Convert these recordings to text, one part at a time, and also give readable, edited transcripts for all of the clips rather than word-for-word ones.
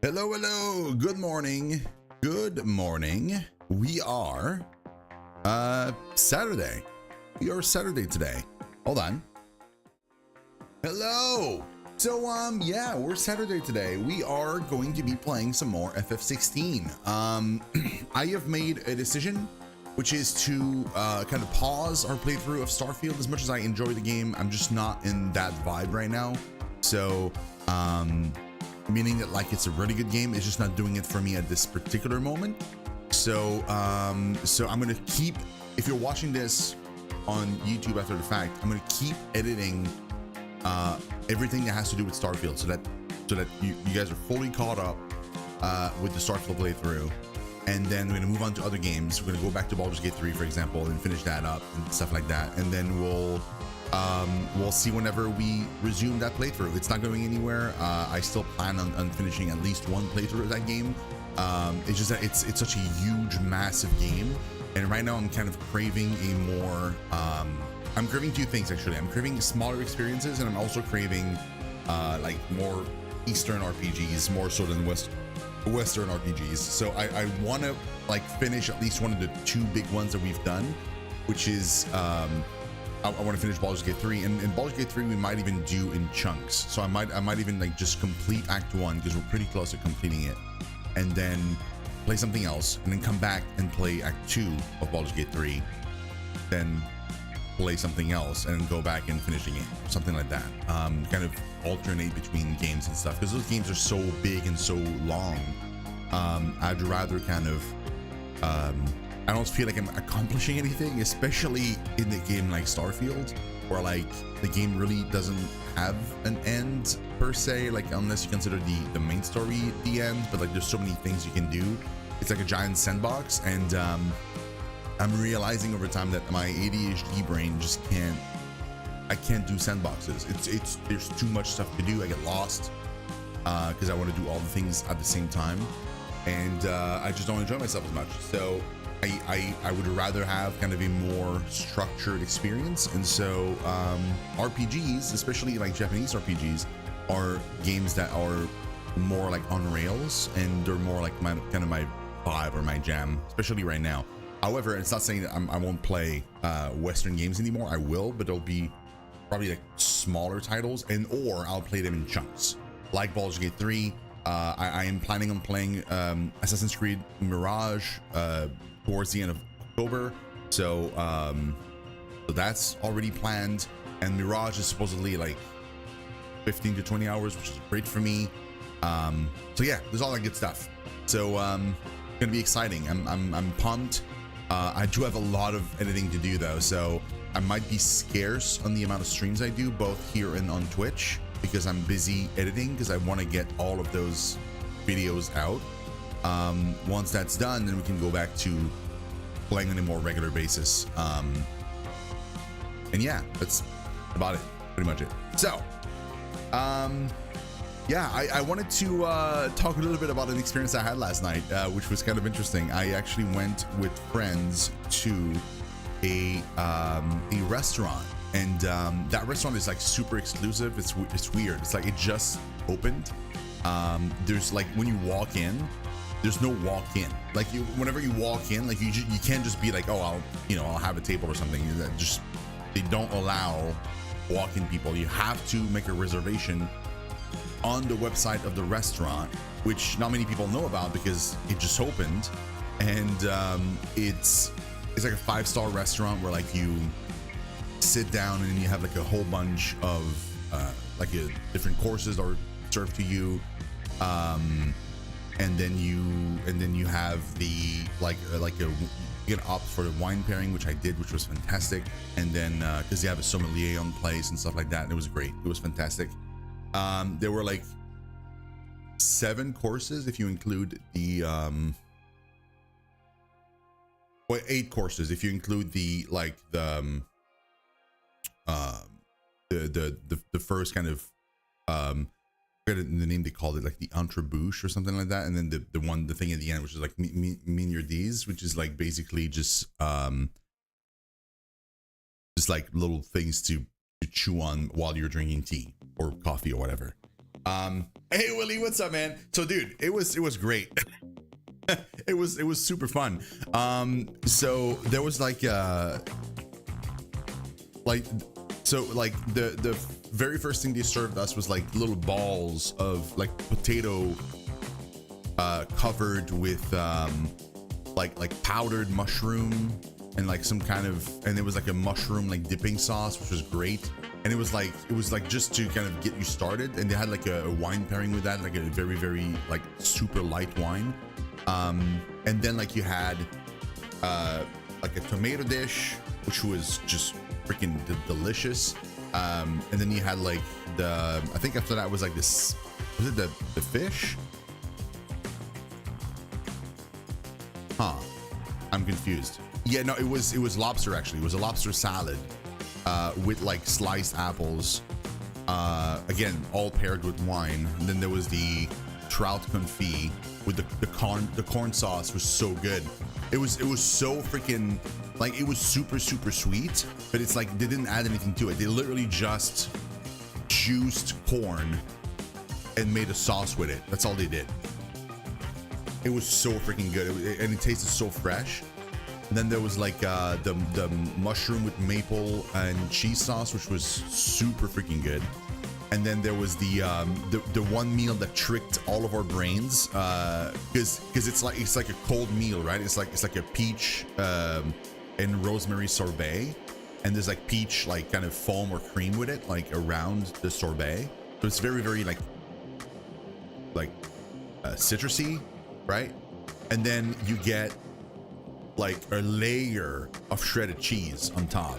Hello, hello. Good morning. Good morning. We are Saturday. We are Saturday today. Hold on. Hello. So yeah, we're Saturday today. We are going to be playing some more FF16. I have made a decision, which is to kind of pause our playthrough of Starfield. As much as I enjoy the game, I'm just not in that vibe right now. So meaning that like it's a really good game, it's just not doing it for me at this particular moment. So so I'm gonna keep, if you're watching this on YouTube after the fact, I'm gonna keep editing everything that has to do with Starfield, so that you guys are fully caught up with the Starfield playthrough, and then we're gonna move on to other games. We're gonna go back to Baldur's Gate 3, for example, and finish that up and stuff like that, and then we'll see whenever we resume that playthrough. It's not going anywhere. I still plan on finishing at least one playthrough of that game. It's just that it's such a huge, massive game, and right now I'm kind of craving a more I'm craving two things actually. I'm craving smaller experiences, and I'm also craving like more Eastern RPGs, more so than Western RPGs. So I want to like finish at least one of the two big ones that we've done, which is I want to finish Baldur's Gate 3, and in Baldur's Gate 3 we might even do in chunks. So I might even like just complete Act 1 because we're pretty close to completing it, and then play something else, and then come back and play Act 2 of Baldur's Gate 3, then play something else and go back and finish the game, something like that. Kind of alternate between games and stuff, because those games are so big and so long. I'd rather kind of I don't feel like I'm accomplishing anything, especially in the game like Starfield, where like the game really doesn't have an end per se, like unless you consider the main story the end, but like there's so many things you can do. It's like a giant sandbox, and I'm realizing over time that my ADHD brain just I can't do sandboxes. There's too much stuff to do. I get lost because I want to do all the things at the same time, and I just don't enjoy myself as much. So I would rather have kind of a more structured experience. And so RPGs, especially like Japanese RPGs, are games that are more like on rails, and they're more like kind of my vibe or my jam, especially right now. However, it's not saying that I won't play Western games anymore. I will, but it'll be probably like smaller titles, or I'll play them in chunks, like Baldur's Gate 3. I am planning on playing Assassin's Creed Mirage towards the end of October, so that's already planned, and Mirage is supposedly like 15 to 20 hours, which is great for me. So yeah, there's all that good stuff. So gonna be exciting. I'm pumped. I do have a lot of editing to do though, so I might be scarce on the amount of streams I do, both here and on Twitch, because I'm busy editing, because I want to get all of those videos out. Once that's done, then we can go back to playing on a more regular basis. And yeah, that's about it, pretty much it. So yeah, I wanted to talk a little bit about an experience I had last night, which was kind of interesting. I actually went with friends to a restaurant, and that restaurant is like super exclusive. It's weird. It's like it just opened. There's like, when you walk in, there's no walk in. Like whenever you walk in, like you can't just be like, oh, I'll have a table or something. That just, they don't allow walk-in people. You have to make a reservation on the website of the restaurant, which not many people know about because it just opened. And it's like a 5-star restaurant where like you sit down and you have like a whole bunch of different courses are served to you, and then you have the you can opt for the wine pairing, which I did, which was fantastic. And then because they have a sommelier on place and stuff like that, and it was great. It was fantastic. There were like 7 courses if you include the 8 courses if you include the first kind of I forget the name they called it, like the entrebouche or something like that, and then the thing at the end, which is like mignardises, which is like basically just like little things to chew on while you're drinking tea or coffee or whatever. Hey Willie, what's up, man? So dude, it was great. it was super fun. So there was like So like the very first thing they served us was like little balls of like potato covered with like powdered mushroom and like some kind of, and it was like a mushroom like dipping sauce, which was great. And it was like just to kind of get you started. And they had like a wine pairing with that, like a very like super light wine. And then like you had like a tomato dish, which was just freaking delicious. And then you had like I think after that was like this, was it the fish? Huh, I'm confused. Yeah, no, it was lobster actually. It was a lobster salad with like sliced apples. Again, all paired with wine. And then there was the trout confit with the corn sauce was so good. It was so freaking, like, it was super sweet, but it's like they didn't add anything to it. They literally just juiced corn and made a sauce with it. That's all they did. It was so freaking good, and it tasted so fresh. And then there was like the mushroom with maple and cheese sauce, which was super freaking good. And then there was the one meal that tricked all of our brains, because it's like a cold meal, right? It's like a peach and rosemary sorbet, and there's like peach like kind of foam or cream with it, like around the sorbet. So it's very like citrusy, right? And then you get like a layer of shredded cheese on top.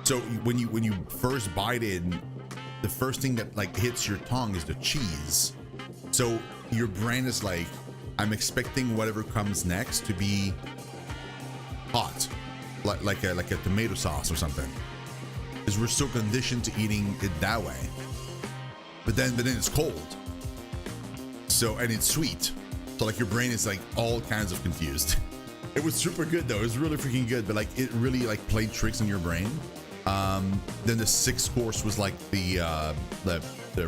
So when you first bite in, the first thing that like hits your tongue is the cheese. So your brain is like, I'm expecting whatever comes next to be hot, like a tomato sauce or something, because we're so conditioned to eating it that way. But then it's cold. So, and it's sweet. So like your brain is like all kinds of confused. It was super good though. It was really freaking good, but like it really like played tricks on your brain. Then the sixth course was like the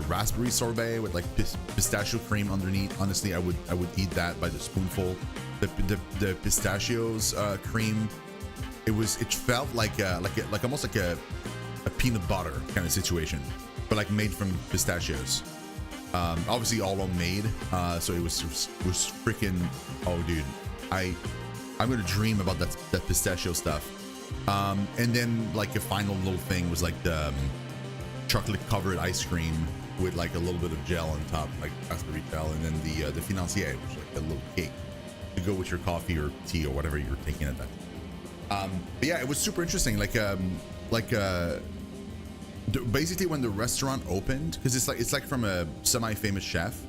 raspberry sorbet with like pistachio cream underneath. Honestly, I would eat that by the spoonful. The pistachios cream, it felt like almost like a peanut butter kind of situation, but like made from pistachios. Obviously all homemade, so it was freaking, oh dude, I'm gonna dream about that pistachio stuff. And then like a final little thing was like the chocolate covered ice cream with like a little bit of gel on top, like raspberry gel, and then the financier, which is like a little cake to go with your coffee or tea or whatever you're taking at that. But yeah, it was super interesting. Basically when the restaurant opened, because it's like from a semi-famous chef,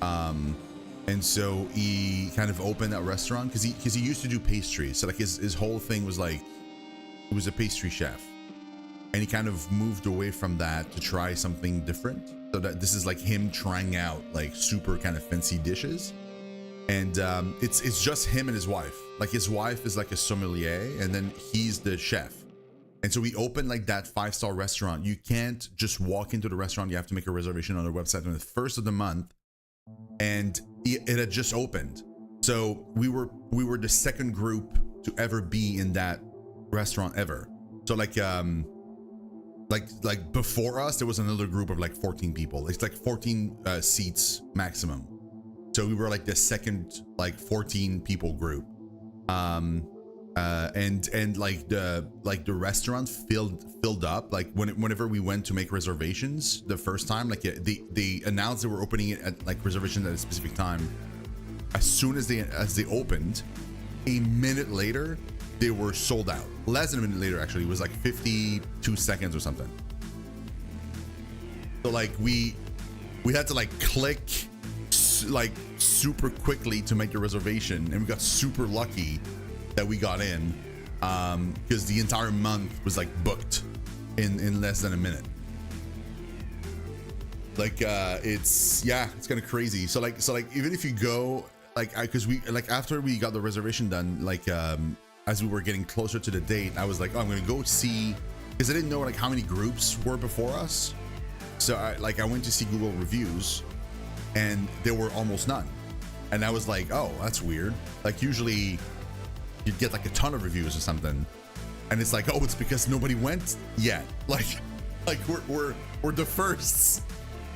and so he kind of opened that restaurant because he used to do pastries. So like his whole thing was like, he was a pastry chef, and he kind of moved away from that to try something different. So that this is like him trying out like super kind of fancy dishes. And it's just him and his wife. Like his wife is like a sommelier, and then he's the chef. And so we opened like that 5-star restaurant. You can't just walk into the restaurant. You have to make a reservation on their website on the first of the month. And it had just opened. So we were the second group to ever be in that restaurant ever. So like before us, there was another group of like 14 people. It's like 14 seats maximum. So we were like the second like 14 people group. And like the restaurant filled up. Like whenever we went to make reservations the first time, like they announced they were opening it at like reservations at a specific time. As soon as they opened, a minute later they were sold out. Less than a minute later, actually. It was like 52 seconds or something. So like we had to like click like super quickly to make a reservation, and we got super lucky that we got in, because the entire month was like booked in less than a minute. Like it's kind of crazy. So like even if you go like, because we like after we got the reservation done, like as we were getting closer to the date, I was like, oh, I'm gonna go see, because I didn't know like how many groups were before us. So I went to see Google reviews, and there were almost none. And I was like, oh, that's weird. Like usually you'd get like a ton of reviews or something. and it's like, oh, it's because nobody went yet. Like we're the firsts.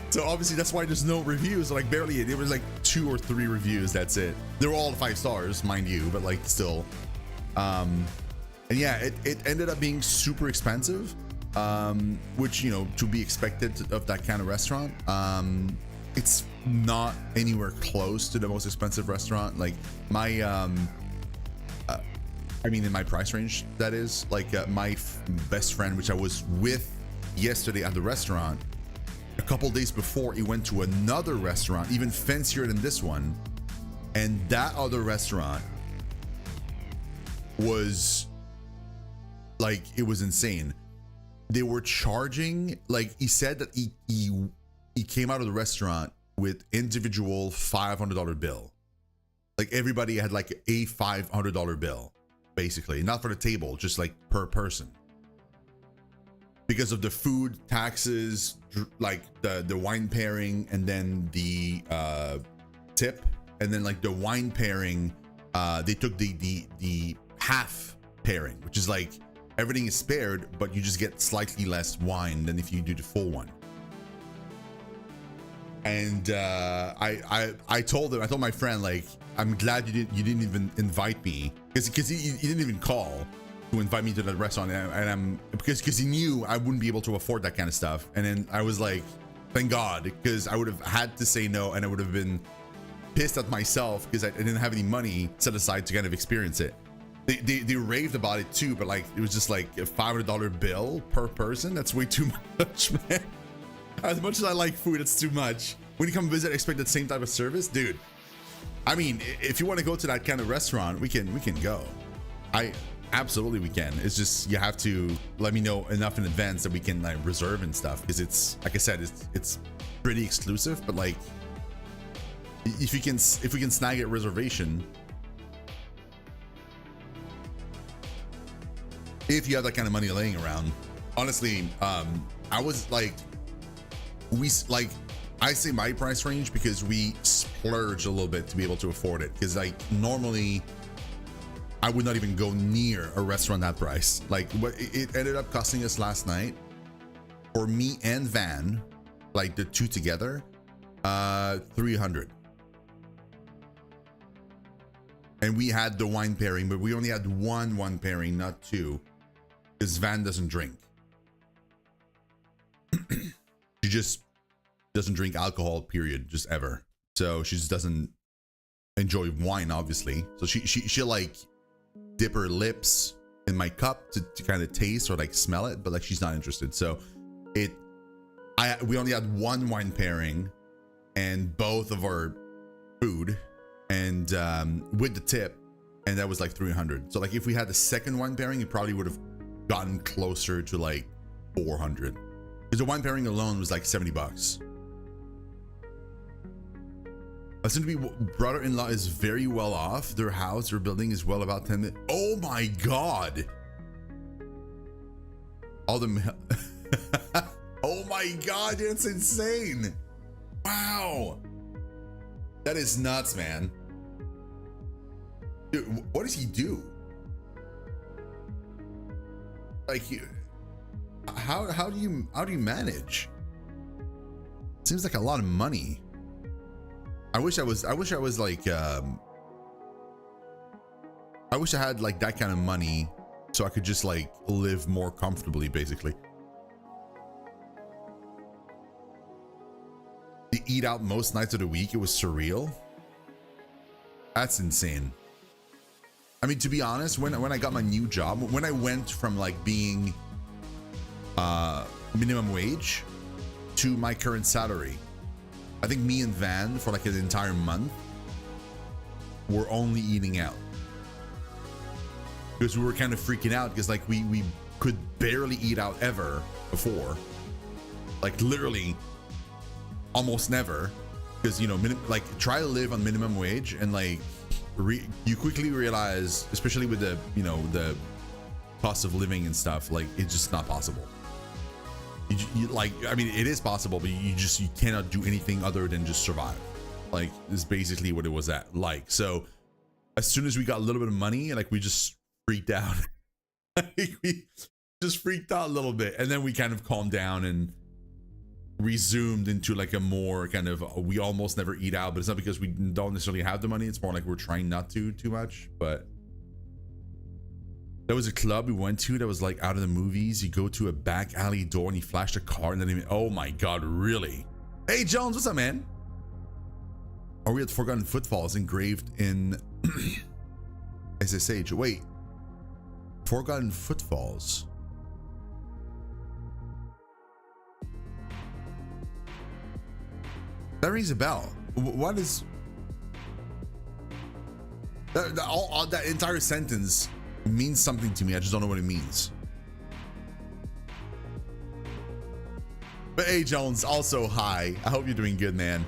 So obviously that's why there's no reviews. Like barely, there was like 2 or 3 reviews. That's it. They were all 5 stars, mind you, but like still. And yeah, it ended up being super expensive, which, you know, to be expected of that kind of restaurant. It's not anywhere close to the most expensive restaurant. Like my, I mean, in my price range, that is. Like my best friend, which I was with yesterday at the restaurant, a couple days before, he went to another restaurant even fancier than this one, and that other restaurant was like, it was insane. They were charging, like, he said that he came out of the restaurant with individual $500 bill. Like everybody had like a $500 bill, basically, not for the table, just like per person, because of the food, taxes, like the wine pairing, and then the tip, and then like the wine pairing, they took the half pairing, which is like everything is spared, but you just get slightly less wine than if you do the full one. And I told my friend, like, I'm glad you didn't even invite me, because he didn't even call to invite me to the restaurant, and I'm because he knew I wouldn't be able to afford that kind of stuff. And then I was like, thank God, because I would have had to say no, and I would have been pissed at myself because I didn't have any money set aside to kind of experience it. They raved about it too, but like it was just like a $500 bill per person. That's way too much, man. As much as I like food, it's too much. When you come visit, expect the same type of service, dude. I mean, if you want to go to that kind of restaurant, we can go. Absolutely we can. It's just, you have to let me know enough in advance that we can like reserve and stuff, because it's, like I said, it's pretty exclusive. But like, if we can snag a reservation, if you have that kind of money laying around, honestly, I was like, I say my price range because we splurge a little bit to be able to afford it. Because like normally I would not even go near a restaurant that price. Like what it ended up costing us last night for me and Van, like the two together, $300. And we had the wine pairing, but we only had one wine pairing, not 2, because Van doesn't drink. She just doesn't drink alcohol, period, just ever. So she just doesn't enjoy wine, obviously. So she'll like dip her lips in my cup to kind of taste or like smell it, but like she's not interested. So we only had one wine pairing and both of our food, and with the tip, and that was like $300. So like if we had the second wine pairing, it probably would have gotten closer to like $400, because the wine pairing alone was like $70. I seem to be brother-in-law is very well off. Their house, their building is well about 10 minutes. Oh my God. All the oh my God, that's insane. Wow. That is nuts, man. Dude, what does he do? Like, how do you manage? Seems like a lot of money. I wish I was like, I wish I had like that kind of money so I could just like live more comfortably, basically. To eat out most nights of the week, it was surreal. That's insane. I mean, to be honest, when I got my new job, when I went from like being minimum wage to my current salary, I think me and Van for like an entire month were only eating out, because we were kind of freaking out, because like we could barely eat out ever before, like literally almost never, because you know, like try to live on minimum wage and like you quickly realize, especially with the, you know, the cost of living and stuff, like it's just not possible. You like, I mean, it is possible, but you cannot do anything other than just survive. Like, is basically what it was at. Like, so as soon as we got a little bit of money, like we just freaked out. Like, we just freaked out a little bit, and then we kind of calmed down and resumed into like a more kind of, we almost never eat out, but it's not because we don't necessarily have the money. It's more like we're trying not to too much. But there was a club we went to that was like out of the movies. You go to a back alley door and you flash the car, and then even, oh my god, really? Hey Jones, what's up, man? Are we at Forgotten Footfalls engraved in SSH? Wait, Forgotten Footfalls. That rings a bell. What is that? All that entire sentence means something to me. I just don't know what it means. But hey, Jones, also hi. I hope you're doing good, man.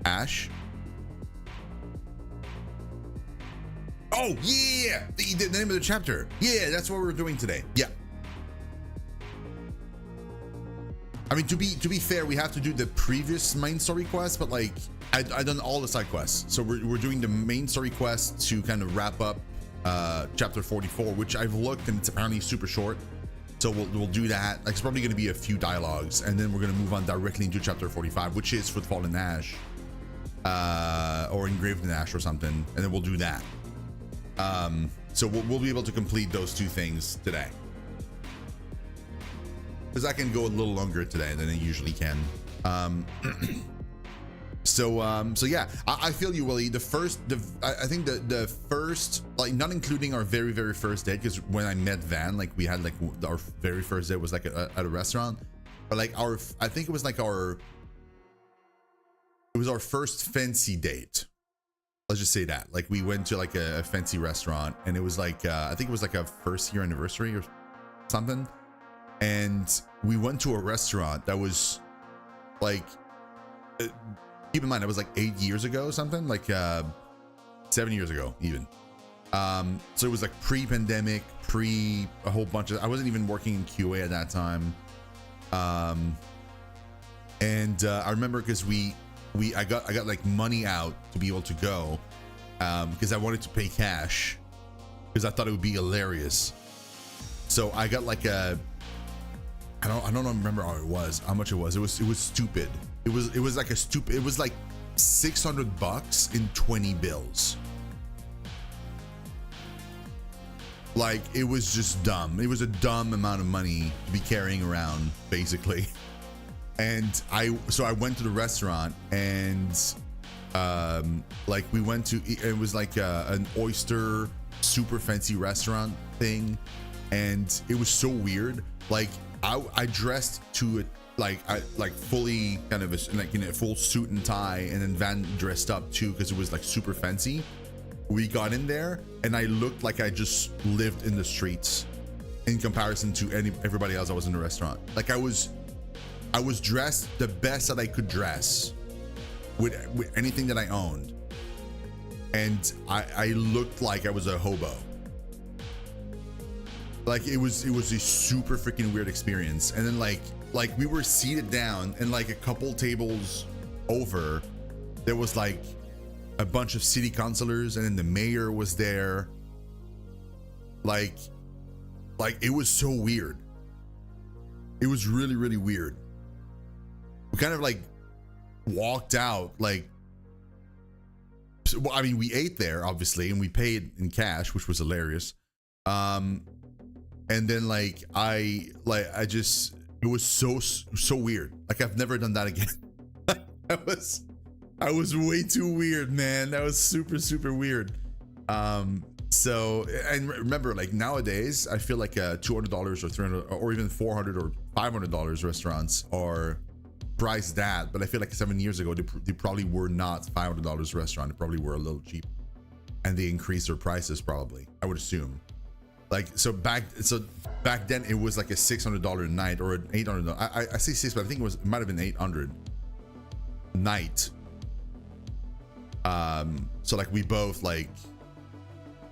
Ash. Oh yeah, the name of the chapter. Yeah, that's what we're doing today. Yeah. I mean, to be fair, we have to do the previous main story quest, but like I done all the side quests, so we're doing the main story quest to kind of wrap up chapter 44, which I've looked and it's apparently super short. So we'll do that. Like, it's probably going to be a few dialogues, and then we're going to move on directly into chapter 45, which is Footfall in Ash, or Engraved in Ash or something, and then we'll do that. So we'll be able to complete those two things today, because I can go a little longer today than I usually can. So yeah, I feel you, Willie. I think the first, like, not including our very first date, because when I met Van, like, we had like our very first date was like at a restaurant, but like I think it was our first fancy date. Let's just say that, like, we went to like a fancy restaurant, and it was like I think it was like a first year anniversary or something, and we went to a restaurant that was like, keep in mind, it was like 8 years ago, something like 7 years ago even. So it was like pre-pandemic, pre a whole bunch of, I wasn't even working in QA at that time. And I remember because I got like money out to be able to go, because I wanted to pay cash because I thought it would be hilarious. So I got like a, I don't remember how much it was. It was stupid. It was like it was like $600 in 20 bills. Like, it was just dumb. It was a dumb amount of money to be carrying around, basically. And I went to the restaurant, and like, we went to, it was like an oyster super fancy restaurant thing, and it was so weird. Like, I dressed to it, like, I like fully kind of like in a full suit and tie, and then Van dressed up too because it was like super fancy. We got in there, and I looked like I just lived in the streets in comparison to everybody else that was in the restaurant. Like, I was dressed the best that I could dress with anything that I owned, and I looked like I was a hobo. Like, it was a super freaking weird experience. And then like we were seated down, and like a couple tables over, there was like a bunch of city councilors, and then the mayor was there. Like it was so weird. It was really weird. We kind of like walked out, like, I mean, we ate there obviously, and we paid in cash, which was hilarious. And then like I just, it was so weird. Like, I've never done that again. I was way too weird, man. That was super weird. So, and remember, like, nowadays I feel like $200 or $300 or even $400 or $500 restaurants are priced that, but I feel like 7 years ago they probably were not $500 restaurant. They probably were a little cheap, and they increased their prices, probably, I would assume. Like, so back then it was like a $600 night, or an $800. I say six, but I think it might have been 800 night. So like, we both, like,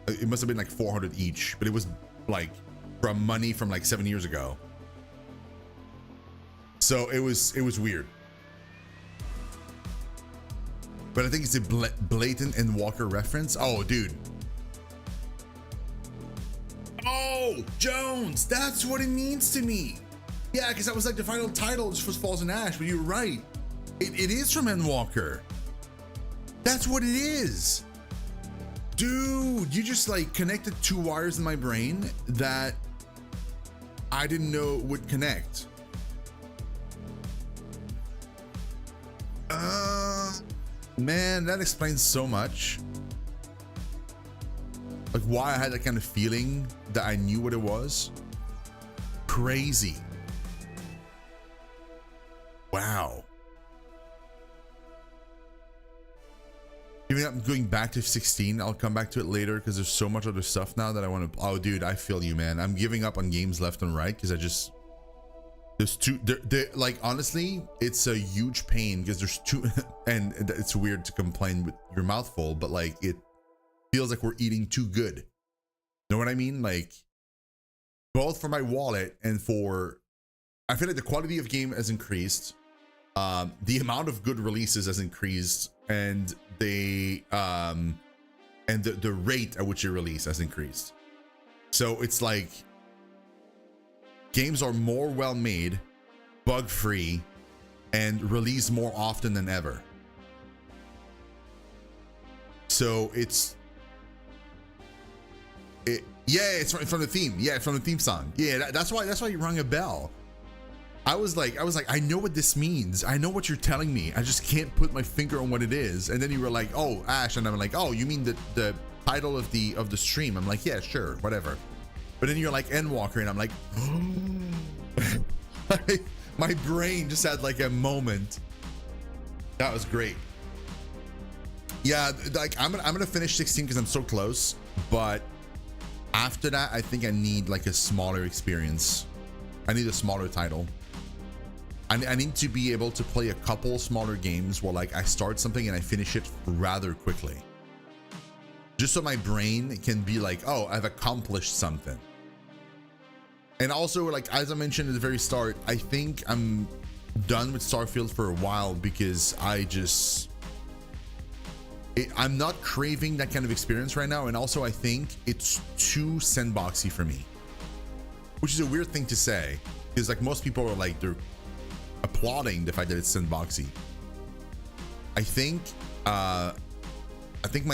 it must have been like 400 each, but it was like from money from like 7 years ago. So it was weird. But I think it's a blatant Endwalker reference. Oh, dude. Oh Oh, Jones, that's what it means to me. Yeah, because that was like the final title just Footfalls and Ash, but you're right. It is from Endwalker. That's what it is. Dude, you just like connected two wires in my brain that I didn't know would connect. Man, that explains so much. Like why I had that kind of feeling that I knew what it was. Crazy. Wow. Giving up, going back to 16. I'll come back to it later because there's so much other stuff now that I want to. Oh, dude, I feel you, man. I'm giving up on games left and right because I just. There's too. Like honestly, it's a huge pain because there's too. And it's weird to complain with your mouth full, but like it feels like we're eating too good. Know what I mean? Like both for my wallet and for. I feel like the quality of game has increased. The amount of good releases has increased, and the rate at which you release has increased. So it's like games are more well made, bug free, and release more often than ever. So it's from the theme. Yeah, from the theme song. Yeah, that's why you rung a bell. I was like, I know what this means. I know what you're telling me. I just can't put my finger on what it is. And then you were like, oh, Ash. And I'm like, oh, you mean the title of the stream? I'm like, yeah, sure, whatever. But then you're like Endwalker, and I'm like, my brain just had like a moment. That was great. Yeah, like I'm gonna finish 16 because I'm so close. But after that, I think I need like a smaller experience. I need a smaller title. I need to be able to play a couple smaller games where like I start something and I finish it rather quickly. Just so my brain can be like, oh, I've accomplished something. And also, like, as I mentioned at the very start, I think I'm done with Starfield for a while because I'm not craving that kind of experience right now. And also I think it's too sandboxy for me, which is a weird thing to say because like most people are like, they're applauding the fact that it's sandboxy. I think my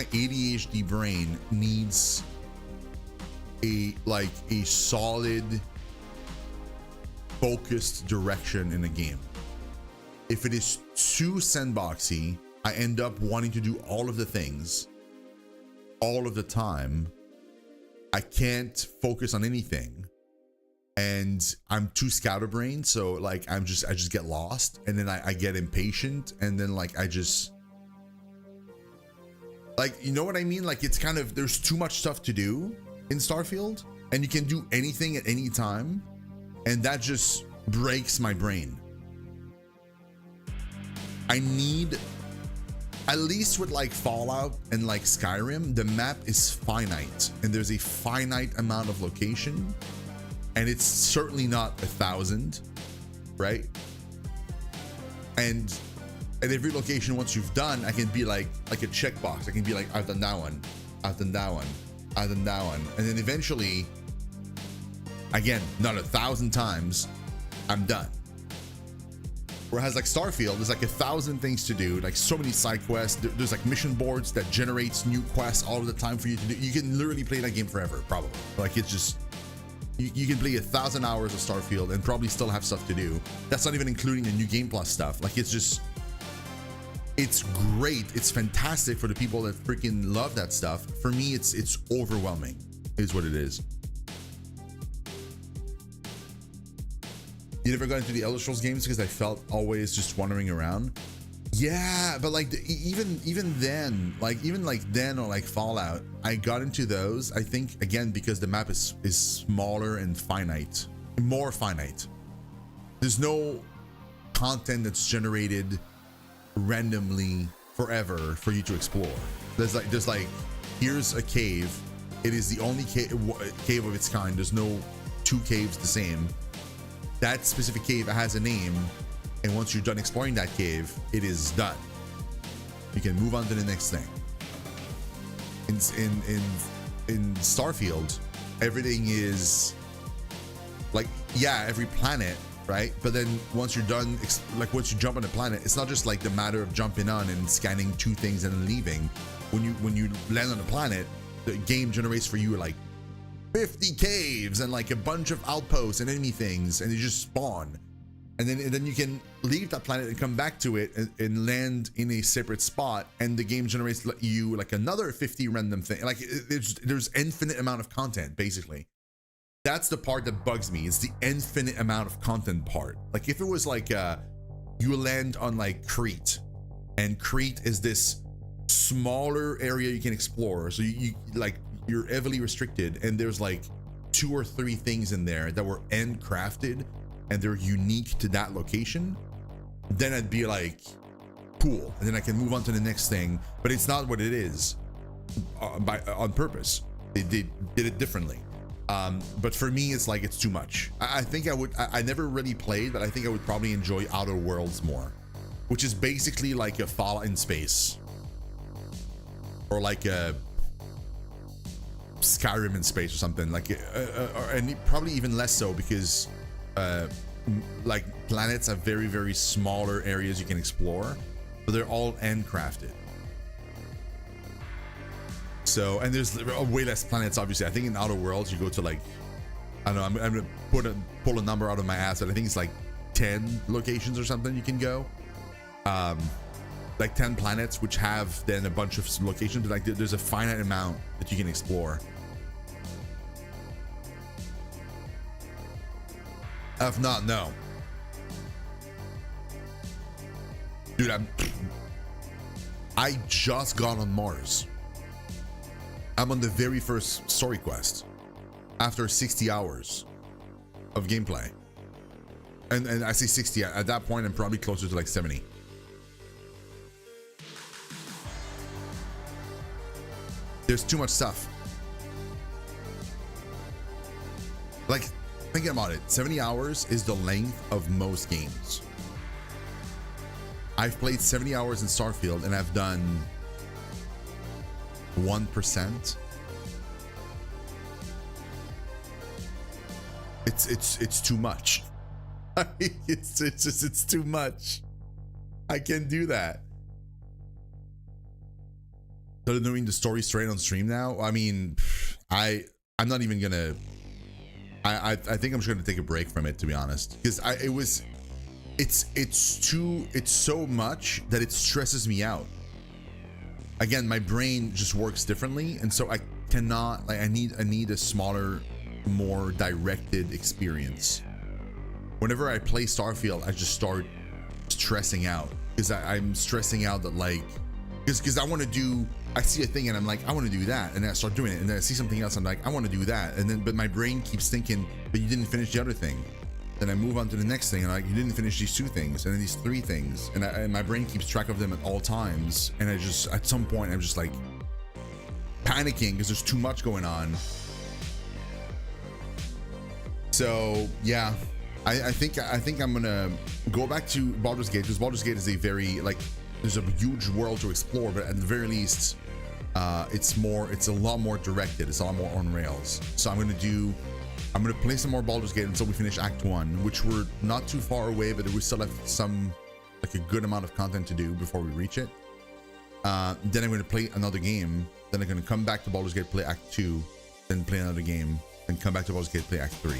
ADHD brain needs a solid focused direction in a game. If it is too sandboxy, I end up wanting to do all of the things all of the time. I can't focus on anything. And I'm too scatterbrained, so like I just get lost, and then I get impatient, and then like I just like, you know what I mean? Like it's kind of, there's too much stuff to do in Starfield, and you can do anything at any time, and that just breaks my brain. I need, at least with like Fallout and like Skyrim, the map is finite, and there's a finite amount of location. And it's certainly not 1,000, right? And at every location, once you've done, I can be like a checkbox. I can be like, I've done that one, I've done that one, I've done that one. And then eventually, again, not 1,000 times, I'm done. Whereas like Starfield, there's like 1,000 things to do, like so many side quests. There's like mission boards that generates new quests all of the time for you to do. You can literally play that game forever, probably. Like it's just, you can play 1,000 hours of Starfield and probably still have stuff to do. That's not even including the new Game Plus stuff. Like it's just, it's great. It's fantastic for the people that freaking love that stuff. For me, it's overwhelming, is what it is. You never got into the Elder Scrolls games because I felt always just wandering around. Yeah, but like even then, like even like then or like Fallout, I got into those. I think again because the map is smaller and finite, more finite. There's no content that's generated randomly forever for you to explore. There's like here's a cave. It is the only cave of its kind. There's no two caves the same. That specific cave has a name. And once you're done exploring that cave, it is done. You can move on to the next thing. In Starfield, everything is like, yeah, every planet, right? But then once you're done, like once you jump on a planet, it's not just like the matter of jumping on and scanning 2 things and then leaving. When you land on a planet, the game generates for you like 50 caves and like a bunch of outposts and enemy things, and you just spawn. And then you can leave that planet and come back to it and land in a separate spot, and the game generates you like another 50 random thing. Like there's infinite amount of content, basically. That's the part that bugs me. It's the infinite amount of content part. Like if it was like you land on like Crete, and Crete is this smaller area you can explore, so you like you're heavily restricted, and there's like 2 or 3 things in there that were handcrafted and they're unique to that location, then I'd be like, cool, and then I can move on to the next thing. But it's not what it is on purpose. They did it differently. But for me, it's like it's too much. I think I never really played, but I think I would probably enjoy Outer Worlds more, which is basically like a Fallout in space, or like a Skyrim in space or something, like and probably even less so, because like planets have very, very smaller areas you can explore, but they're all handcrafted. So, and there's way less planets, obviously. I think in Outer Worlds you go to like, I don't know, I'm gonna pull a number out of my ass, but I think it's like 10 locations or something you can go. Like 10 planets, which have then a bunch of locations, but like there's a finite amount that you can explore. If not, no. Dude, I just got on Mars. I'm on the very first story quest after 60 hours of gameplay. And I say 60, at that point I'm probably closer to like 70. There's too much stuff. Like, thinking about it, 70 hours is the length of most games. I've played 70 hours in Starfield and I've done 1%. It's too much. It's too much. I can't do that. So they're doing the story straight on stream now. I mean, I'm not even gonna. I think I'm just gonna take a break from it, to be honest, because it's so much that it stresses me out. Again, my brain just works differently, and so I cannot, like, I need a smaller, more directed experience. Whenever I play Starfield, I just start stressing out, because I'm stressing out that, like, because I want to do, I see a thing and I'm like, I want to do that, and then I start doing it, and then I see something else, I'm like, I want to do that, and then but my brain keeps thinking, but you didn't finish the other thing. Then I move on to the next thing, and like, you didn't finish these 2 things, and then these 3 things, and my brain keeps track of them at all times, and I just, at some point, I'm just like panicking because there's too much going on. So yeah, I think I'm gonna go back to Baldur's Gate, because Baldur's Gate is a very, like, there's a huge world to explore, but at the very least, it's a lot more directed, it's a lot more on rails. So I'm gonna play some more Baldur's Gate until we finish Act 1, which we're not too far away, but we still have some, like, a good amount of content to do before we reach it. Then I'm gonna play another game, then I'm gonna come back to Baldur's Gate, play Act 2, then play another game, then come back to Baldur's Gate, play Act 3.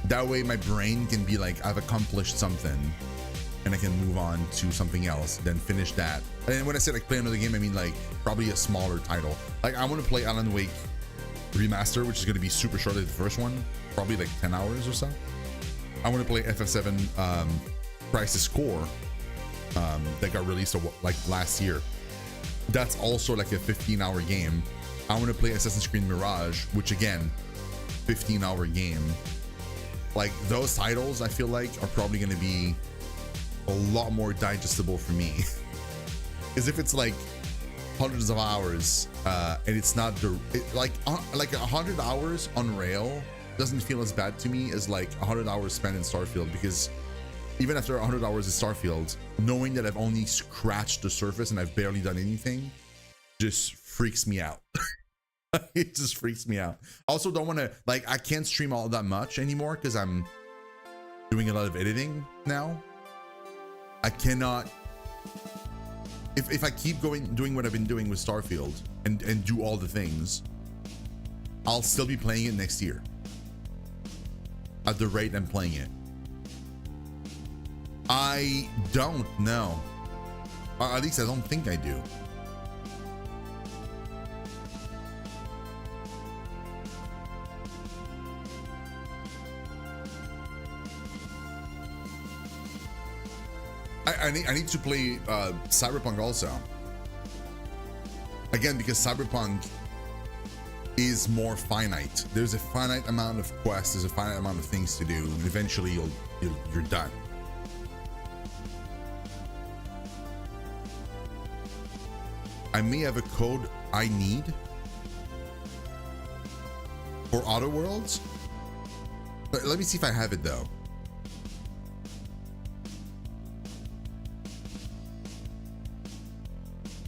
That way my brain can be like, I've accomplished something, and I can move on to something else, then finish that. And when I say like play another game, I mean like probably a smaller title. Like, I want to play Alan Wake Remaster, which is going to be super short like the first one, probably like 10 hours or so. I want to play FF7 Crisis Core that got released like last year. That's also like a 15-hour game. I want to play Assassin's Creed Mirage, which again, 15-hour game. Like, those titles I feel like are probably going to be a lot more digestible for me. Because if it's like hundreds of hours and it's not like 100 hours on rail doesn't feel as bad to me as like 100 hours spent in Starfield, because even after 100 hours in Starfield, knowing that I've only scratched the surface and I've barely done anything just freaks me out. It just freaks me out. Also don't want to, like, I can't stream all that much anymore because I'm doing a lot of editing now. I cannot, if I keep doing what I've been doing with Starfield and do all the things, I'll still be playing it next year at the rate I'm playing it. I don't know. At least I don't think I do. I need to play Cyberpunk also. Again, because Cyberpunk is more finite. There's a finite amount of quests, there's a finite amount of things to do, and eventually you're done. I may have a code I need for Outer Worlds. But let me see if I have it though.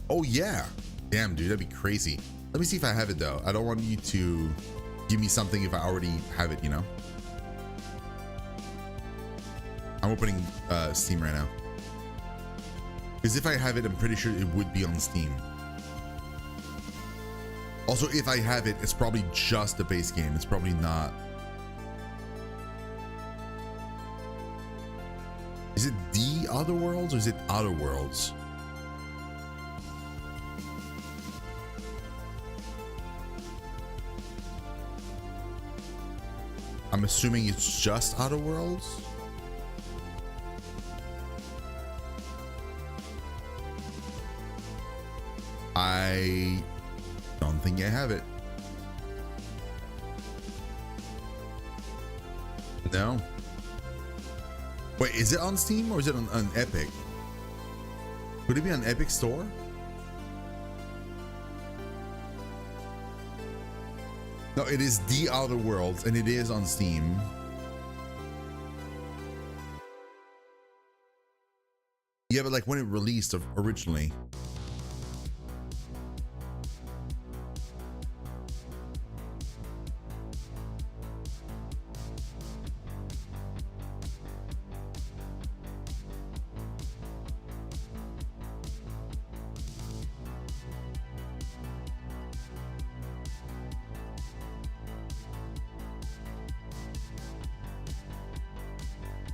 Oh yeah. Damn, dude, that'd be crazy. Let me see if I have it though. I don't want you to give me something if I already have it, you know? I'm opening Steam right now. Because if I have it, I'm pretty sure it would be on Steam. Also, if I have it, it's probably just the base game. It's probably not. Is it The Other Worlds or is it Outer Worlds? I'm assuming it's just Outer Worlds. I don't think I have it. No. Wait, is it on Steam or is it on Epic? Could it be on Epic Store? No, it is The Outer Worlds and it is on Steam. Yeah, but like when it released originally.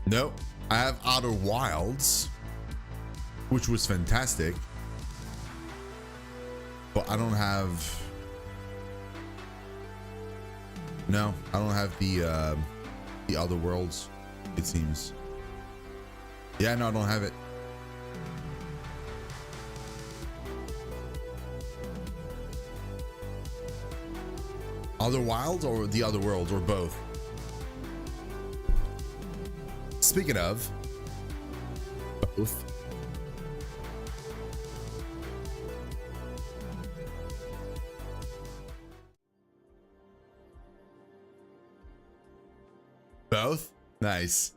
Nope, I have Outer Wilds, which was fantastic, but I don't have. No, I don't have the Other Worlds. It seems. Yeah, no, I don't have it. Other Wilds or the Other Worlds or both? Speaking of both, both? Nice.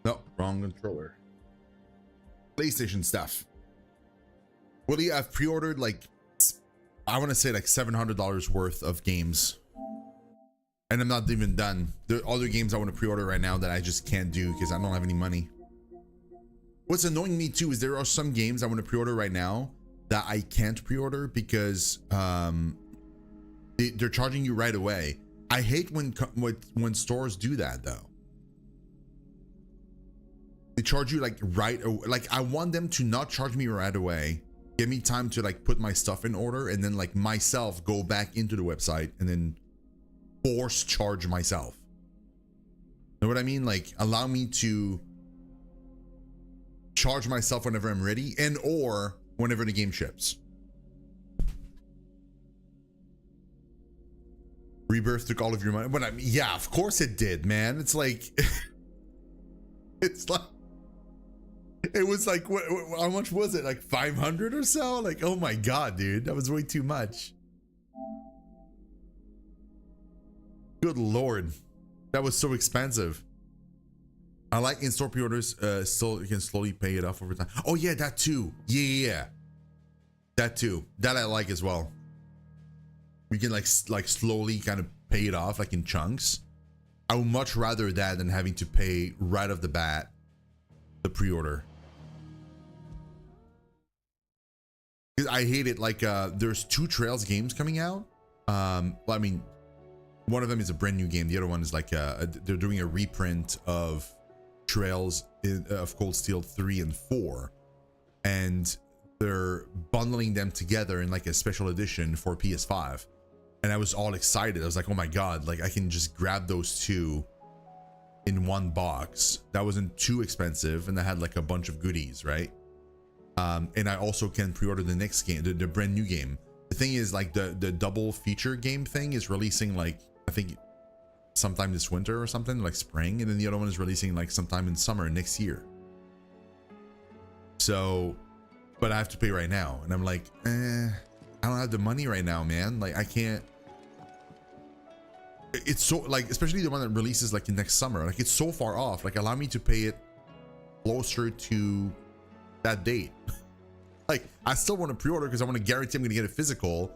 No, wrong controller. PlayStation stuff. Willie, I've pre-ordered like, I want to say like $700 worth of games, and I'm not even done. There are other games I want to pre-order right now that I just can't do because I don't have any money. What's annoying me too is there are some games I want to pre-order right now that I can't pre-order because they're charging you right away. I hate when stores do that though. They charge you like right away. Like I want them to not charge me right away. Give me time to like put my stuff in order and then like myself go back into the website and then force charge myself. Know what I mean? Like allow me to charge myself whenever I'm ready and or whenever the game ships. Rebirth took all of your money. But I mean, yeah, of course it did, man. It's like it's like it was like what, how much was it? Like 500 or so? Like, oh my god, dude, that was way too much. Good lord, that was so expensive. I like in-store pre-orders. Still, you can slowly pay it off over time. Oh yeah, that too. Yeah. That too. That I like as well. We can like slowly kind of pay it off like in chunks. I would much rather that than having to pay right off the bat the pre-order. I hate it. Like there's 2 Trails games coming out. Well, I mean, one of them is a brand new game. The other one is like they're doing a reprint of Trails of Cold Steel 3 and 4, and they're bundling them together in like a special edition for PS5. And I was all excited. I was like, oh my god, like I can just grab those 2 in one box. That wasn't too expensive, and I had like a bunch of goodies, right? And I also can pre-order the next game, the brand new game. The thing is, like the double feature game thing is releasing like I think sometime this winter or something, like spring, and then the other one is releasing like sometime in summer next year. So, but I have to pay right now, and I'm like, I don't have the money right now, man. Like I can't. It's so like, especially the one that releases like in next summer, like it's so far off. Like allow me to pay it closer to that date. Like I still want to pre-order because I want to guarantee I'm gonna get a physical,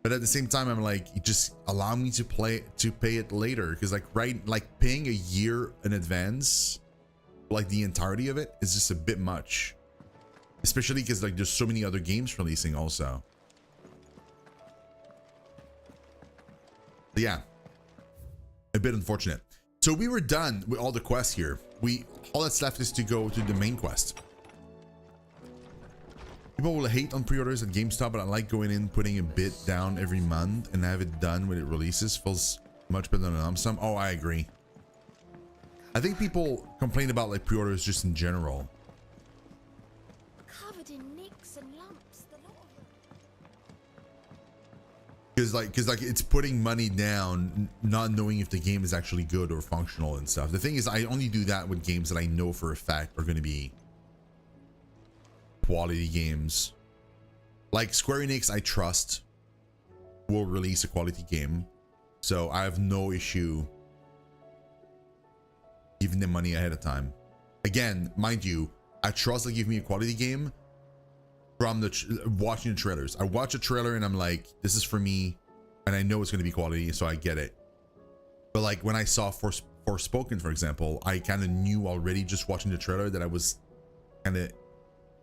but at the same time I'm like, just allow me to pay it later, because like paying a year in advance, like the entirety of it, is just a bit much, especially because like there's so many other games releasing also. But yeah, a bit unfortunate. So we were done with all the quests here. All that's left is to go to the main quest. People will hate on pre-orders at GameStop, but I like going in, putting a bit down every month, and have it done when it releases. Feels much better than a lump sum. Oh, I agree. I think people complain about like pre-orders just in general. Covered in nicks and lumps, the lot of them. Because like it's putting money down, not knowing if the game is actually good or functional and stuff. The thing is, I only do that with games that I know for a fact are going to be quality games. Like Square Enix, I trust will release a quality game, so I have no issue giving them money ahead of time. Again, mind you, I trust they give me a quality game from watching the trailers. I watch a trailer and I'm like, this is for me, and I know it's going to be quality, so I get it. But like when I saw Forspoken, for example, I kind of knew already just watching the trailer that I was kind of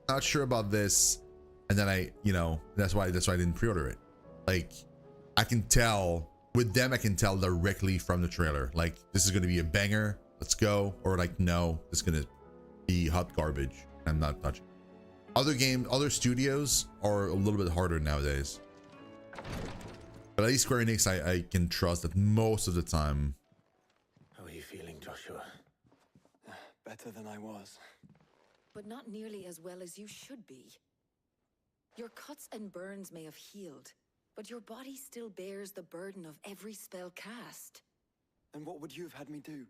not sure about this, and then I, you know, that's why I didn't pre-order it. Like I can tell with them, I can tell directly from the trailer, like this is going to be a banger, let's go, or like no, this is going to be hot garbage, I'm not touching. Other studios are a little bit harder nowadays, but at least Square Enix, I can trust that most of the time. How are you feeling, Joshua? Better than I was. But not nearly as well as you should be. Your cuts and burns may have healed, but your body still bears the burden of every spell cast. Then what would you have had me do?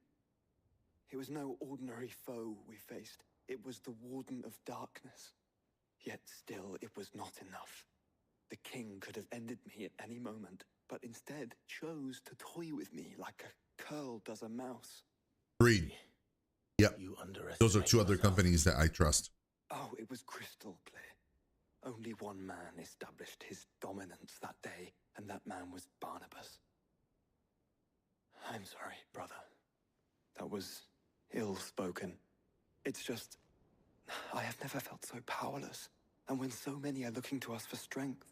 It was no ordinary foe we faced. It was the Warden of Darkness. Yet still, it was not enough. The king could have ended me at any moment, but instead chose to toy with me like a curl does a mouse. Agreed. Yep. You underestimate Those are 2 other yourself. companies that I trust. Oh, it was crystal clear. Only one man established his dominance that day, and that man was Barnabas. I'm sorry, brother. That was ill-spoken. It's just, I have never felt so powerless. And when so many are looking to us for strength,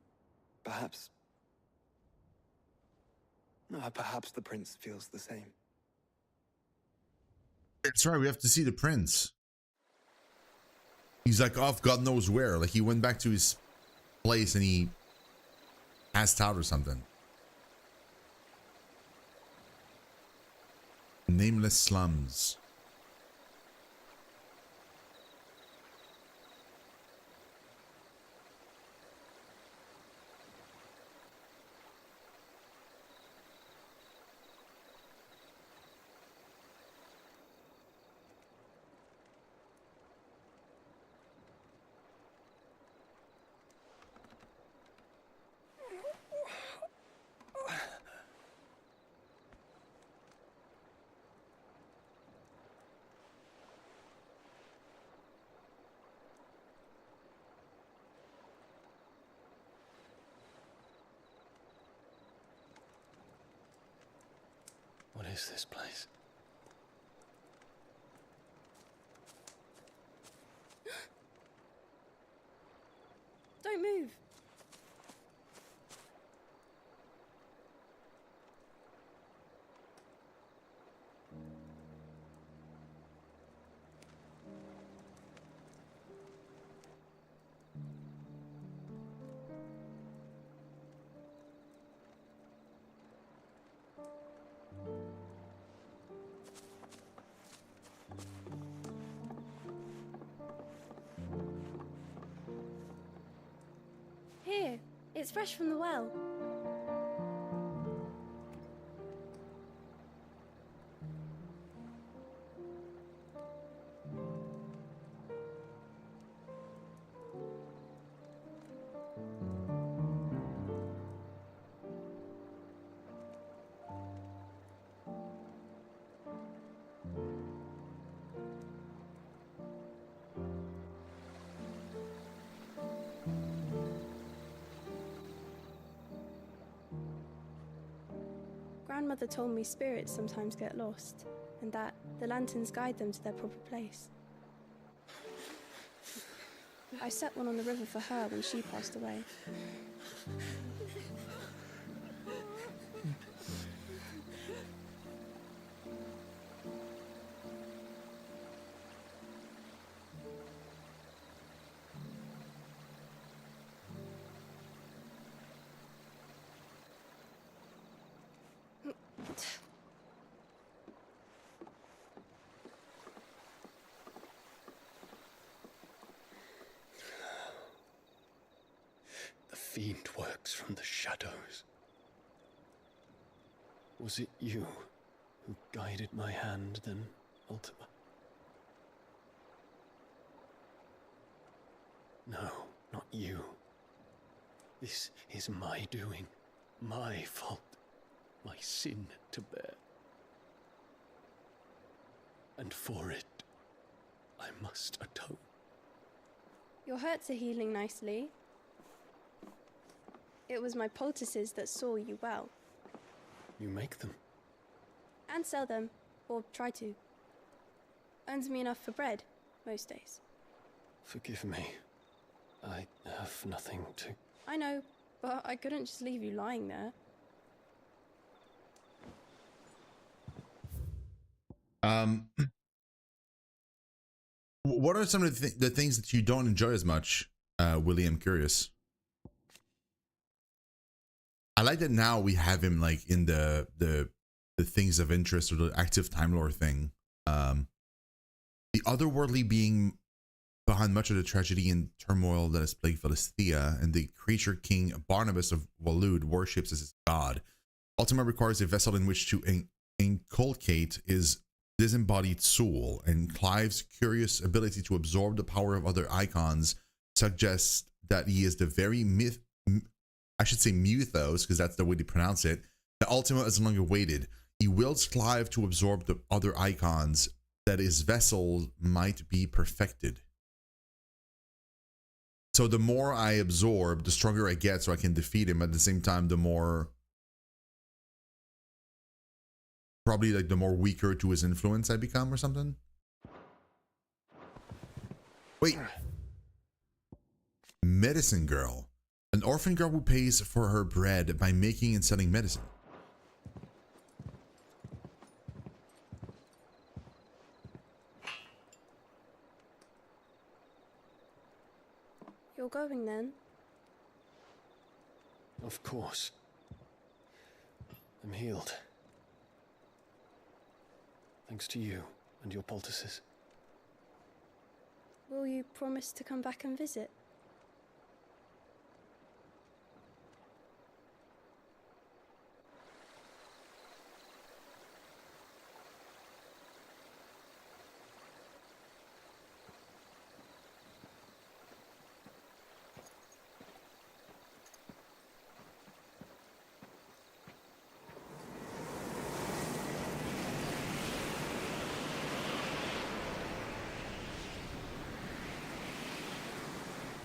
perhaps the prince feels the same. That's right, we have to see the prince. He's like off God knows where. Like he went back to his place and he passed out or something. Nameless slums. is this place? Don't move. Here, it's fresh from the well. Grandmother told me spirits sometimes get lost, and that the lanterns guide them to their proper place. I set one on the river for her when she passed away. The fiend works from the shadows. Was it you who guided my hand then, Ultima? No, not you. This is my doing, my fault, my sin to bear. And for it, I must atone. Your hurts are healing nicely. It was my poultices that saw you well. You make them? And sell them, or try to. Earns me enough for bread, most days. Forgive me. I have nothing to... I know, but I couldn't just leave you lying there. What are some of the things that you don't enjoy as much, Willie? I'm curious. I like that now we have him like in the things of interest or the active Time Lord thing. The otherworldly being behind much of the tragedy and turmoil that has plagued Philistia, and the creature king Barnabas of Waloed worships as his god. Ultima requires a vessel in which to inculcate his disembodied soul, and Clive's curious ability to absorb the power of other icons suggests that he is the very mythos, because that's the way they pronounce it, that Ultima is no longer waited. He wills Clive to absorb the other icons that his vessel might be perfected. So the more I absorb, the stronger I get, so I can defeat him. At the same time, the more, probably like the more weaker to his influence I become or something. Wait. Medicine girl. An orphan girl who pays for her bread by making and selling medicine. You're going then? Of course. I'm healed. Thanks to you and your poultices. Will you promise to come back and visit?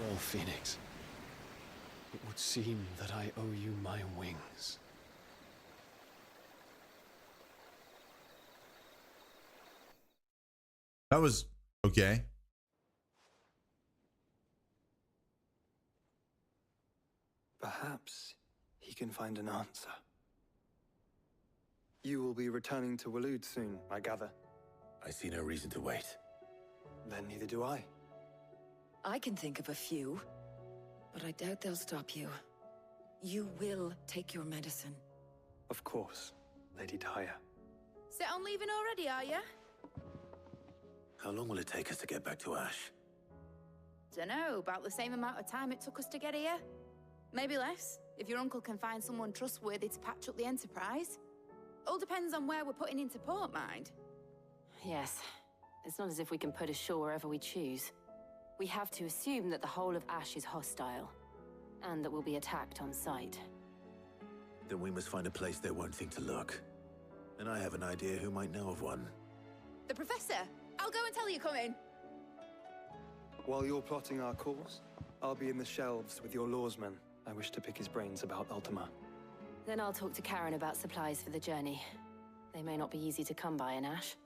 Well, Phoenix, it would seem that I owe you my wings. That was okay. Perhaps he can find an answer. You will be returning to Waloed soon, I gather. I see no reason to wait. Then neither do I. I can think of a few, but I doubt they'll stop you. You will take your medicine. Of course, Lady Daya. Set on leaving already, are ya? How long will it take us to get back to Ash? Dunno, about the same amount of time it took us to get here. Maybe less, if your uncle can find someone trustworthy to patch up the Enterprise. All depends on where we're putting into port, mind. Yes. It's not as if we can put ashore wherever we choose. We have to assume that the whole of Ash is hostile, and that we'll be attacked on sight. Then we must find a place they won't think to look. And I have an idea who might know of one. The Professor! I'll go and tell you coming. While you're plotting our course, I'll be in the shelves with your lawsman. I wish to pick his brains about Ultima. Then I'll talk to Karen about supplies for the journey. They may not be easy to come by in Ash.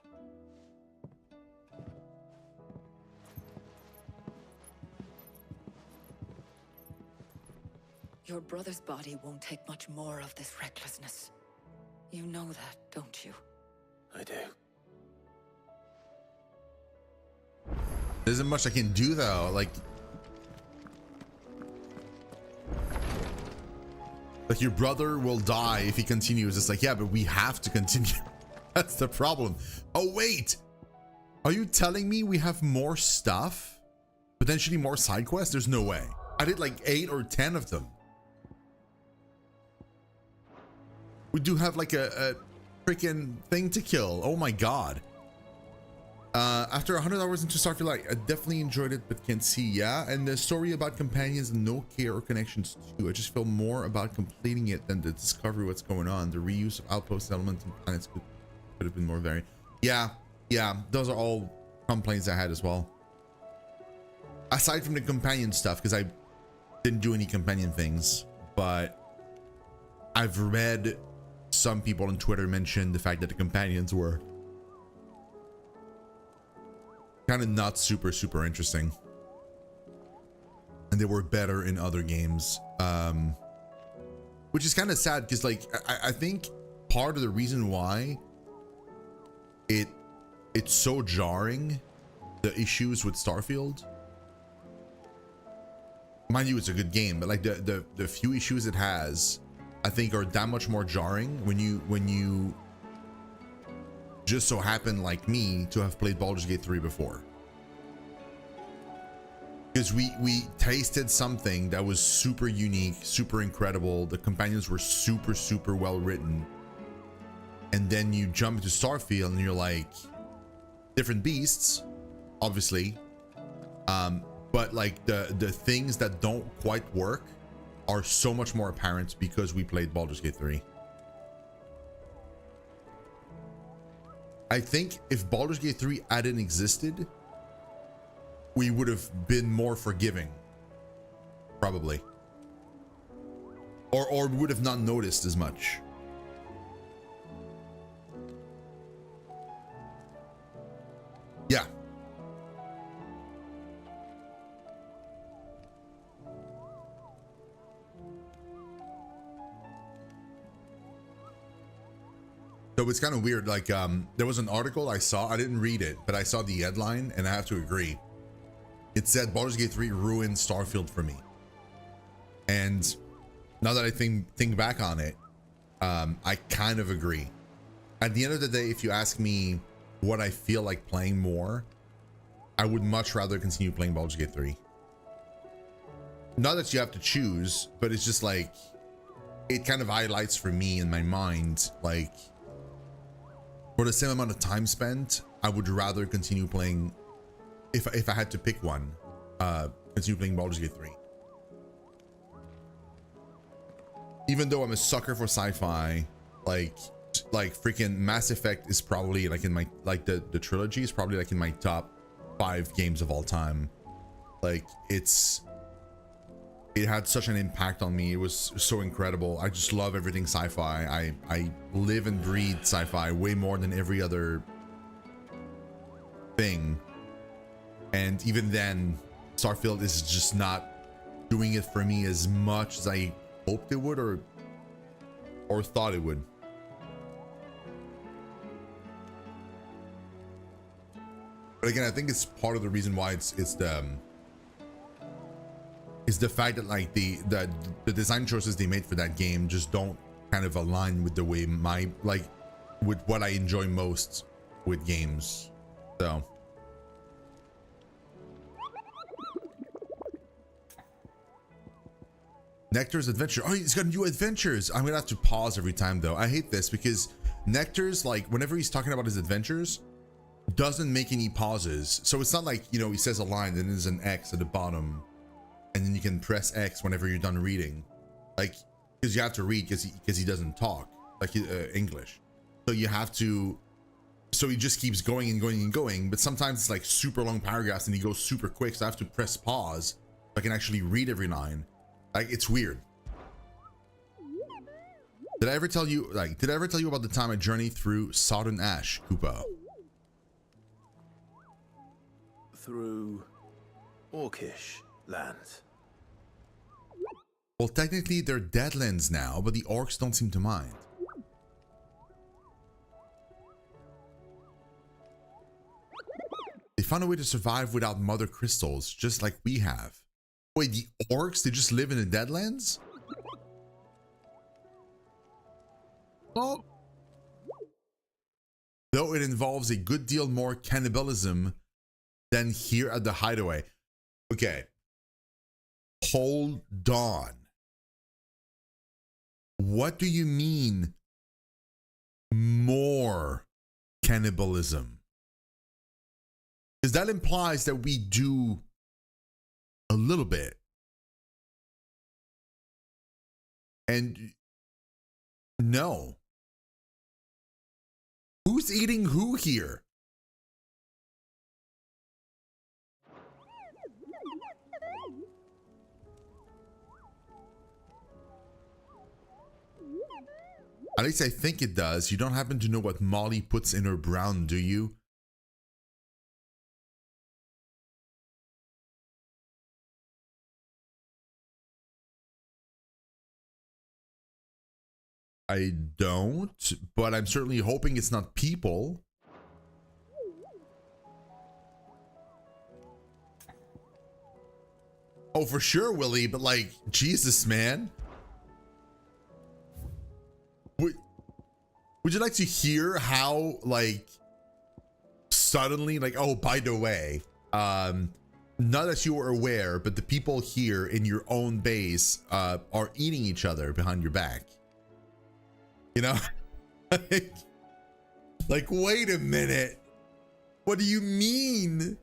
Your brother's body won't take much more of this recklessness. You know that, don't you? I do. There isn't much I can do though. Like your brother will die if he continues. It's like, yeah, but we have to continue. That's the problem. Oh wait, are you telling me we have more stuff? Potentially more side quests? There's no way. I did like 8 or 10 of them. We do have like a freaking thing to kill. Oh my god. After 100 hours into Starfield Light, I definitely enjoyed it, but can't see. Yeah, and the story about companions and no care or connections too. I just feel more about completing it than the discovery of what's going on. The reuse of outpost elements and planets could have been more varied. Yeah, those are all complaints I had as well. Aside from the companion stuff, because I didn't do any companion things, but I've read some people on Twitter mention the fact that the companions were kind of not super interesting, and they were better in other games, which is kind of sad because like I think part of the reason why it's so jarring, the issues with Starfield, mind you, it's a good game, but like the few issues it has, I think are that much more jarring when you just so happen, like me, to have played Baldur's Gate 3 before. Because we tasted something that was super unique, super incredible. The companions were super well written. And then you jump into Starfield and you're like, different beasts, obviously. But like the things that don't quite work are so much more apparent because we played Baldur's Gate 3. I think if Baldur's Gate 3 hadn't existed, we would have been more forgiving, probably, or would have not noticed as much. Yeah. So it's kind of weird. Like, there was an article I saw. I didn't read it, but I saw the headline, and I have to agree. It said Baldur's Gate 3 ruined Starfield for me. And now that I think back on it, I kind of agree. At the end of the day, if you ask me what I feel like playing more, I would much rather continue playing Baldur's Gate 3. Not that you have to choose, but it's just like, it kind of highlights for me in my mind, like, for the same amount of time spent, I would rather continue playing, if I had to pick one, continue playing Baldur's Gate 3. Even though I'm a sucker for sci-fi, like freaking Mass Effect is probably like in my, like the trilogy is probably like in my top 5 games of all time. Like it had such an impact on me. It was so incredible. I just love everything sci-fi. I live and breathe sci-fi way more than every other thing. And even then, Starfield is just not doing it for me as much as I hoped it would or thought it would. But again, I think it's part of the reason why it's the fact that like the design choices they made for that game just don't kind of align with the way with what I enjoy most with games. So Nectar's adventure. Oh, he's got new adventures. I'm gonna have to pause every time though. I hate this because Nectar's, like, whenever he's talking about his adventures, doesn't make any pauses. So it's not like, you know, he says a line, then there's an X at the bottom, and then you can press X whenever you're done reading. Like, because you have to read because he doesn't talk like English. So you have to. So he just keeps going and going and going. But sometimes it's like super long paragraphs and he goes super quick. So I have to press pause so I can actually read every line. Like, it's weird. Did I ever tell you about the time I journeyed through Southern Ash, Koopa? Through Orcish lands. Well, technically they're Deadlands now, but the orcs don't seem to mind. They found a way to survive without mother crystals, just like we have. Wait, the orcs, they just live in the Deadlands? Oh. Though it involves a good deal more cannibalism than here at the hideaway. Okay. Hold on. What do you mean more cannibalism? Because that implies that we do a little bit. And no. Who's eating who here? At least I think it does. You don't happen to know what Molly puts in her brown, do you? I don't, but I'm certainly hoping it's not people. Oh, for sure, Willie, but like, Jesus, man. Would you like to hear how, like, suddenly, like, oh, by the way, not that you were aware, but the people here in your own base are eating each other behind your back. You know? Like, wait a minute. What do you mean?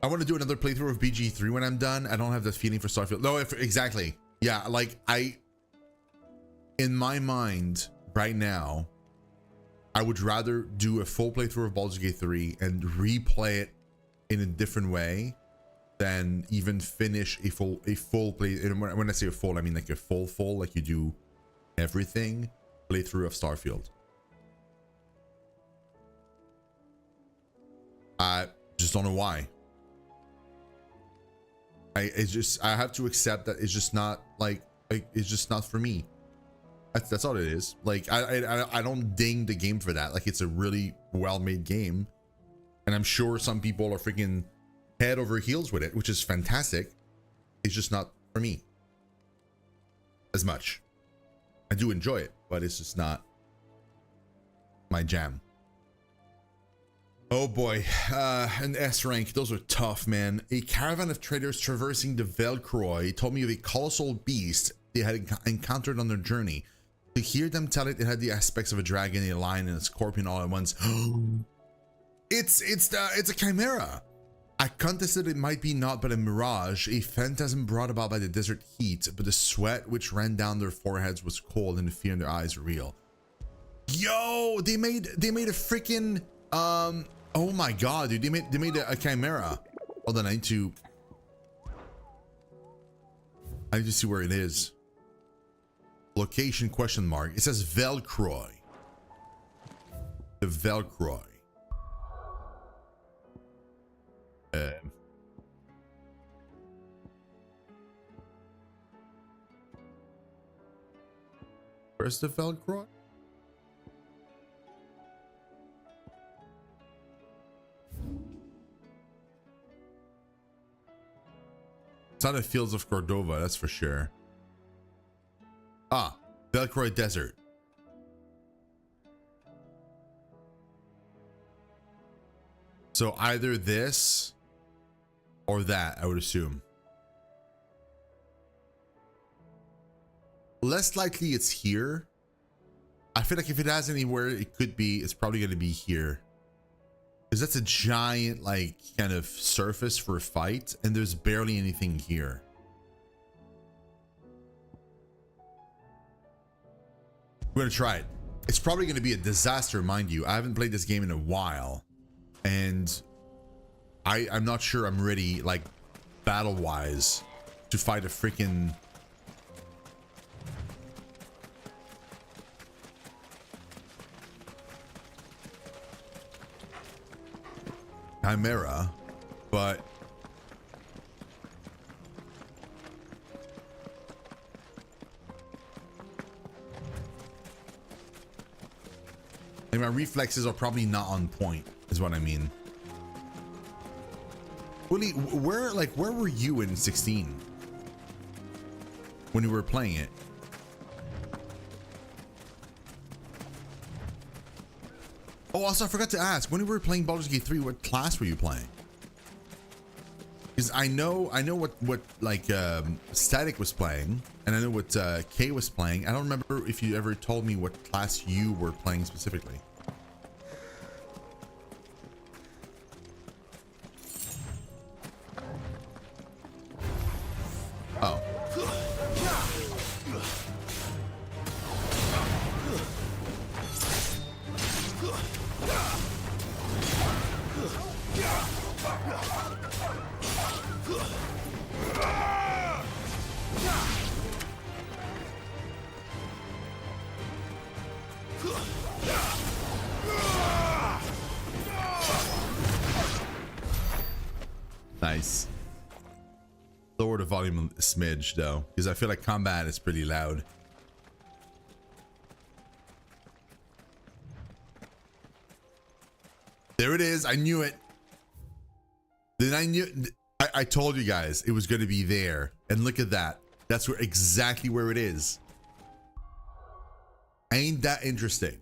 I want to do another playthrough of BG3 when I'm done. I don't have the feeling for Starfield. No, exactly. Yeah, like, in my mind right now, I would rather do a full playthrough of Baldur's Gate 3 and replay it in a different way than even finish a full play. And when I say a full, I mean like a full, like you do everything playthrough of Starfield. I just don't know why. I have to accept that it's just not like it's just not for me. That's all it is. Like, I don't ding the game for that. Like, it's a really well-made game, and I'm sure some people are freaking head over heels with it, which is fantastic. It's just not for me as much. I do enjoy it, but it's just not my jam. Oh boy, an S rank. Those are tough, man. A caravan of traders traversing the Velcroy told me of a colossal beast they had encountered on their journey. To hear them tell it, it had the aspects of a dragon, a lion, and a scorpion all at once. It's a chimera. I contested it might be naught but a mirage, a phantasm brought about by the desert heat, but the sweat which ran down their foreheads was cold and the fear in their eyes real. Yo, they made a freaking oh my god, dude, they made a chimera. Hold on, I need to see where it is. Location question mark. It says Velcroy. The Velcroy. Where's the Velcro? It's not the fields of Cordova, that's for sure. Ah, Velcro Desert. So either this or that, I would assume. Less likely it's here. I feel like if it has anywhere it could be, it's probably going to be here. Because that's a giant, like, kind of surface for a fight, and there's barely anything here. We're going to try it. It's probably going to be a disaster, mind you. I haven't played this game in a while. And I'm not sure I'm ready, like, battle-wise, to fight a freaking... Chimera, but... like, my reflexes are probably not on point, is what I mean. Willie, where were you in 16 when you were playing it? Oh, also I forgot to ask, when you were playing Baldur's Gate 3, what class were you playing? Because I know what like Static was playing, and I know what Kay was playing. I don't remember if you ever told me what class you were playing specifically. Oh. Nice. Lower the volume a smidge though, because I feel like combat is pretty loud. There it is. I knew it. Then I knew. I told you guys it was going to be there, and look at that. That's where exactly where it is. Ain't that interesting?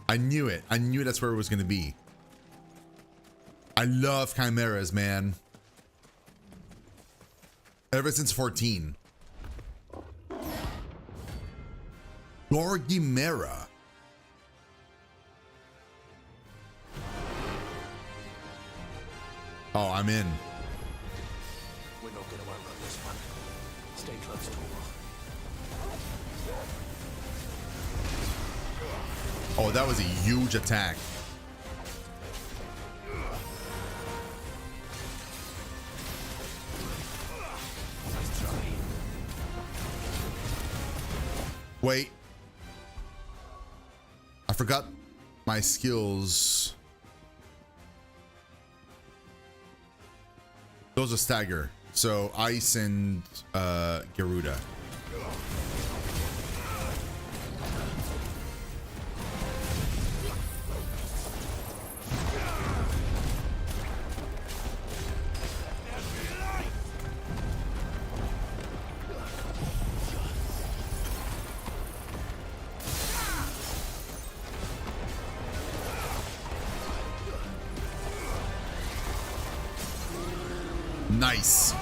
I knew it. I knew that's where it was going to be. I love chimeras, man. Ever since 14. Gorgimera. Oh, I'm in. We're not gonna outrun this one. Stay close to her. Oh, that was a huge attack. Wait. I forgot my skills. Those are stagger. So ice and Garuda. Nice.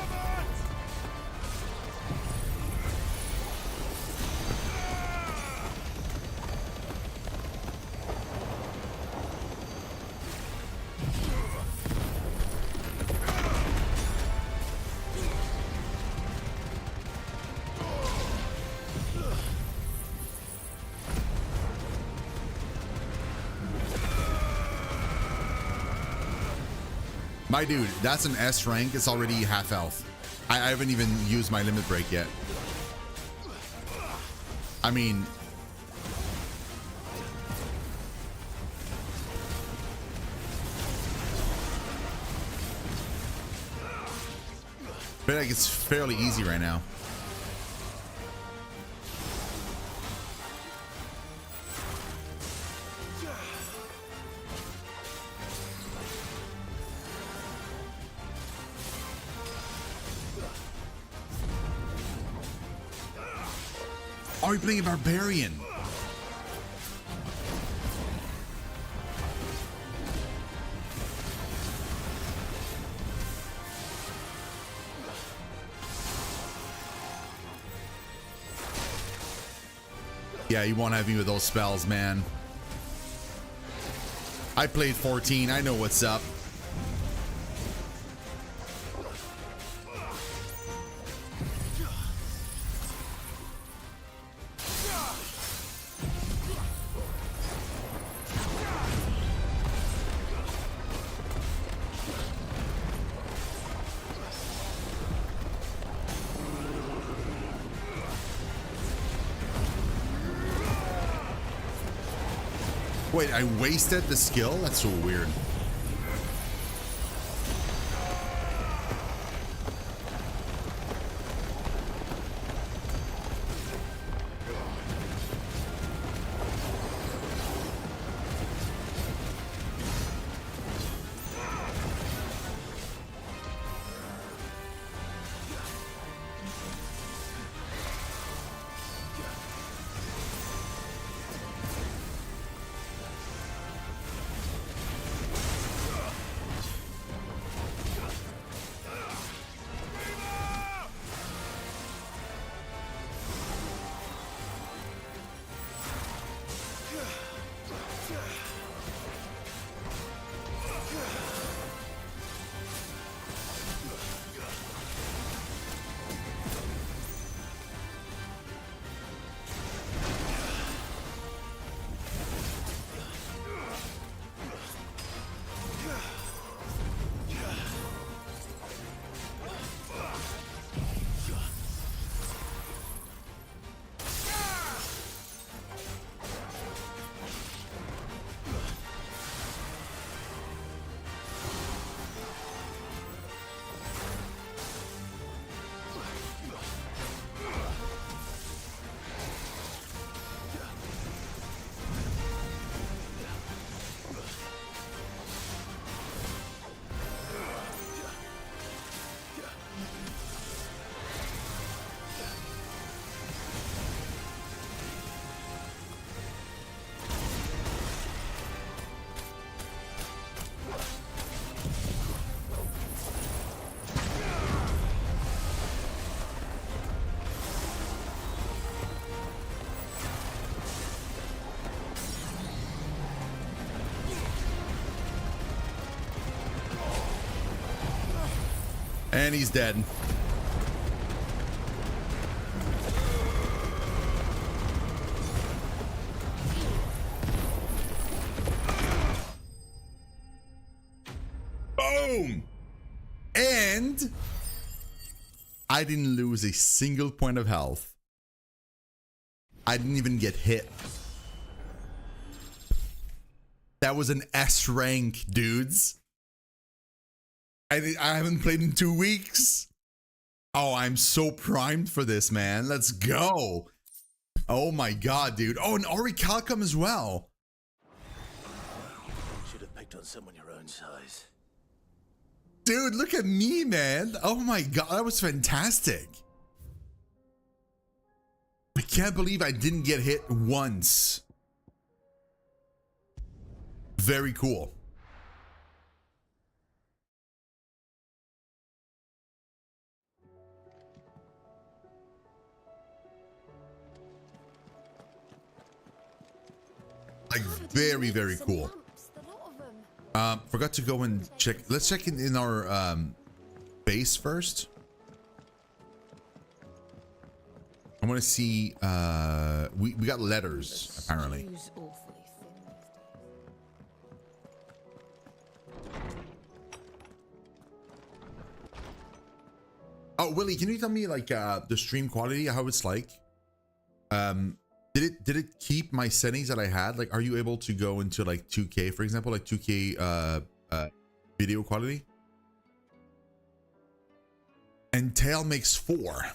My dude, that's an S rank. It's already half health. I haven't even used my limit break yet. I mean, I feel like it's fairly easy right now. Are you playing a barbarian? Yeah, you won't have me with those spells, man. I played 14. I know what's up. Wait, I wasted the skill? That's so weird. And he's dead. Boom! And I didn't lose a single point of health. I didn't even get hit. That was an S rank, dudes. I haven't played in 2 weeks. Oh, I'm so primed for this, man. Let's go. Oh my god, dude. Oh, and Orichalcum as well. Should have picked on someone your own size. Dude, look at me, man. Oh my god, that was fantastic. I can't believe I didn't get hit once. Very cool. Like very, very cool. Forgot to go and check. Let's check in our base first. I want to see. We got letters apparently. Oh, Willie, can you tell me like the stream quality, how it's like? Did it keep my settings that I had? Like, are you able to go into like 2K, for example, like 2K video quality? And Tail makes 4.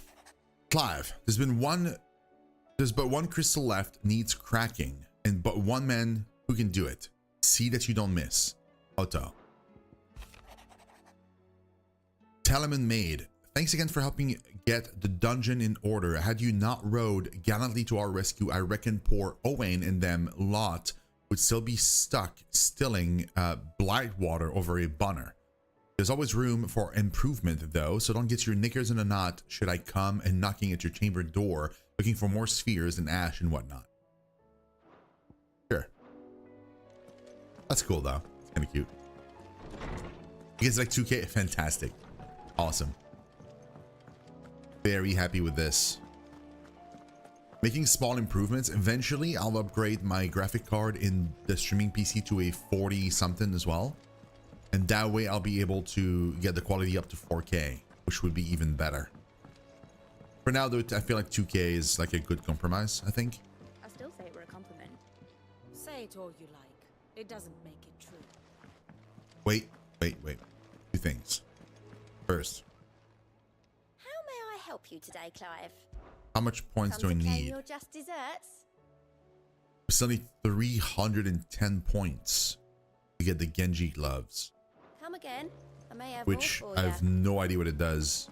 Clive, there's but one crystal left, needs cracking, and but one man who can do it. See that you don't miss. Otto. Telemann Maid, thanks again for helping get the dungeon in order. Had you not rowed gallantly to our rescue, I reckon poor Owain and them lot would still be stuck stilling blight water over a bunner. There's always room for improvement though, so don't get your knickers in a knot should I come and knocking at your chamber door looking for more spheres and ash and whatnot. Sure. That's cool though. It's kind of cute. You guys like 2K? Fantastic. Awesome. Very happy with this. Making small improvements. Eventually, I'll upgrade my graphic card in the streaming PC to a 40 something as well. And that way I'll be able to get the quality up to 4K, which would be even better. For now, though, I feel like 2K is like a good compromise, I think. I still say it were a compliment. Say it all you like. It doesn't make it true. Wait. 2 things. First, How may I help you today, Clive? how much points do I Come to claim need? your just desserts? I still need 310 points to get the Genji gloves, Come again. I may have which more I for have ya. no idea what it does.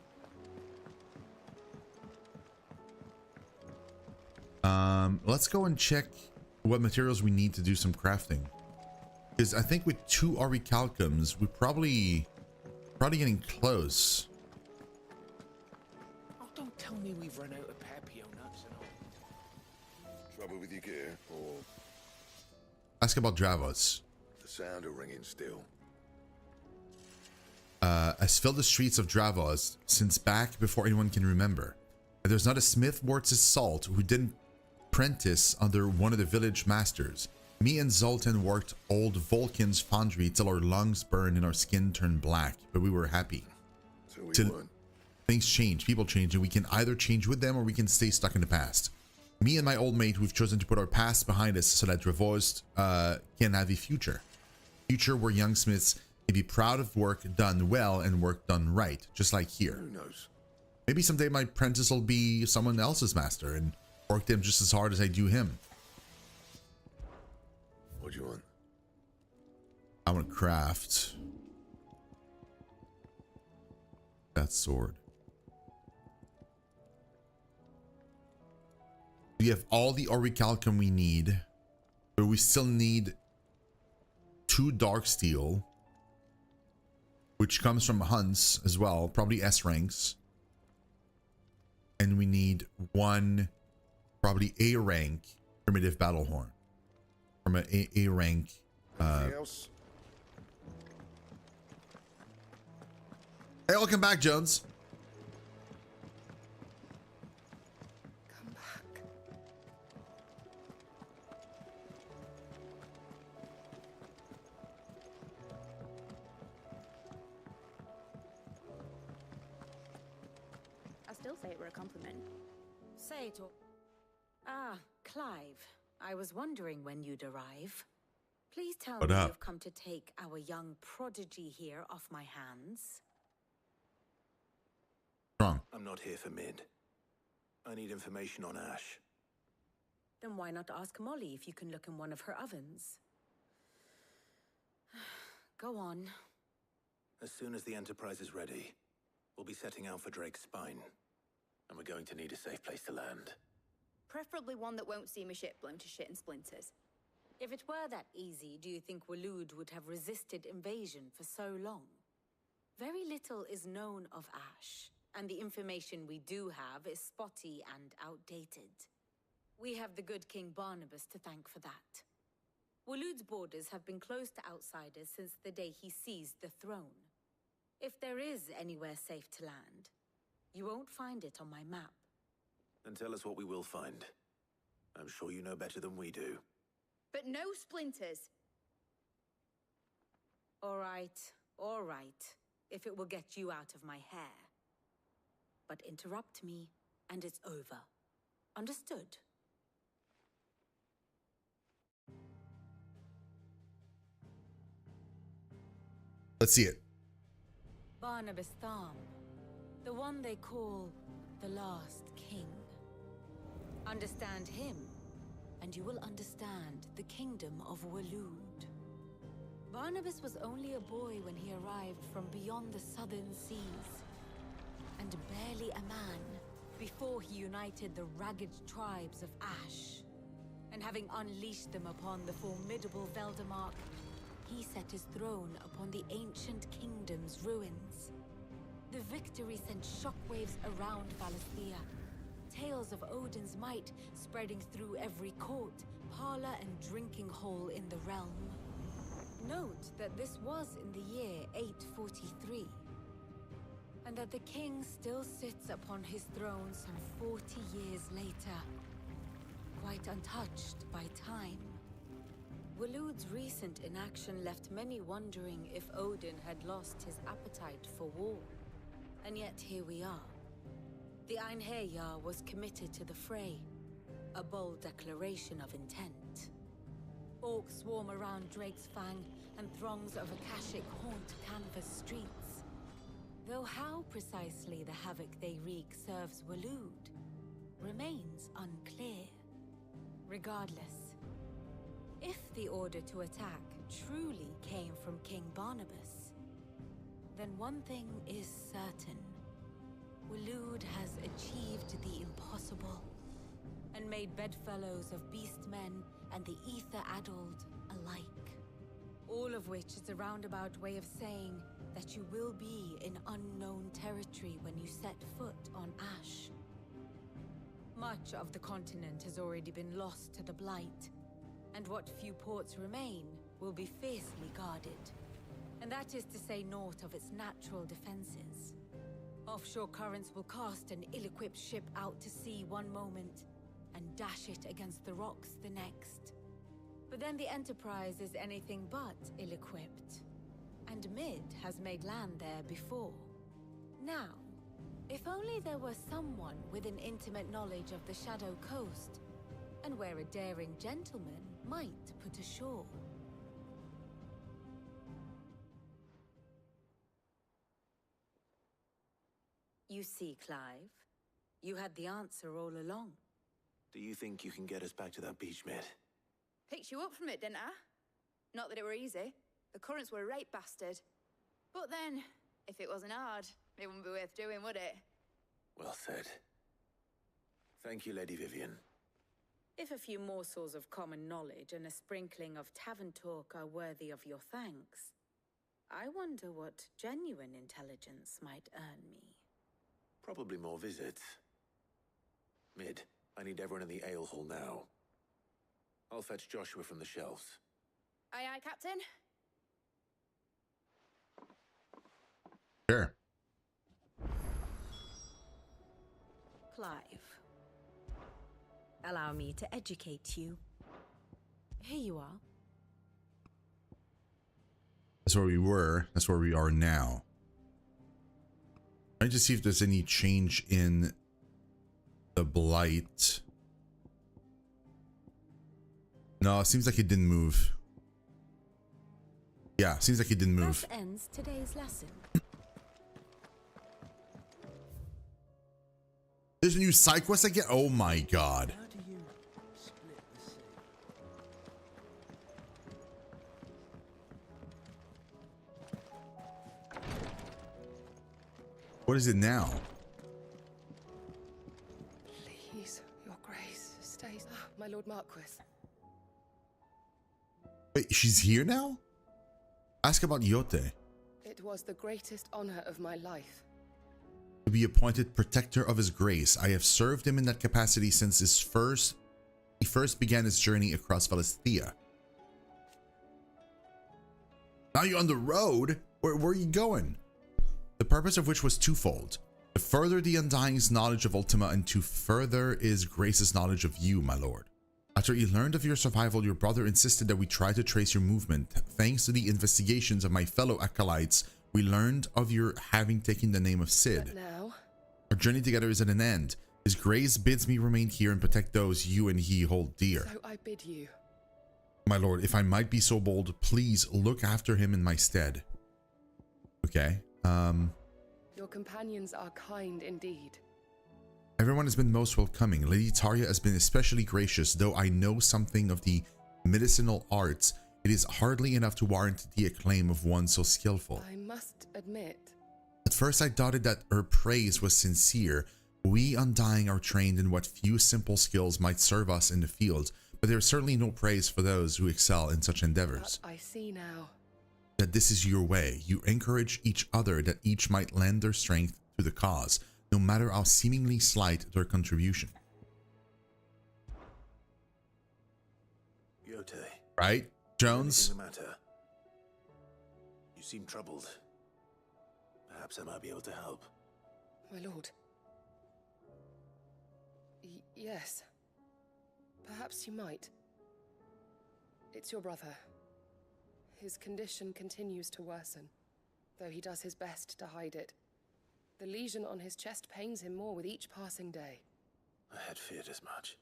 Let's go and check what materials we need to do some crafting. Because I think with 2 orichalcums, we're probably getting close. Oh, don't tell me we've run out of papio nuts and all. Trouble with your gear, or Ask about Dravos. the sound of ringing still? Has filled the streets of Dravos since back before anyone can remember. And there's not a smith worth his salt who didn't apprentice under one of the village masters. Me and Zoltan worked old Vulcan's foundry till our lungs burned and our skin turned black, but we were happy. So we Till weren't. things change, people change, and we can either change with them or we can stay stuck in the past. Me and my old mate, we've chosen to put our past behind us so that Dravos can have a future. Future where young smiths can be proud of work done well and work done right, just like here. Who knows? Maybe someday my apprentice will be someone else's master and work them just as hard as I do him. What do you want? I want to craft that sword. We have all the orichalcum we need, but we still need 2 dark steel, which comes from hunts as well, probably S ranks. And we need 1 probably A rank primitive battle horn from an A rank. Anything else? Hey, welcome back, Jones. Come back. I still say it were a compliment. Say it all. Ah, Clive. I was wondering when you'd arrive. Please tell What me up? you've come to take our young prodigy here off my hands. Strong. I'm not here for mid. I need information on Ash. Then why not ask Molly if you can look in one of her ovens? Go on. As soon as the Enterprise is ready, we'll be setting out for Drake's Spine. And we're going to need a safe place to land. Preferably one that won't see my ship blown to shit and splinters. If it were that easy, do you think Waloed would have resisted invasion for so long? Very little is known of Ash, and the information we do have is spotty and outdated. We have the good King Barnabas to thank for that. Waloed's borders have been closed to outsiders since the day he seized the throne. If there is anywhere safe to land, you won't find it on my map. Then tell us what we will find. I'm sure you know better than we do. But no splinters. All right, if it will get you out of my hair. but interrupt me, and it's over. Understood? Let's see it. Barnabas Tham, the one they call the last king. Understand him, and you will understand the kingdom of Waloed. Barnabas was only a boy when he arrived from beyond the southern seas, and barely a man before he united the ragged tribes of Ash. And having unleashed them upon the formidable Veldemark, he set his throne upon the ancient kingdom's ruins. The victory sent shockwaves around Valisthea, tales of Odin's might spreading through every court, parlor, and drinking hole in the realm. Note that this was in the year 843, and that the king still sits upon his throne some 40 years later, quite untouched by time. Waloed's recent inaction left many wondering if Odin had lost his appetite for war. And yet here we are. The Einherjar was committed to the fray, a bold declaration of intent. Orcs swarm around Drake's Fang, and throngs of Akashic haunt canvas streets. Though how precisely the havoc they wreak serves Waloed remains unclear. Regardless, if the order to attack truly came from King Barnabas, then one thing is certain. Waloed has achieved the impossible, and made bedfellows of beastmen and the ether-addled alike. All of which is a roundabout way of saying that you will be in unknown territory when you set foot on Ash. Much of the continent has already been lost to the Blight, and what few ports remain will be fiercely guarded. And that is to say naught of its natural defenses. Offshore currents will cast an ill-equipped ship out to sea one moment, and dash it against the rocks the next. But then the Enterprise is anything but ill-equipped, and Mid has made land there before. Now, if only there were someone with an intimate knowledge of the Shadow Coast, and where a daring gentleman might put ashore. You see, Clive, you had the answer all along. Do you think you can get us back to that beach, Mid? Picked you up from it, didn't I? Not that it were easy. The currents were a right bastard. But then, if it wasn't hard, it wouldn't be worth doing, would it? Well said. Thank you, Lady Vivian. If a few morsels of common knowledge and a sprinkling of tavern talk are worthy of your thanks, I wonder what genuine intelligence might earn me. Probably more visits. Mid, I need everyone in the ale hall now. I'll fetch Joshua from the shelves. Aye, aye, Captain. Sure. Clive, allow me to educate you. Here you are. That's where we were. That's where we are now. Trying to see if there's any change in the Blight. No, it seems like it didn't move. Yeah, seems like it didn't move. That ends today's lesson. There's a new side quest again. Oh my god. How do you split the sea? What is it now? Please, your grace, stay. My Lord Marquis. Wait, she's here now? Ask about Yote. It was the greatest honor of my life. To be appointed protector of his grace. I have served him in that capacity since he first began his journey across Valisthea. Now you're on the road? Where are you going? The purpose of which was twofold. To further the Undying's knowledge of Ultima, and to further his grace's knowledge of you, my lord. After he learned of your survival, your brother insisted that we try to trace your movement. Thanks to the investigations of my fellow acolytes, we learned of your having taken the name of Sid. But now, Our journey together is at an end. His grace bids me remain here and protect those you and he hold dear. So I bid you. My lord, if I might be so bold, please look after him in my stead. Okay. Your companions are kind indeed. Everyone has been most welcoming. Lady Taria has been especially gracious. Though I know something of the medicinal arts, it is hardly enough to warrant the acclaim of one so skillful. I must admit. At first I doubted that her praise was sincere. We Undying are trained in what few simple skills might serve us in the field, but there is certainly no praise for those who excel in such endeavors. But I see now that this is your way. You encourage each other, that each might lend their strength to the cause, no matter how seemingly slight their contribution. Yote. Right, Jones? Anything the matter? You seem troubled. Perhaps I might be able to help. My lord. Yes. Perhaps you might. It's your brother. His condition continues to worsen, though he does his best to hide it. The lesion on his chest pains him more with each passing day. I had feared as much.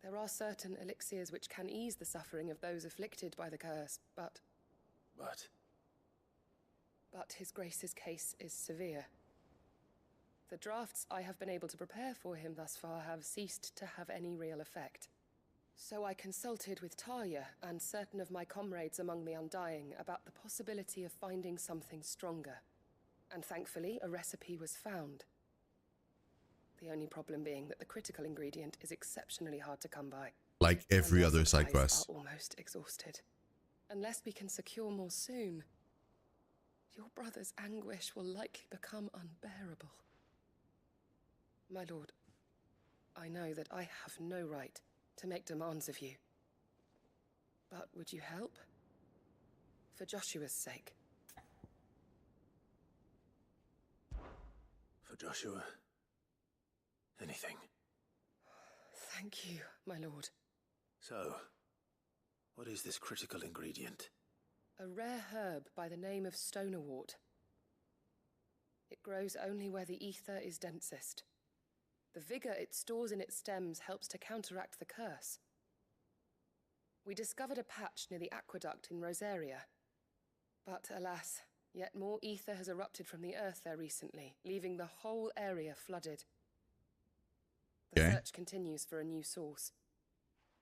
There are certain elixirs which can ease the suffering of those afflicted by the curse, but his grace's case is severe. The drafts I have been able to prepare for him thus far have ceased to have any real effect. So I consulted with Talia and certain of my comrades among the Undying about the possibility of finding something stronger. And thankfully, a recipe was found. The only problem being that the critical ingredient is exceptionally hard to come by. Like every other side quest. Are almost exhausted. Unless we can secure more soon, your brother's anguish will likely become unbearable. My lord, I know that I have no right to make demands of you. But would you help? For Joshua's sake. For Joshua? Anything. Thank you, my lord. So, what is this critical ingredient? A rare herb by the name of stonerwort. It grows only where the ether is densest. The vigor it stores in its stems helps to counteract the curse. We discovered a patch near the aqueduct in Rosaria. But alas, yet more ether has erupted from the earth there recently, leaving the whole area flooded. The search continues for a new source.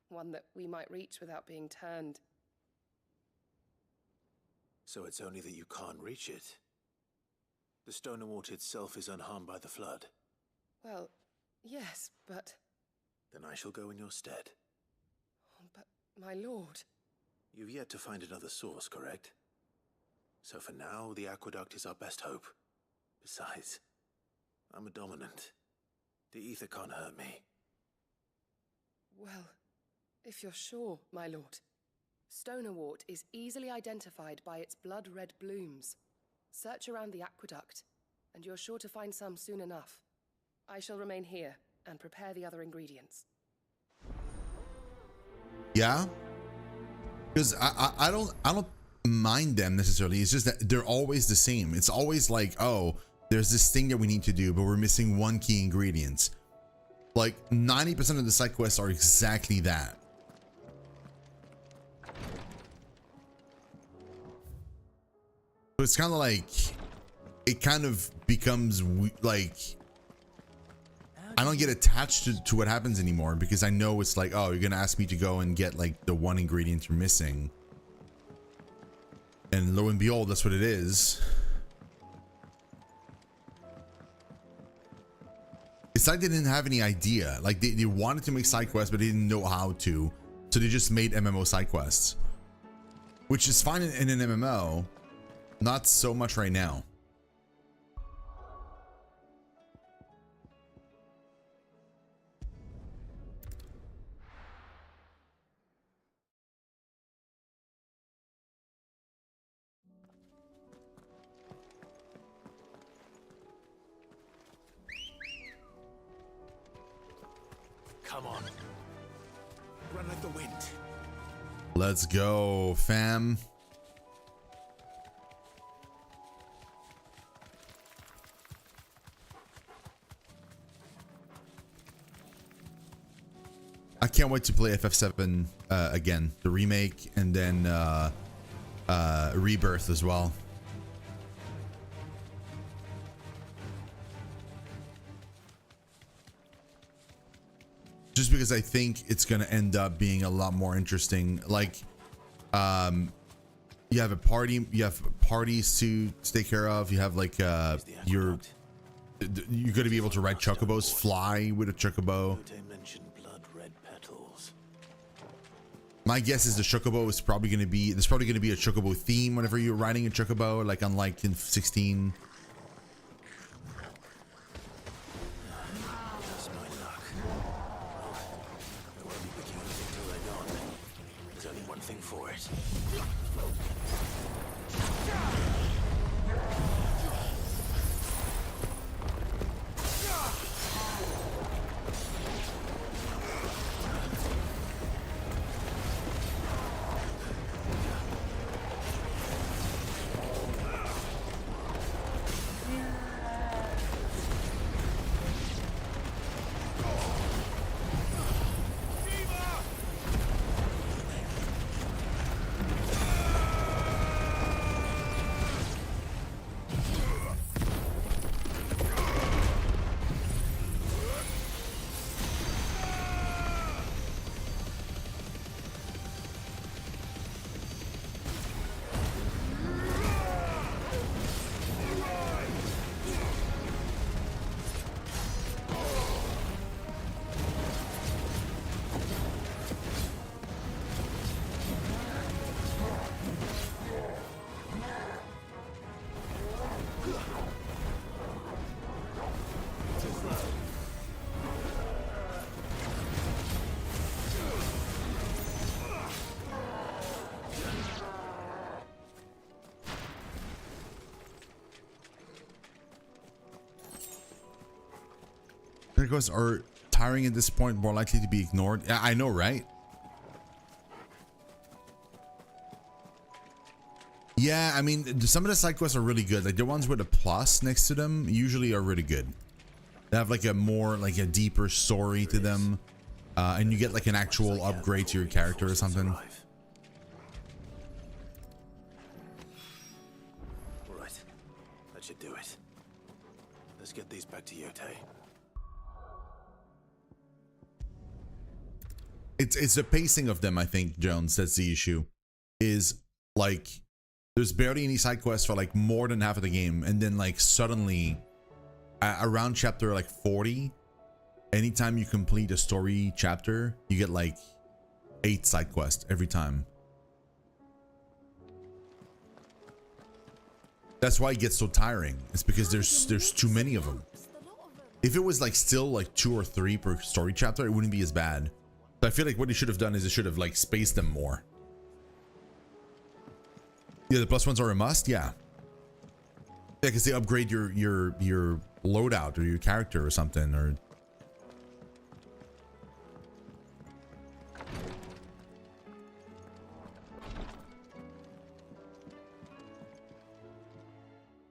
One that we might reach without being turned. So it's only that you can't reach it. The Stonerwort itself is unharmed by the flood. Well, yes, but... Then I shall go in your stead. Oh, but, my lord... You've yet to find another source, correct? So for now, the aqueduct is our best hope. Besides, I'm a dominant. The ether can't hurt me. Well, if you're sure, my lord. Stonerwort is easily identified by its blood-red blooms. Search around the aqueduct, and you're sure to find some soon enough. I shall remain here and prepare the other ingredients. Yeah? Because I don't mind them necessarily. It's just that they're always the same. It's always like, oh, there's this thing that we need to do, but we're missing one key ingredient. Like 90% of the side quests are exactly that. So it's kind of like, it kind of becomes like, I don't get attached to what happens anymore because I know it's like, oh, you're gonna ask me to go and get like the one ingredient you're missing, and lo and behold, that's what it is. It's like they didn't have any idea. Like they wanted to make side quests, but they didn't know how to, so they just made MMO side quests, which is fine in an MMO, not so much right now. Come on. Run like the wind. Let's go, fam. can't wait to play FF7 again, the remake, and then Rebirth as well. Just because I think it's gonna end up being a lot more interesting. Like, you have a party, you have parties to take care of. You have like you're gonna be able to ride chocobos, fly with a chocobo. My guess is the chocobo is probably gonna be there's probably gonna be a chocobo theme whenever you're riding a chocobo, like unlike in 16. Requests are tiring at this point, more likely to be ignored. Yeah, I know, right? Yeah, I mean, some of the side quests are really good. Like the ones with a plus next to them usually are really good. They have like a more, like a deeper story to them. And you get like an actual upgrade to your character or something. Right, that should do it. Let's get these back to Yotei. It's the pacing of them, I think, Jones. That's the issue. Is like there's barely any side quests for like more than half of the game, and then like suddenly around chapter like 40, anytime you complete a story chapter, you get like 8 side quests every time. That's why it gets so tiring. It's because there's too many of them. If it was like still like 2 or 3 per story chapter, it wouldn't be as bad. I feel like what they should have done is they should have like spaced them more. Yeah, the plus ones are a must. Yeah, because they upgrade your loadout or your character or something. Or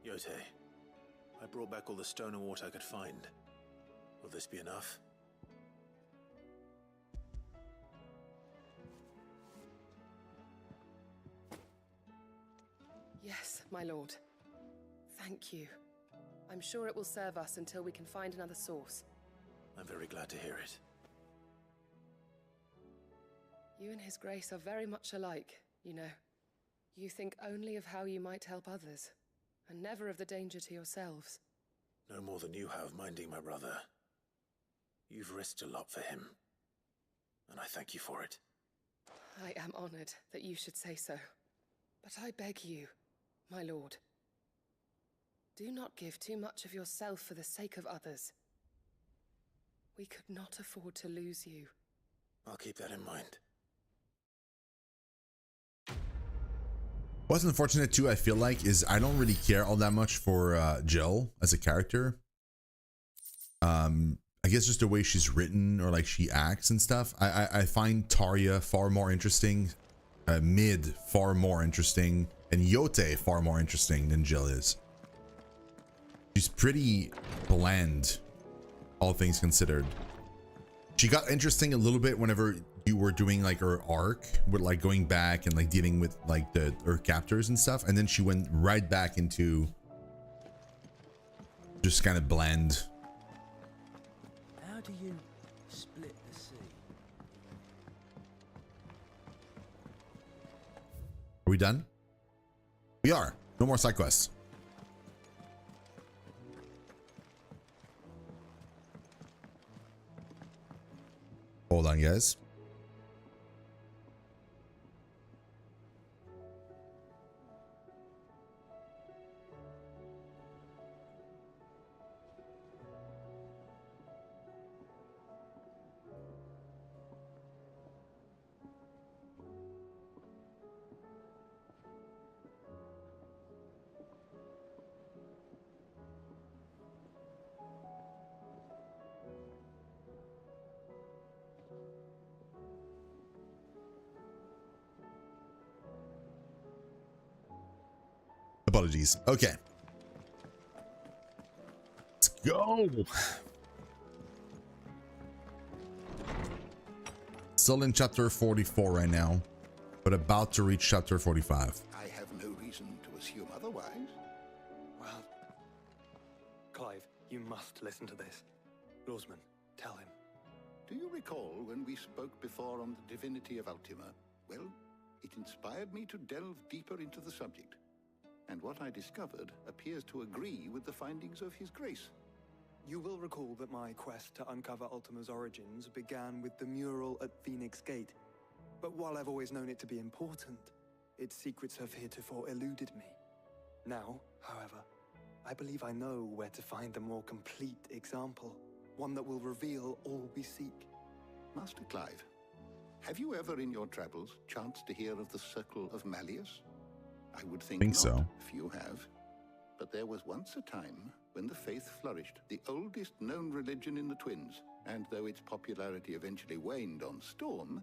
Yotei, I brought back all the stone and water I could find. Will this be enough? Yes, my lord. Thank you. I'm sure it will serve us until we can find another source. I'm very glad to hear it. You and His Grace are very much alike, you know. You think only of how you might help others, and never of the danger to yourselves. No more than you have minding my brother. You've risked a lot for him, and I thank you for it. I am honored that you should say so. But I beg you, my lord, do not give too much of yourself for the sake of others. We could not afford to lose you. I'll keep that in mind. what's unfortunate too, I feel like, is I don't really care all that much for Jill as a character. I guess just the way she's written or like she acts and stuff. I find Tarja far more interesting, Mid far more interesting, and Yotei far more interesting than Jill is. She's pretty bland, all things considered. She got interesting a little bit whenever you were doing like her arc with like going back and like dealing with like her captors and stuff, and then she went right back into just kind of bland. How do you split the sea? Are we done? We are. No more side quests. Hold on, guys. Apologies. Okay. Let's go. Still in chapter 44 right now, but about to reach chapter 45. I have no reason to assume otherwise. Well, Clive, you must listen to this. Lawsman, tell him. Do you recall when we spoke before on the divinity of Ultima? Well, it inspired me to delve deeper into the subject. And what I discovered appears to agree with the findings of His Grace. You will recall that my quest to uncover Ultima's origins began with the mural at Phoenix Gate. But while I've always known it to be important, its secrets have heretofore eluded me. Now, however, I believe I know where to find the more complete example, one that will reveal all we seek. Master Clive, have you ever in your travels chanced to hear of the Circle of Malleus? I would think not, so. If you have. But there was once a time when the faith flourished, the oldest known religion in the Twins, and though its popularity eventually waned on Storm,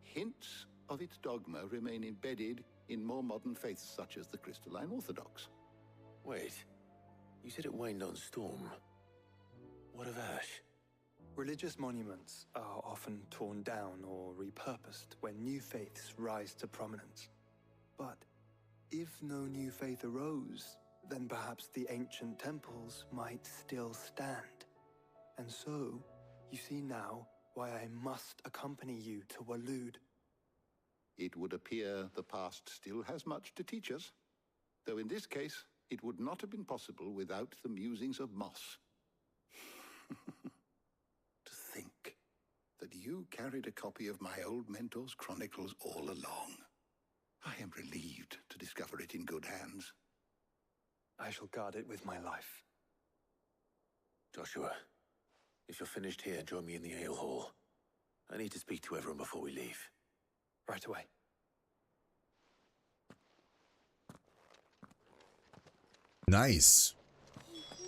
hints of its dogma remain embedded in more modern faiths such as the Crystalline Orthodox. Wait, you said it waned on Storm. What of Ash? Religious monuments are often torn down or repurposed when new faiths rise to prominence. But if no new faith arose, then perhaps the ancient temples might still stand. And so, you see now why I must accompany you to Waloed. It would appear the past still has much to teach us, though in this case, it would not have been possible without the musings of Moss. To think that you carried a copy of my old mentor's chronicles all along. I am relieved to discover it in good hands. I shall guard it with my life. Joshua, if you're finished here, join me in the ale hall. I need to speak to everyone before we leave. Right away. Nice.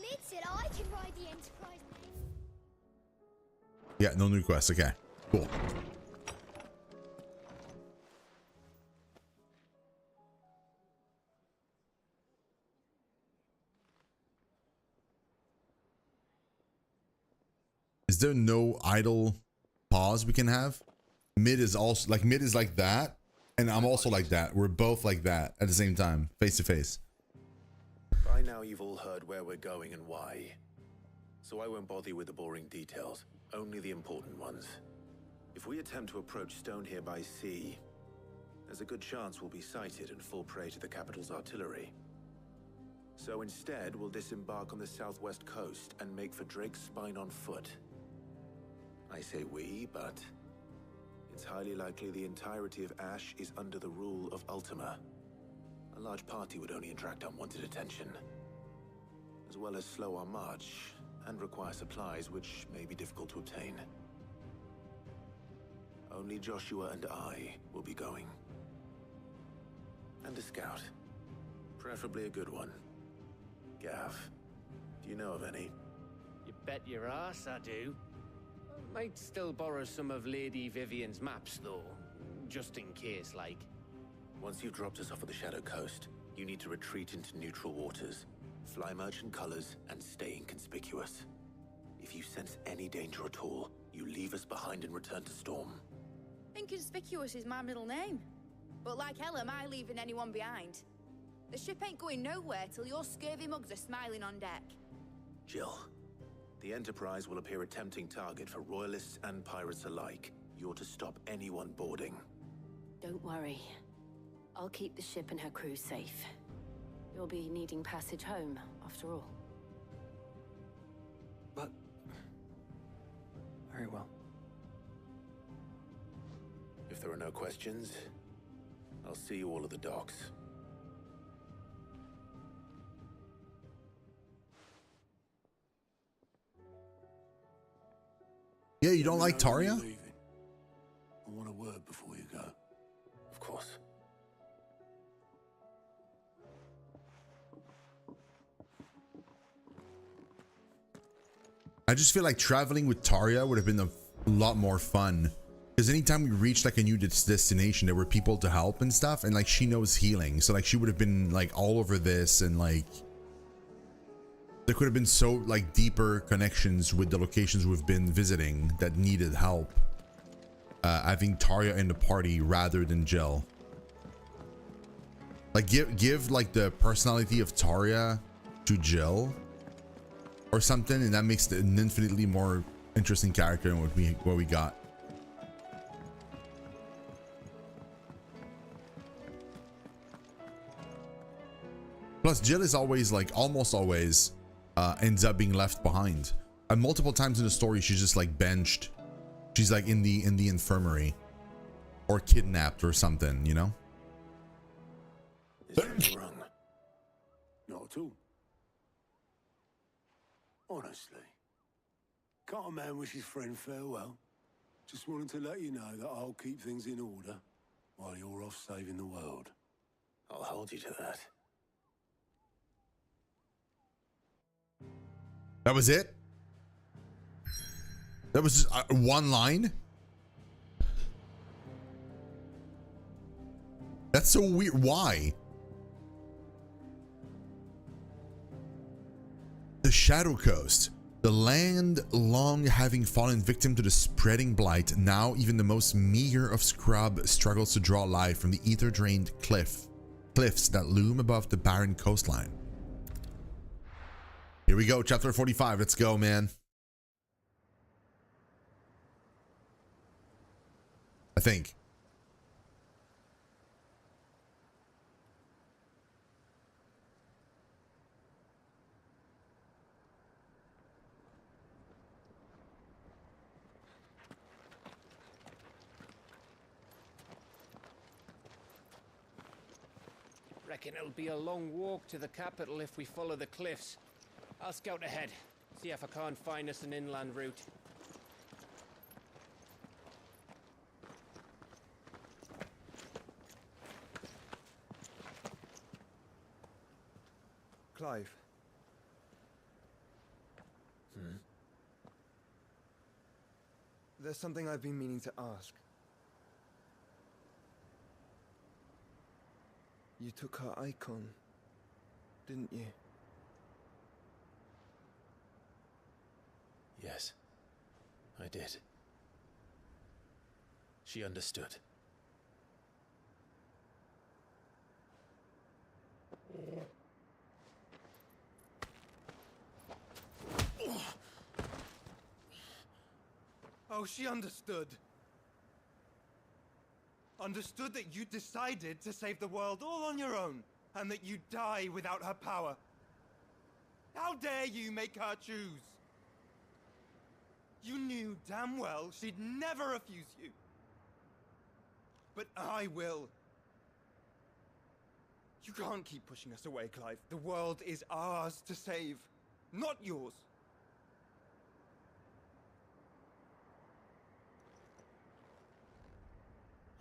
Mid said I can ride the Enterprise. Yeah, no new quests. Okay, cool. Is there no idle pause we can have? Mid is also like that, and I'm also like that. We're both like that at the same time, face to face. By now you've all heard where we're going and why. So I won't bother you with the boring details, only the important ones. If we attempt to approach Stone here by sea, there's a good chance we'll be sighted and fall prey to the capital's artillery. So instead, we'll disembark on the southwest coast and make for Drake's Spine on foot. I say we, but it's highly likely the entirety of Ash is under the rule of Ultima. A large party would only attract unwanted attention, as well as slow our march and require supplies which may be difficult to obtain. Only Joshua and I will be going. And a scout. Preferably a good one. Gav, do you know of any? You bet your ass I do. Might still borrow some of Lady Vivian's maps, though. Just in case, like. Once you've dropped us off at the Shadow Coast, you need to retreat into neutral waters, fly merchant colors, and stay inconspicuous. If you sense any danger at all, You leave us behind and return to Storm. Inconspicuous is my middle name. But like hell am I leaving anyone behind. The ship ain't going nowhere till your scurvy mugs are smiling on deck. Jill, the Enterprise will appear a tempting target for royalists and pirates alike. You're to stop anyone boarding. Don't worry. I'll keep the ship and her crew safe. You'll be needing passage home, after all. But... very well. If there are no questions, I'll see you all at the docks. Yeah, you don't like Taria? I want a word before you go. Of course. I just feel like traveling with Taria would have been a lot more fun. Because anytime we reached like a new destination, there were people to help and stuff. And like she knows healing. So like she would have been like all over this. And like there could have been so like deeper connections with the locations we've been visiting that needed help. Having Taria in the party rather than Jill. Like give like the personality of Taria to Jill or something, and that makes it an infinitely more interesting character than what we got. Plus Jill is always like almost always ends up being left behind. And multiple times in the story she's just like benched. She's like in the infirmary or kidnapped or something, you know? Is anything wrong? Not at all. Honestly. Can't a man wish his friend farewell? Just wanted to let you know that I'll keep things in order while you're off saving the world. I'll hold you to that. That was it? That was just one line? That's so weird. Why? The Shadow Coast. The land long having fallen victim to the spreading blight, now even the most meager of scrub struggles to draw life from the ether-drained cliffs that loom above the barren coastline. Here we go, chapter 45. Let's go, man. I think. Reckon it'll be a long walk to the capital if we follow the cliffs. I'll scout ahead, see if I can't find us an inland route. Clive. There's something I've been meaning to ask. You took her icon, didn't you? Yes, I did. She understood. Oh, she understood. Understood that you decided to save the world all on your own, and that you'd die without her power. How dare you make her choose? You knew damn well she'd never refuse you. But I will. You can't keep pushing us away, Clive. The world is ours to save, not yours.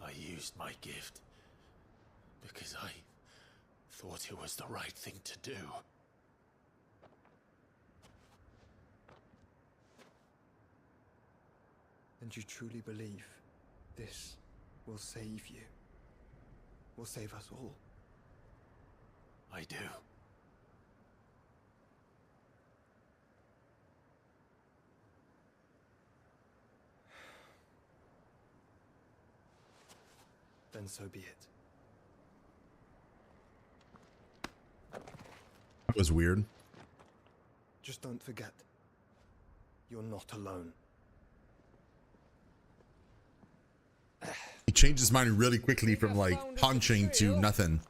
I used my gift because I thought it was the right thing to do. And you truly believe this will save you? Will save us all? I do. then so be it. That was weird. Just don't forget, you're not alone. He changed his mind really quickly from like punching to nothing.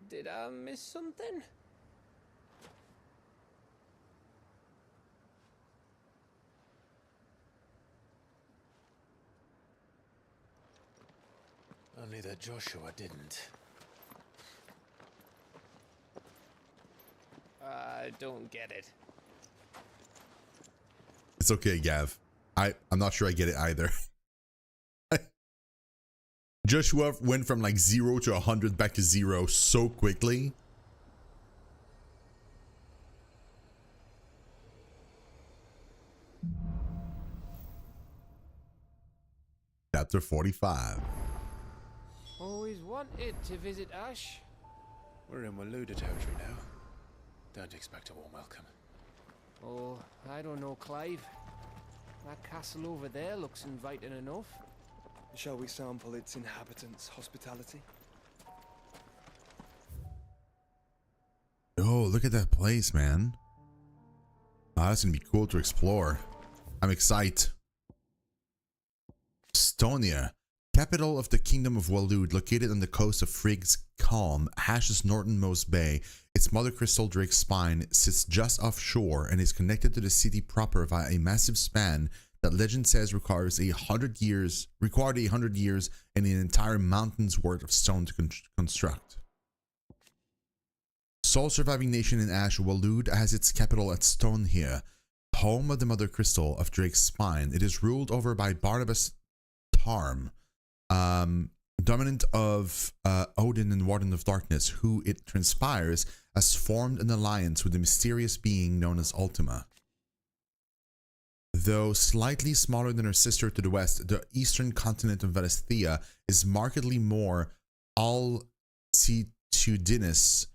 Did I miss something? Only that Joshua didn't. I don't get it. It's okay, Gav. I'm not sure I get it either. Joshua went from like 0 to 100 back to 0 so quickly. Chapter 45. Always wanted to visit Ash. We're in Waluda territory now. Don't expect a warm welcome. Oh, I don't know, Clive. That castle over there looks inviting enough. Shall we sample its inhabitants' hospitality? Oh, look at that place, man. Oh, that's gonna be cool to explore. I'm excited. Estonia, capital of the Kingdom of Walud, located on the coast of Frigg's Calm, Ash's northernmost bay. Its mother crystal Drake's spine sits just offshore and is connected to the city proper via a massive span that legend says required 100 years and an entire mountain's worth of stone to construct. Sole surviving nation in Ash, Walud has its capital at Stonehenge, home of the mother crystal of Drake's spine. It is ruled over by Barnabas Tarm, dominant of Odin and Warden of Darkness, who it transpires has formed an alliance with the mysterious being known as Ultima. Though slightly smaller than her sister to the west, the eastern continent of Valisthea is markedly more altitudinous,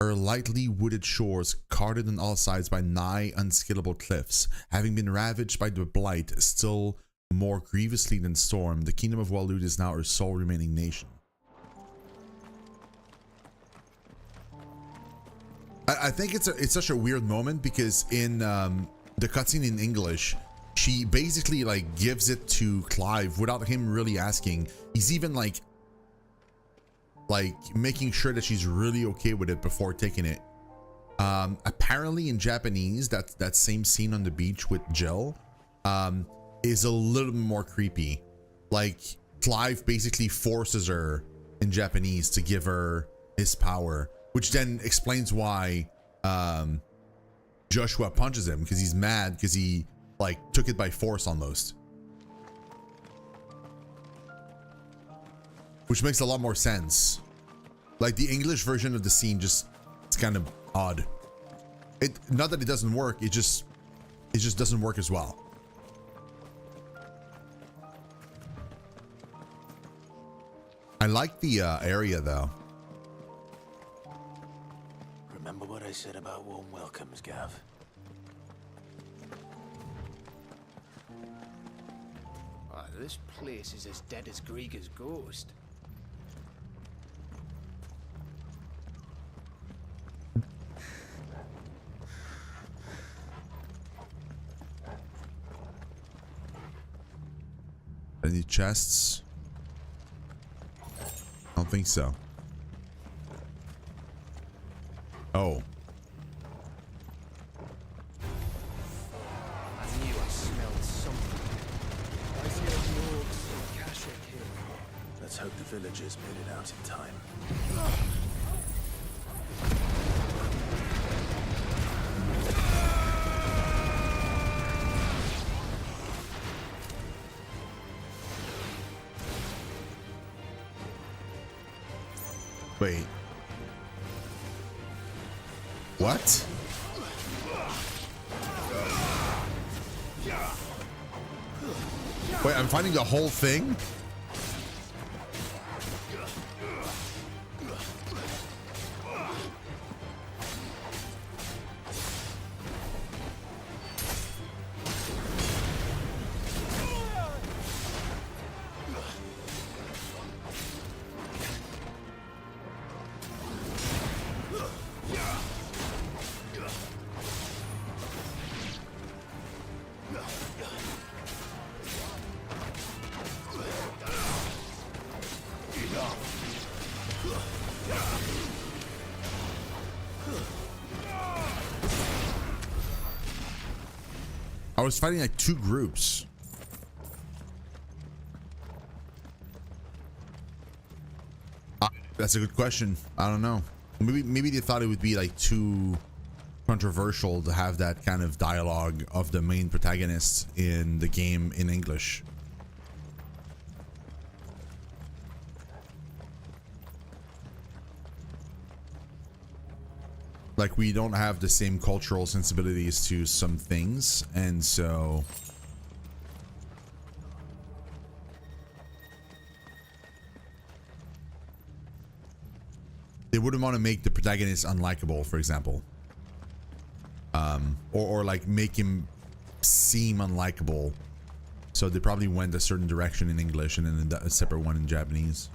her lightly wooded shores guarded on all sides by nigh unscalable cliffs. Having been ravaged by the blight still more grievously than storm, the Kingdom of Walud is now her sole remaining nation. I think it's such a weird moment because in the cutscene in English, she basically like gives it to Clive without him really asking. He's even like making sure that she's really okay with it before taking it. Apparently in Japanese, that same scene on the beach with Jill is a little more creepy. Like Clive basically forces her in Japanese to give her his power, which then explains why Joshua punches him, because he's mad because he like took it by force almost, which makes a lot more sense. Like the English version of the scene it's kind of odd. It not that it doesn't work, it just doesn't work as well. I like the area though. Remember what I said about warm welcomes, Gav? Oh, this place is as dead as Grieger's ghost. Any chests? I don't think so. Oh. I knew I smelled something. I see the orcs and Kashrik here. Let's hope the villagers made it out in time. Wait. What? Wait, I'm finding the whole thing? I was fighting like 2 groups. That's a good question. I don't know. Maybe they thought it would be like too controversial to have that kind of dialogue of the main protagonist in the game in English. Like, we don't have the same cultural sensibilities to some things, and so they wouldn't want to make the protagonist unlikable, for example, or like make him seem unlikable. So they probably went a certain direction in English and then a separate one in Japanese.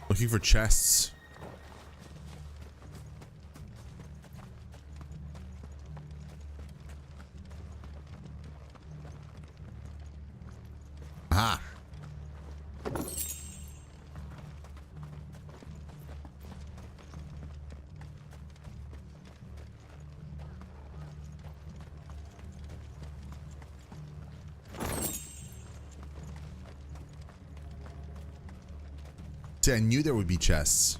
Looking for chests. Ah. See, I knew there would be chests.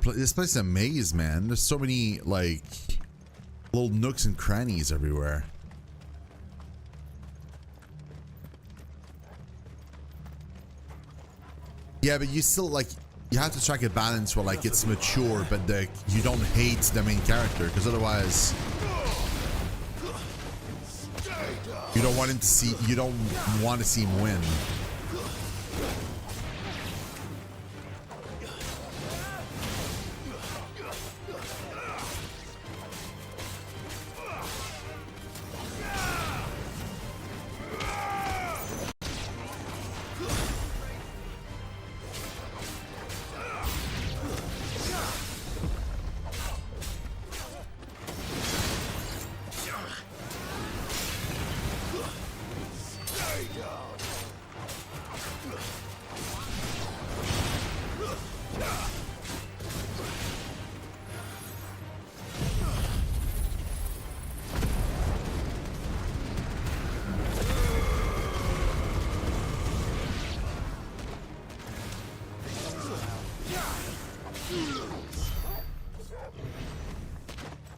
This place is a maze, man. There's so many like little nooks and crannies everywhere. Yeah, but you still like, you have to strike a balance where like it's mature, but you don't hate the main character, because otherwise you don't want him to see, you don't want to see him win.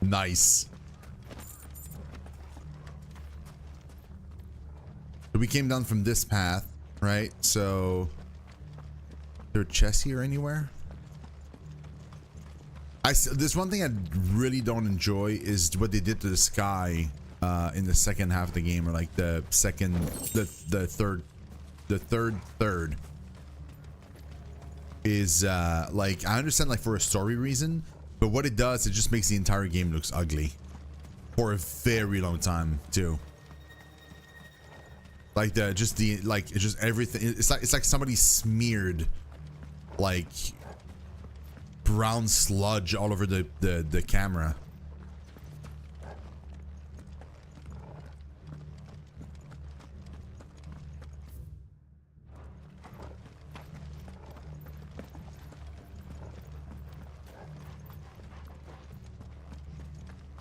Nice. So we came down from this path, right? So, is there a chest here anywhere? There's one thing I really don't enjoy is what they did to the sky in the second half of the game, or like the third is like, I understand like for a story reason, but what it does, it just makes the entire game looks ugly for a very long time too. Like it's just everything. It's like somebody smeared like brown sludge all over the camera.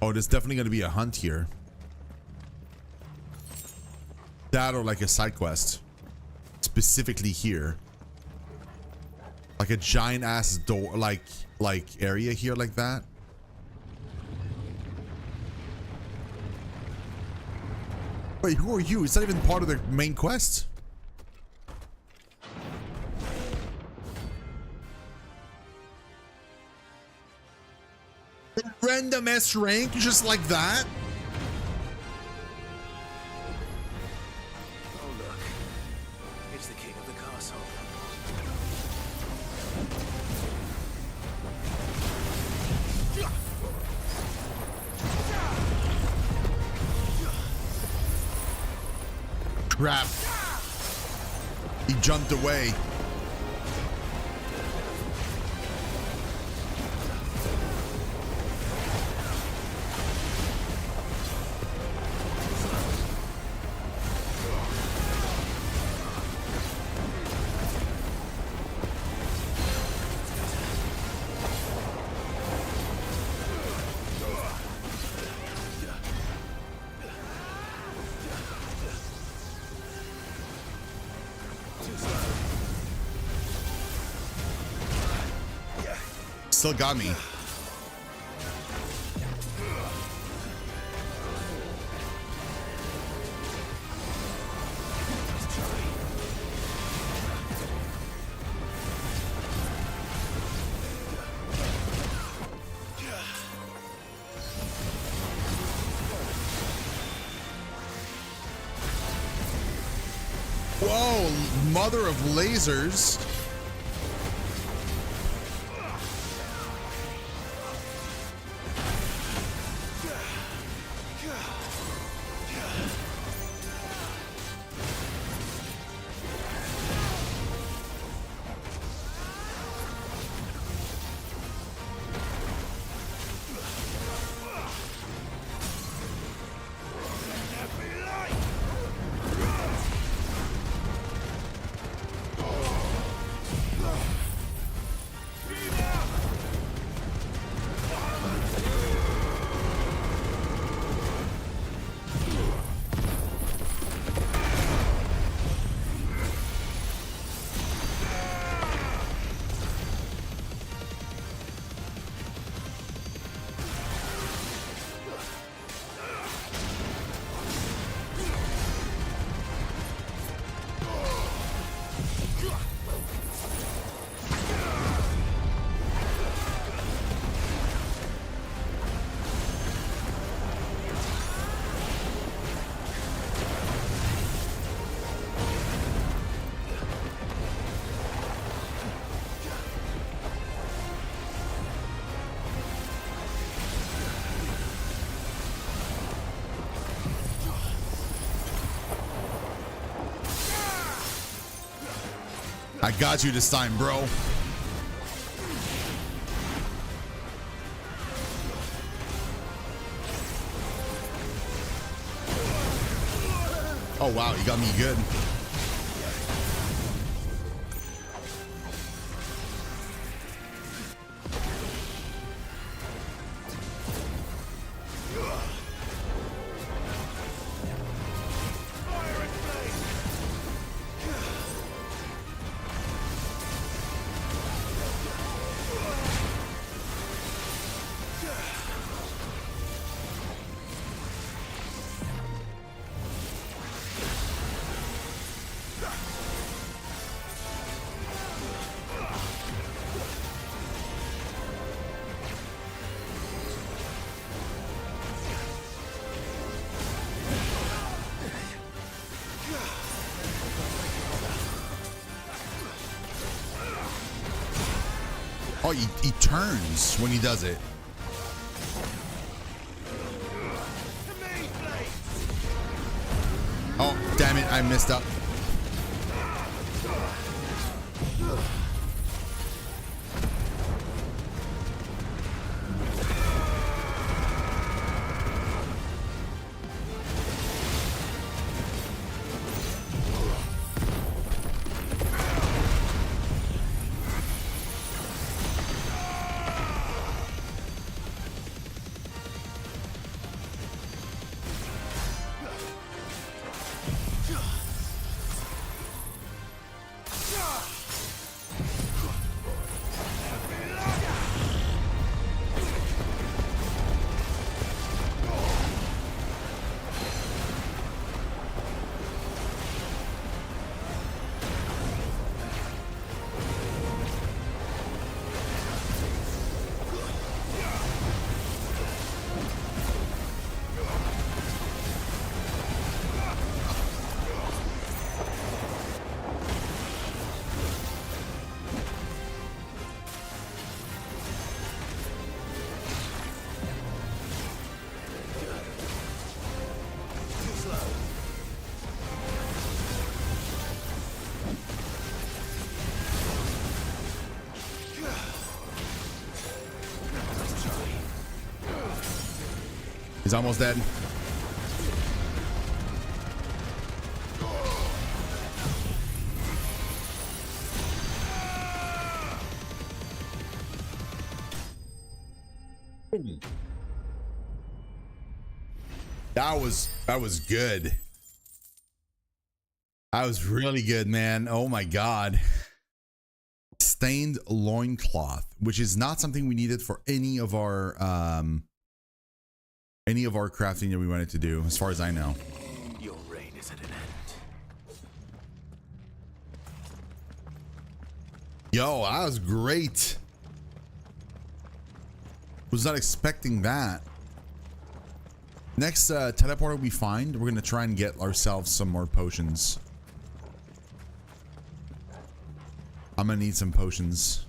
Oh, there's definitely going to be a hunt here. That or like a side quest. Specifically here. Like a giant ass door, like area here like that. Wait, who are you? It's not even part of the main quest. Random S rank just like that? Oh look, it's the king of the castle. crap. He jumped away. Still got me. Whoa, mother of lasers. I got you this time, bro. Oh, wow. You got me good. Oh, he turns when he does it. Oh, damn it. I messed up. He's almost dead. That was good. That was really good, man. Oh my god. Stained loincloth, which is not something we needed for any of our crafting that we wanted to do, as far as I know. Your reign is at an end. Yo, that was great. Was not expecting that. Next teleporter we find, we're gonna try and get ourselves some more potions. I'm gonna need some potions.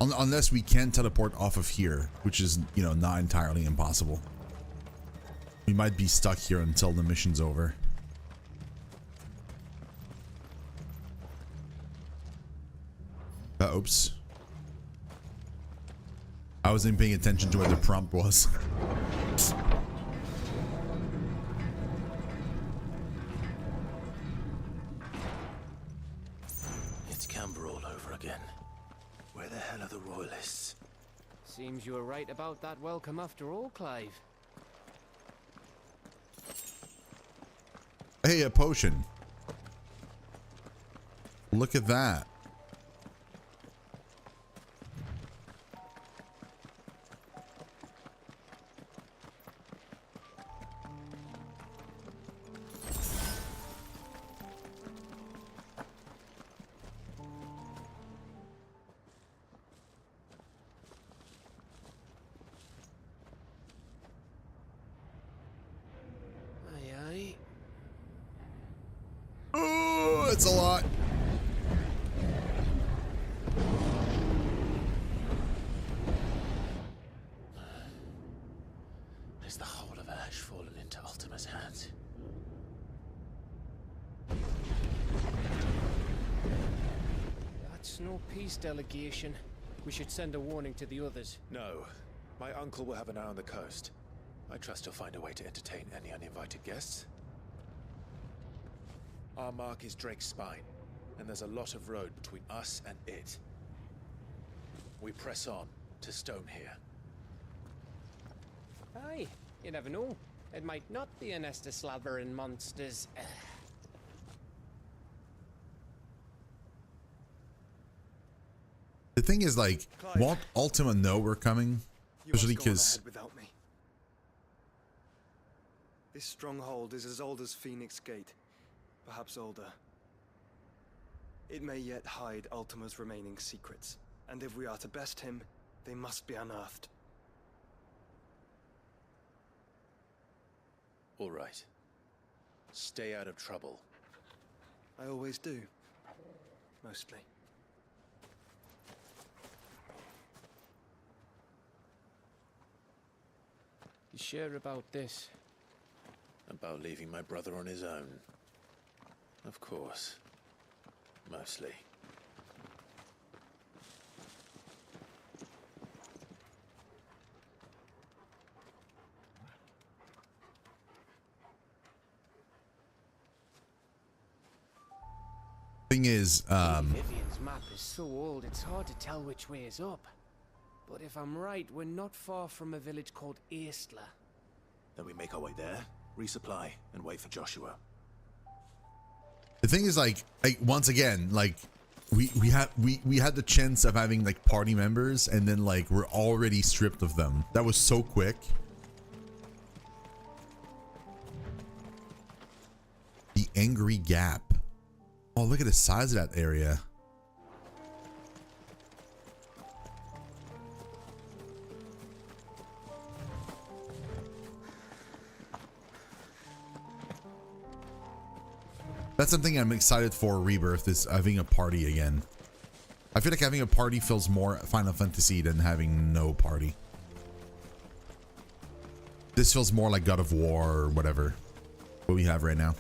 Unless we can teleport off of here, which is, you know, not entirely impossible. We might be stuck here until the mission's over. Oops. I wasn't paying attention to what the prompt was. It's Camber all over again. Where the hell are the royalists? Seems you were right about that welcome after all, Clive. Hey, a potion. Look at that. Oh, it's a lot. Is the whole of Ash fallen into Ultima's hands? That's no peace delegation. We should send a warning to the others. No. My uncle will have an eye on the coast. I trust he'll find a way to entertain any uninvited guests. Our mark is Drake's Spine, and there's a lot of road between us and it. We press on to Stone here. Aye, you never know. It might not be a nest of slathering monsters. The thing is, like, won't Ultima know we're coming? Especially because without me. This stronghold is as old as Phoenix Gate, perhaps older. It may yet hide Ultima's remaining secrets, and if we are to best him, they must be unearthed. All right. Stay out of trouble. I always do. Mostly. You sure about this? About leaving my brother on his own. Of course. Mostly. thing is, Vivian's map is so old it's hard to tell which way is up. But if I'm right, we're not far from a village called Eastla. Then we make our way there, resupply, and wait for Joshua. the thing is, like once again, like we had the chance of having like party members, and then like we're already stripped of them. That was so quick. The Angry Gap. Oh, look at the size of that area. That's something I'm excited for. Rebirth is having a party again. I feel like having a party feels more Final Fantasy than having no party. This feels more like God of War or whatever, what we have right now.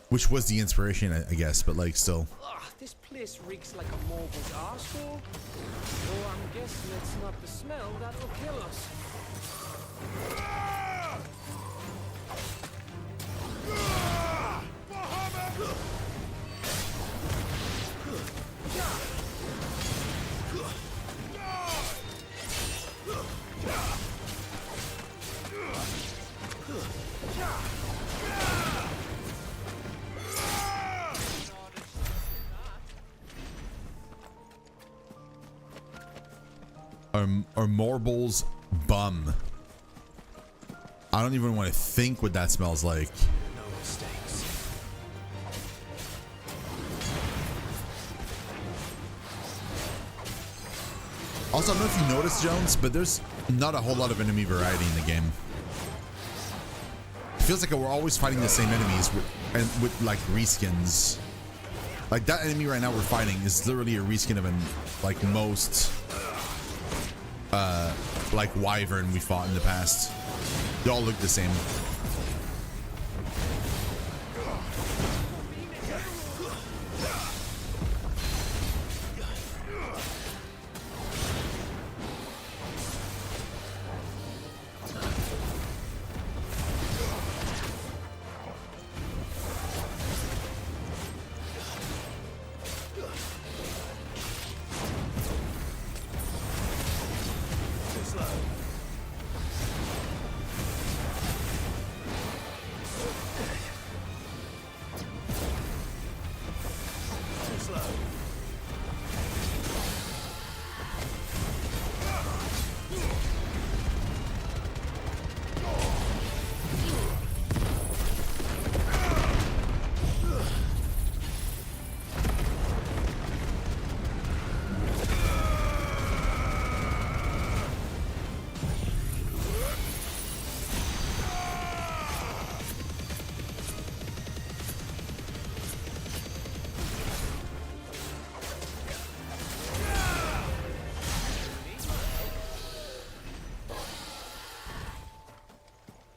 Which was the inspiration, I guess, but like still. Ugh, this place This reeks like a morble's arsehole. Though I'm guessing it's not the smell that'll kill us. Or Morble's bum. I don't even want to think what that smells like. No mistakes. Also, I don't know if you noticed, Jones, but there's not a whole lot of enemy variety in the game. It feels like we're always fighting the same enemies with like reskins. Like that enemy right now we're fighting is literally a reskin of most like wyvern we fought in the past. They all look the same.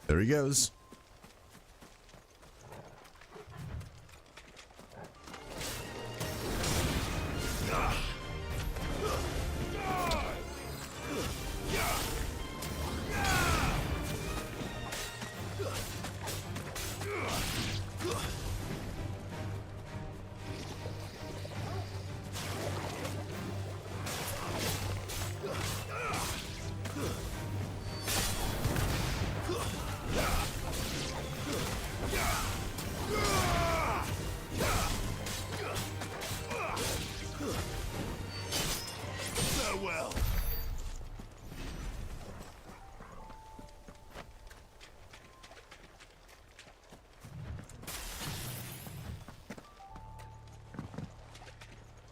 There he goes.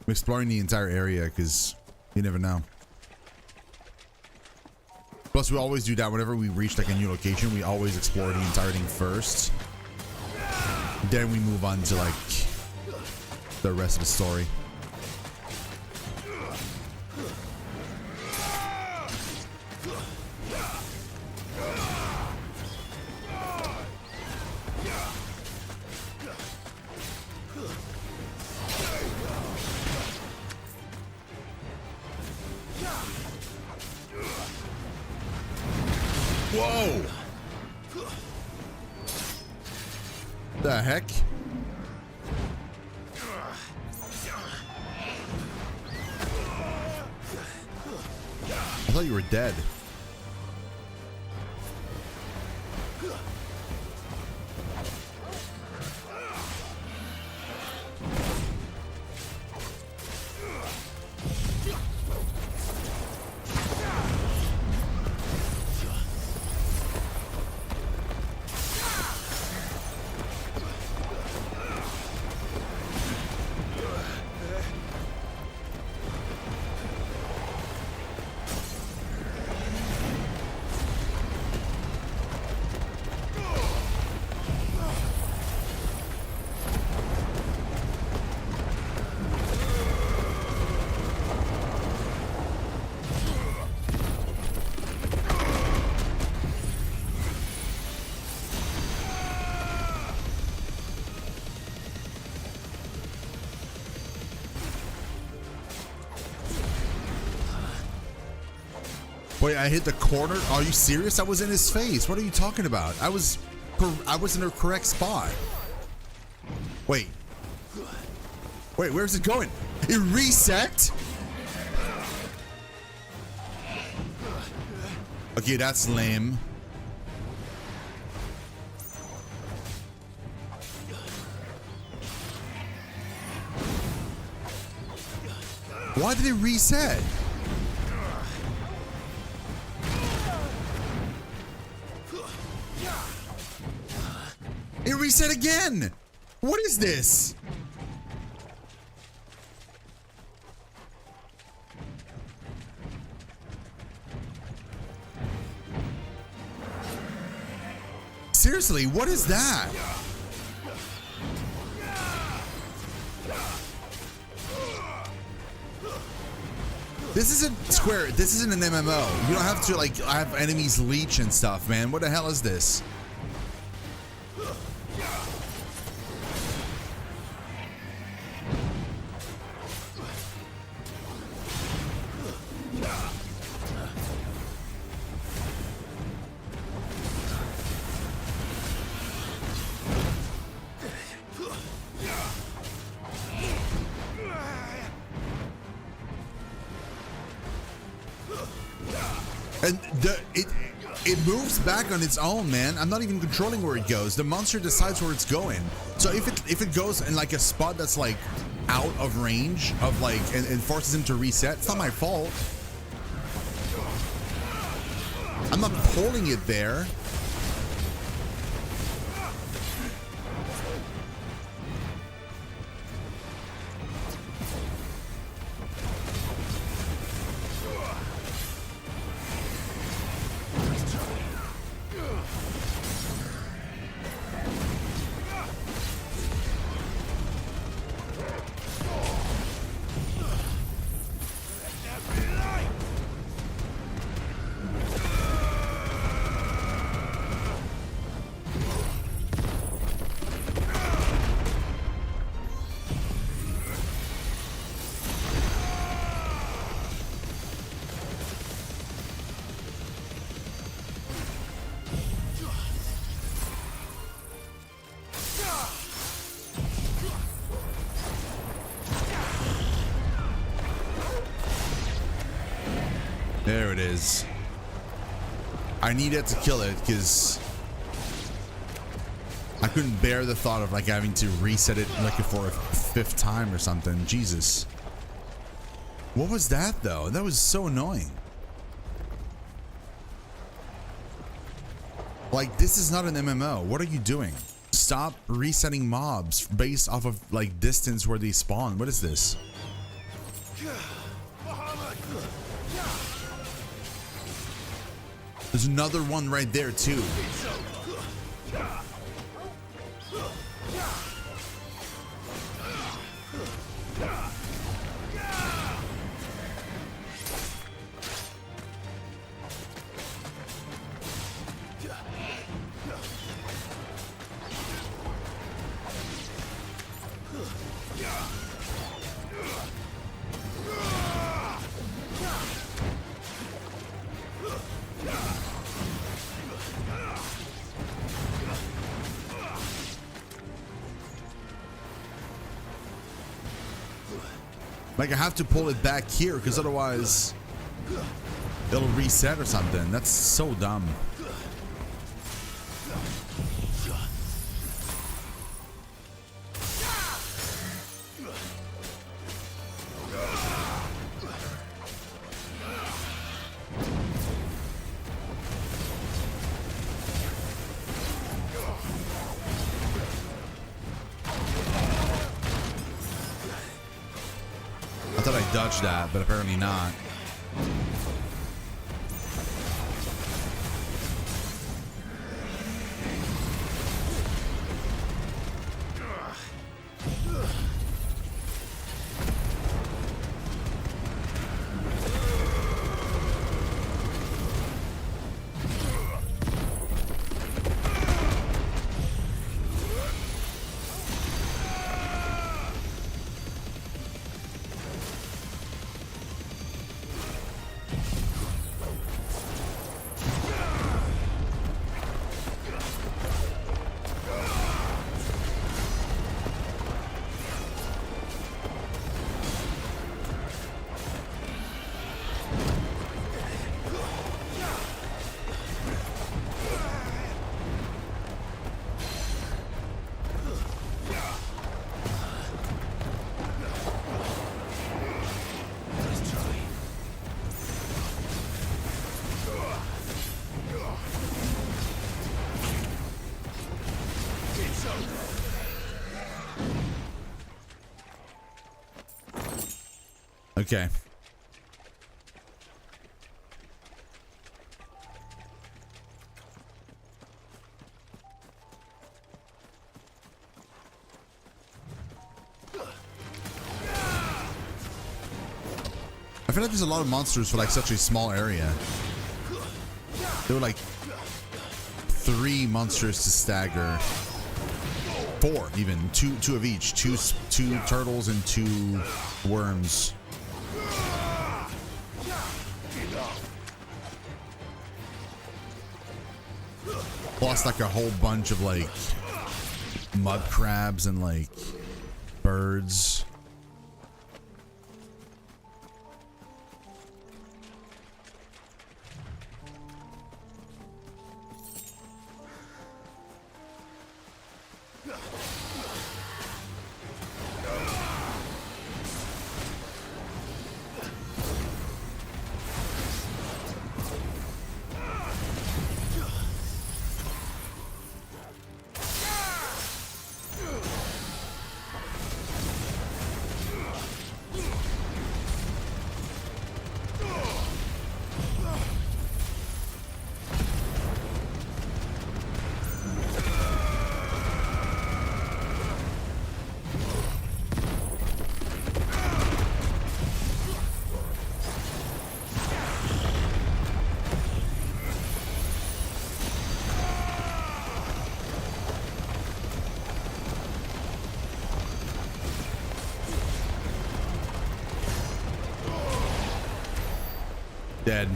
I'm exploring the entire area because you never know. Plus, we always do that whenever we reach like a new location. We always explore the entire thing first. Then we move on to like the rest of the story. Whoa! The heck? I thought you were dead. Wait, I hit the corner? Are you serious? I was in his face. What are you talking about? I was in the correct spot. Wait. Wait, where's it going? It reset? Okay, that's lame. Why did it reset? It reset again. What is this? Seriously, what is that? This isn't Square. This isn't an MMO. You don't have to like have enemies leech and stuff, man. What the hell is this? And it moves back on its own, man. I'm not even controlling where it goes. The monster decides where it's going. So if it goes in like a spot that's like out of range of like and forces him to reset, it's not my fault. I'm not holding it there. There it is. I needed to kill it because I couldn't bear the thought of like having to reset it like for a 5th time or something. Jesus. What was that though? That was so annoying. Like, this is not an MMO. What are you doing? Stop resetting mobs based off of like distance where they spawn. What is this? There's another one right there too. Like I have to pull it back here because otherwise it'll reset or something. That's so dumb. I thought I dodged that, but apparently not. Okay. I feel like there's a lot of monsters for like such a small area. There were like 3 monsters to stagger. 4 even. Two of each. Two turtles and 2 worms. Plus like a whole bunch of like mud crabs and like birds. Dead.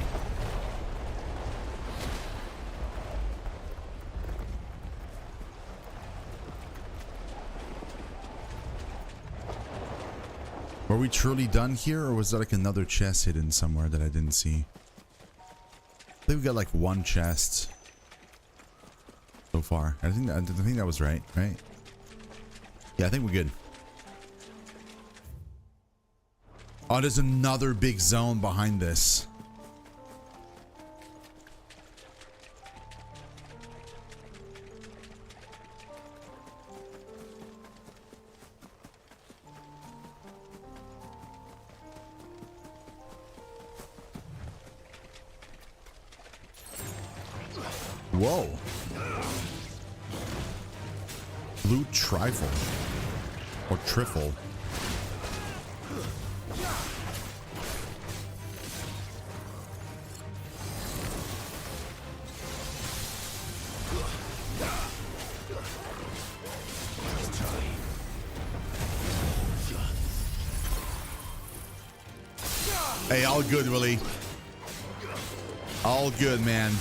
Were we truly done here, or was there like another chest hidden somewhere that I didn't see? I think we got like 1 chest so far. I think that was right? Yeah, I think we're good. Oh, there's another big zone behind this. Whoa. Blue trifle. Or trifle. Hey, all good, Willie. All good, man.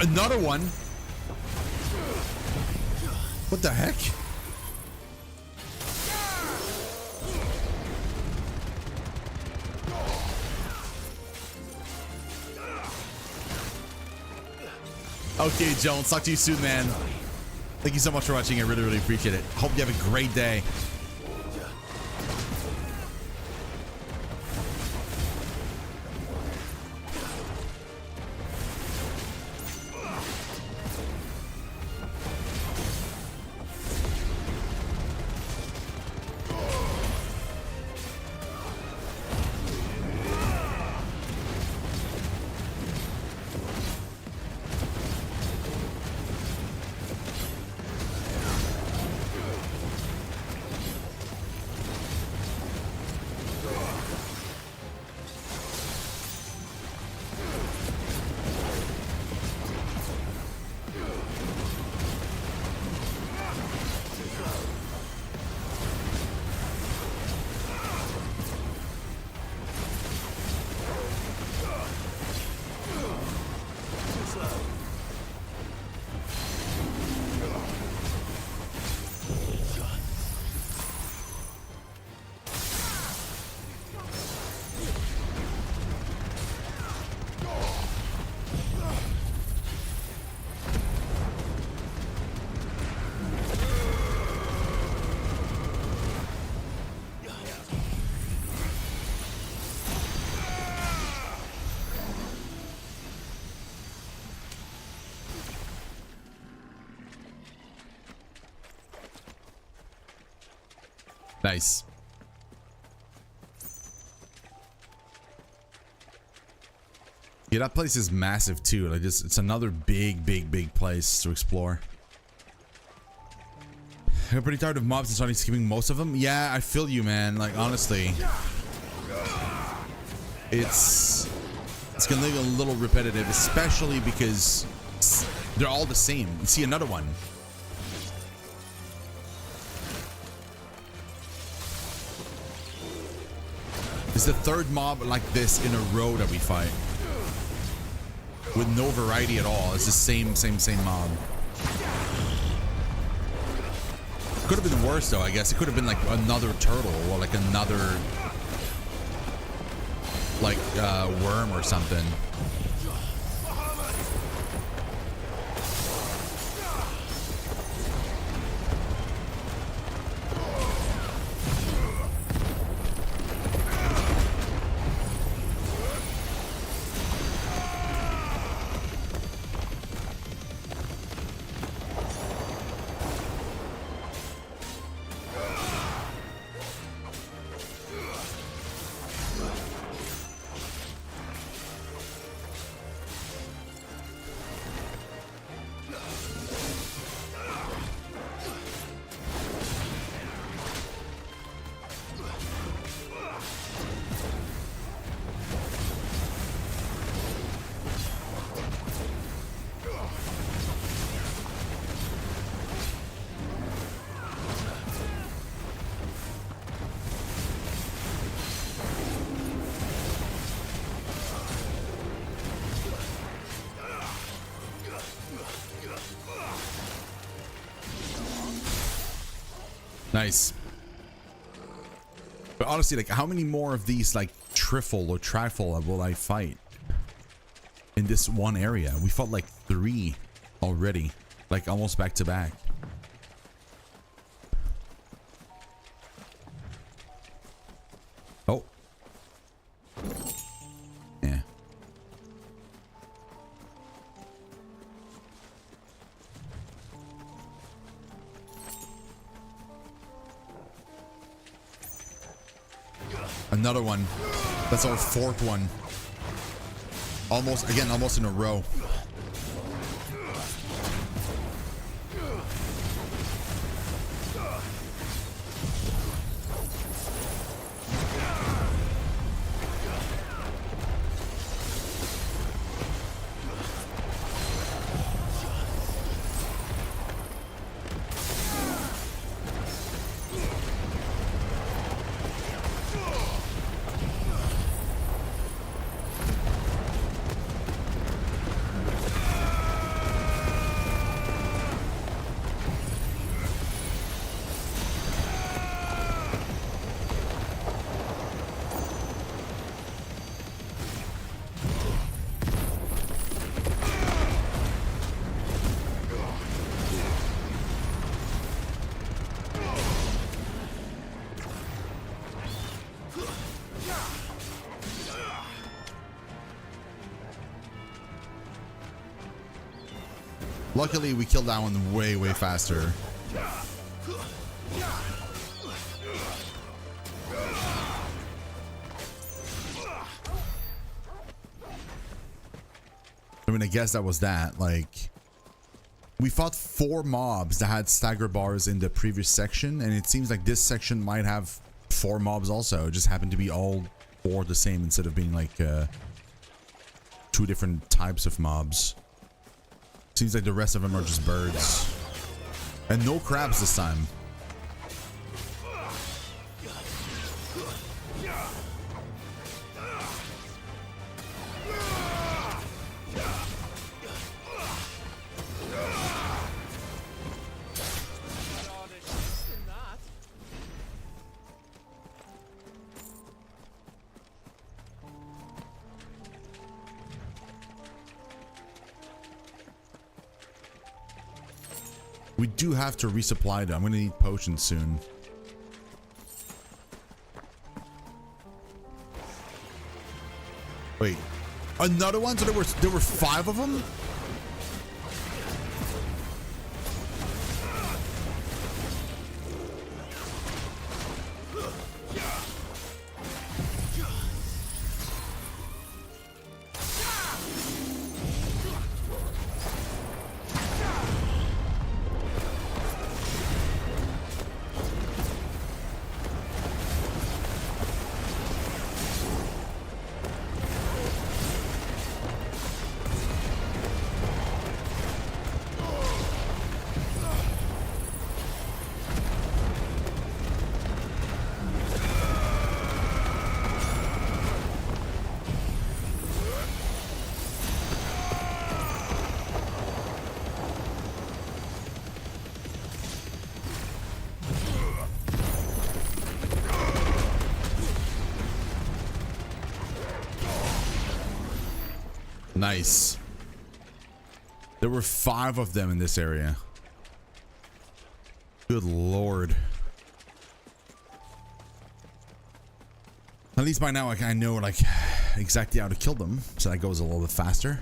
Another one. What the heck? Okay, Jones. Talk to you soon, man. Thank you so much for watching. I really, really appreciate it. Hope you have a great day. Nice. Yeah, that place is massive too. Like it's another big place to explore. I'm pretty tired of mobs and starting skipping most of them. Yeah, I feel you, man. Like honestly, it's gonna be a little repetitive, especially because they're all the same. See another one. It's the third mob like this in a row that we fight. With no variety at all. It's the same mob. Could have been worse though, I guess. It could have been like another turtle or like another like worm or something. Nice. But honestly, like how many more of these like triffle or trifle will I fight in this one area? We fought like 3 already, like almost back to back. Oh. Yeah. Another one. That's our 4th one. Almost, again, almost in a row. Luckily, we killed that one way, way faster. I mean, I guess that was that. Like, we fought 4 mobs that had stagger bars in the previous section, and it seems like this section might have 4 mobs also. It just happened to be all 4 the same instead of being like 2 different types of mobs. Seems like the rest of them are just birds. And no crabs this time. We do have to resupply though. I'm gonna need potions soon. Wait, another one? So there were 5 of them? Nice. There were 5 of them in this area. Good lord. At least by now, like, I know like exactly how to kill them, so that goes a little bit faster.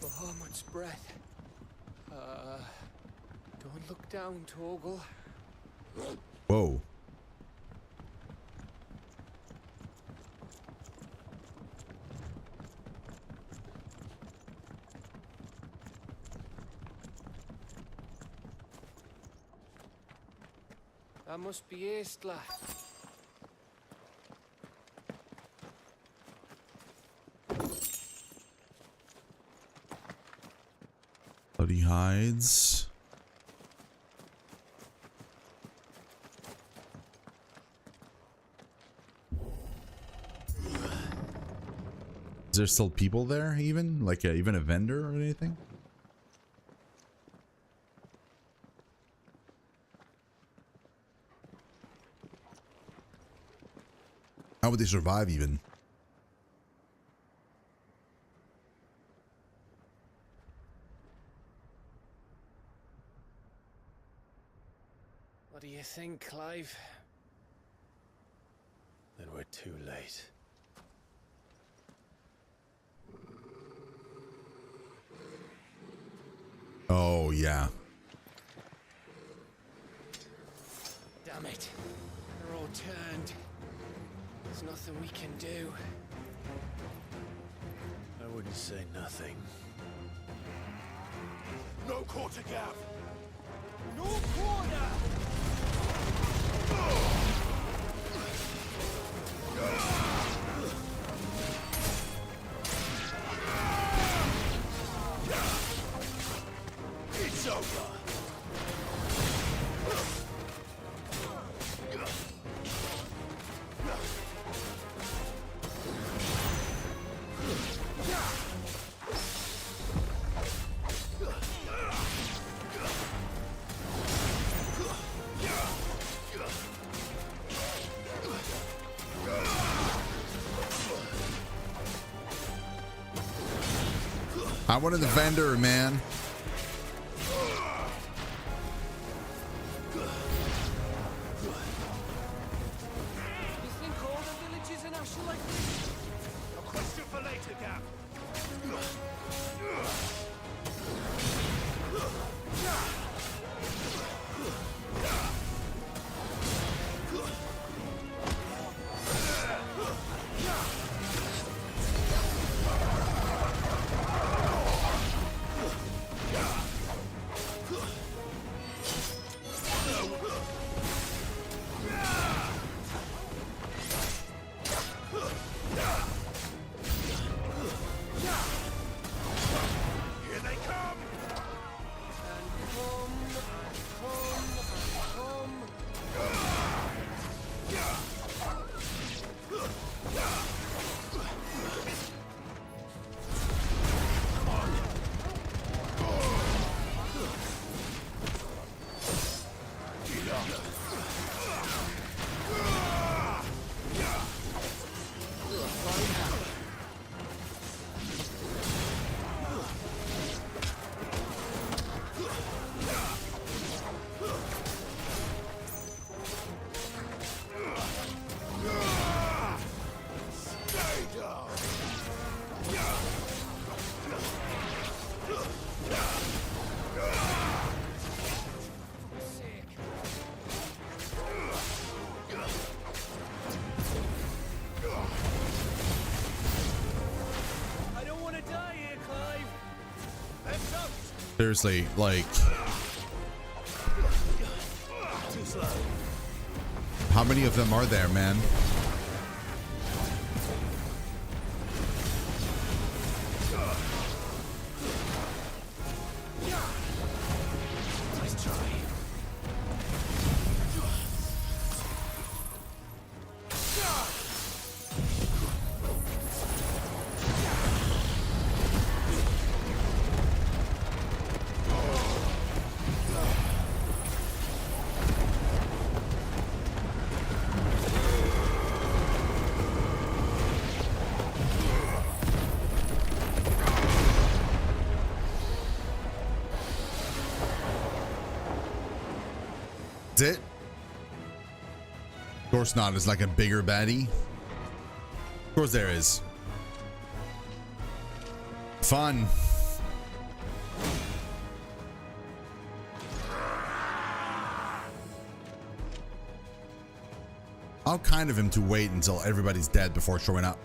Bahamut's breath. Don't look down, Torgal. Whoa. That must be Aistla. Bloody hides. Is there still people there even? Like even a vendor or anything? How would they survive even? What do you think, Clive? Then we're too late. Oh, yeah. Damn it. They're all turned. There's nothing we can do. I wouldn't say nothing. No quarter gap! No quarter! It's over! I wanted the vendor, man. You think all the villages in Ash are like this? A question for later, Gap. Seriously, like, how many of them are there, man? it? Of course not. It's like a bigger baddie. Of course there is. Fun. How kind of him to wait until everybody's dead before showing up.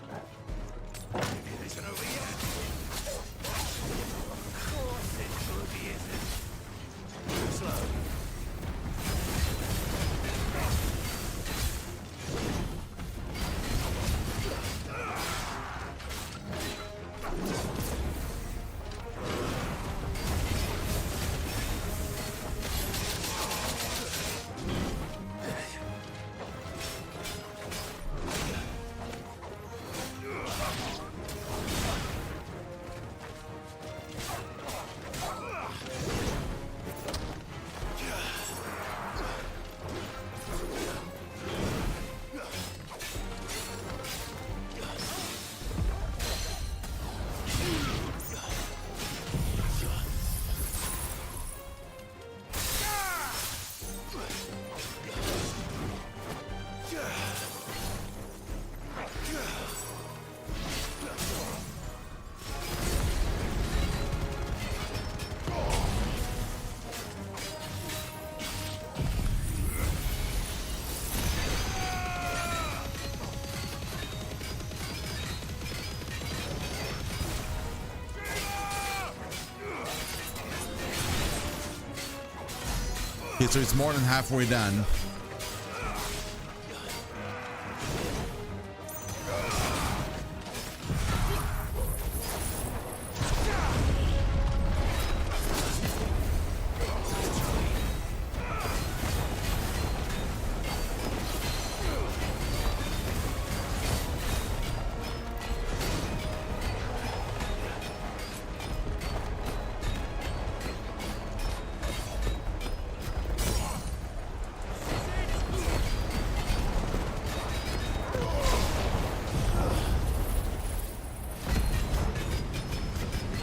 Okay, so it's more than halfway done.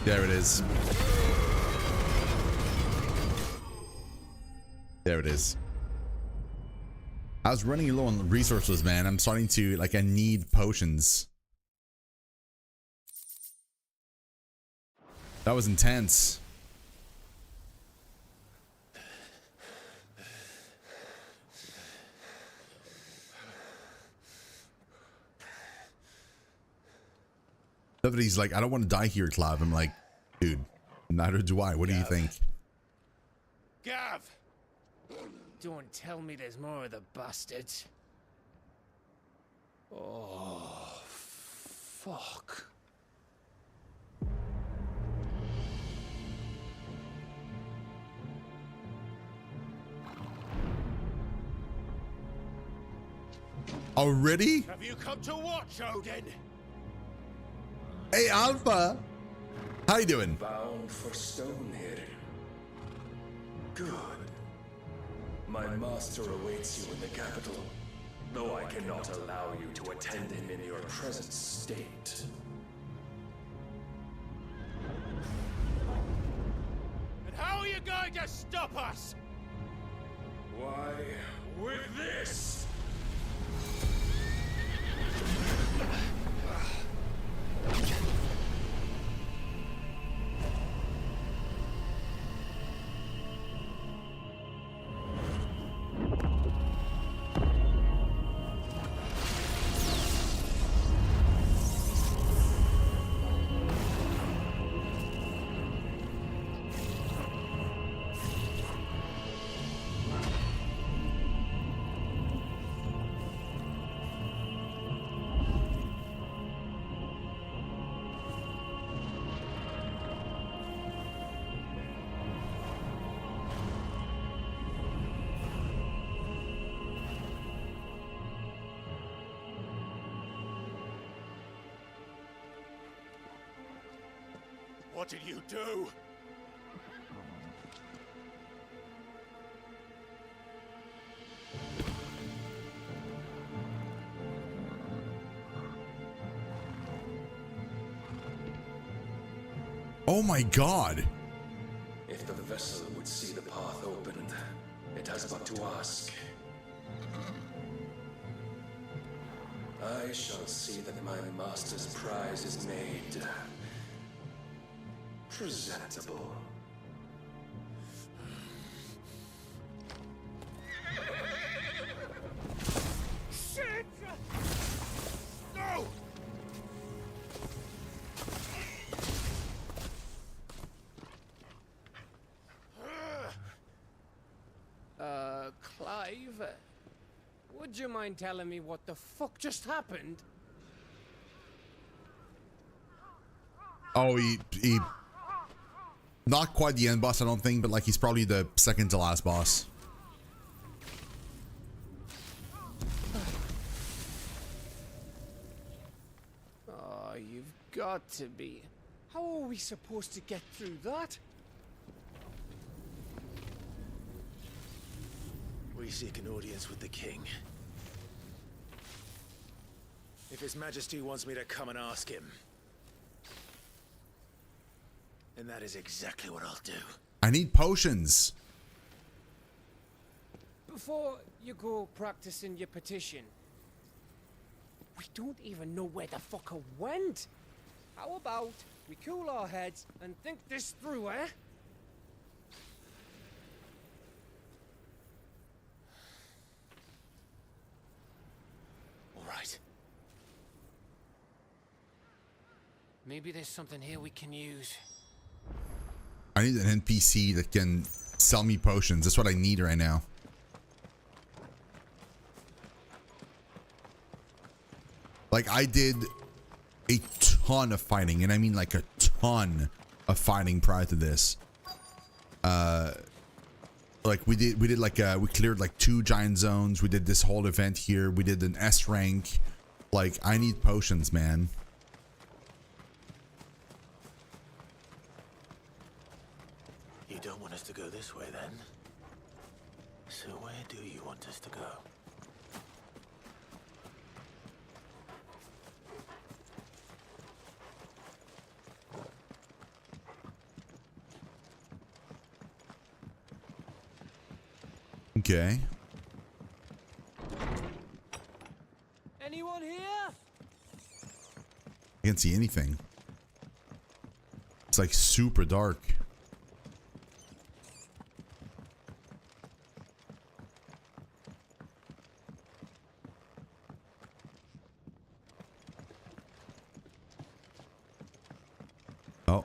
There it is. There it is. I was running low on resources, man. I'm starting to, like, I need potions. That was intense. He's like, I don't want to die here, Clav. I'm like, dude, neither do I. What do you think? Gav! Don't tell me there's more of the bastards. Oh, fuck. Already? Have you come to watch, Odin? Hey, Alpha. How you doing? Bound for Stonehill. Good. My master awaits you in the capital, though I cannot allow you to attend him in your present state. And how are you going to stop us? Why, with this! What did you do? Oh my God. If the vessel would see the path opened, it it has but to ask. I shall see that my master's prize is made presentable. Shit! No! Clive, would you mind telling me what the fuck just happened? Oh, he not quite the end boss, I don't think, but like he's probably the second to last boss. Oh, you've got to be. How are we supposed to get through that? We seek an audience with the king. If His Majesty wants me to come and ask him, then that is exactly what I'll do. I need potions. Before you go practicing your petition, we don't even know where the fucker went. How about we cool our heads and think this through, eh? All right. Maybe there's something here we can use. I need an NPC that can sell me potions. That's what I need right now. Like, I did a ton of fighting, and I mean like a ton of fighting prior to this. Like we did like we cleared like 2 giant zones. We did this whole event here. We did an S rank. Like, I need potions, man. You don't want us to go this way, then? So where do you want us to go? Okay. Anyone here? I can't see anything. It's like super dark. Oh.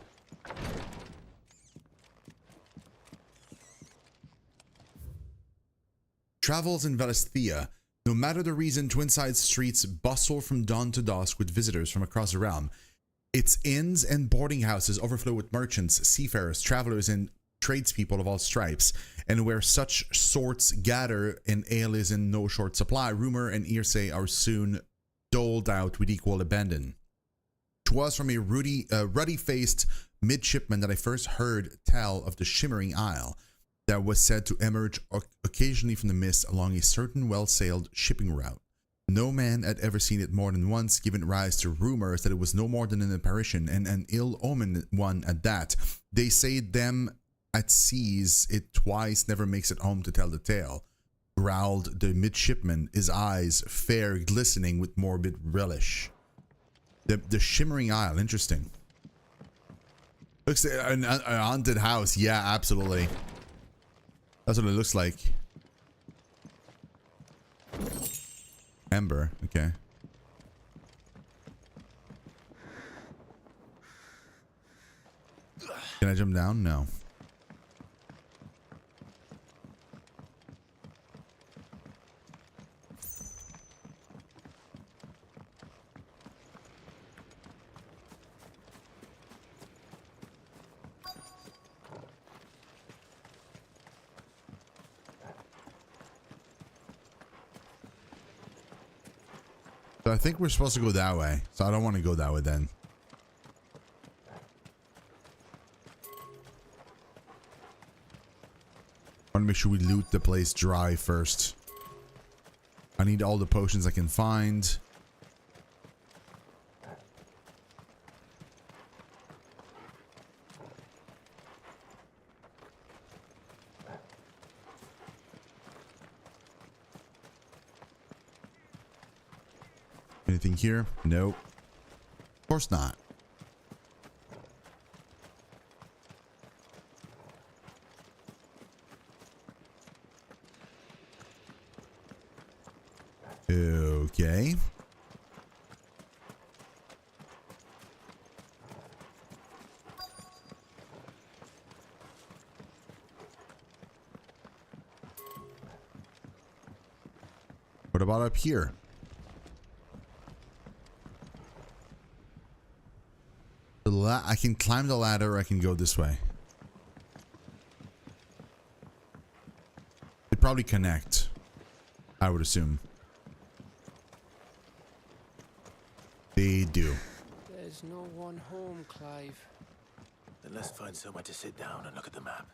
Travels in Valisthea. No matter the reason, Twinside streets bustle from dawn to dusk with visitors from across the realm. Its inns and boarding houses overflow with merchants, seafarers, travelers, and tradespeople of all stripes. And where such sorts gather and ale is in no short supply, rumor and hearsay are soon doled out with equal abandon. 'Twas from a ruddy-faced midshipman that I first heard tell of the Shimmering Isle, that was said to emerge occasionally from the mist along a certain well-sailed shipping route. No man had ever seen it more than once, giving rise to rumors that it was no more than an apparition, and an ill-omened one at that. They say them at seas it twice never makes it home to tell the tale, growled the midshipman, his eyes fair glistening with morbid relish. The Shimmering Isle, interesting. Looks like an haunted house. Yeah, absolutely. That's what it looks like. Ember, okay. Can I jump down? No. So I think we're supposed to go that way. So I don't want to go that way then. I want to make sure we loot the place dry first. I need all the potions I can find. Anything here? Nope. Of course not. Okay. What about up here? I can climb the ladder, or I can go this way. They probably connect, I would assume. They do. There's no one home, Clive. Then let's find somewhere to sit down and look at the map.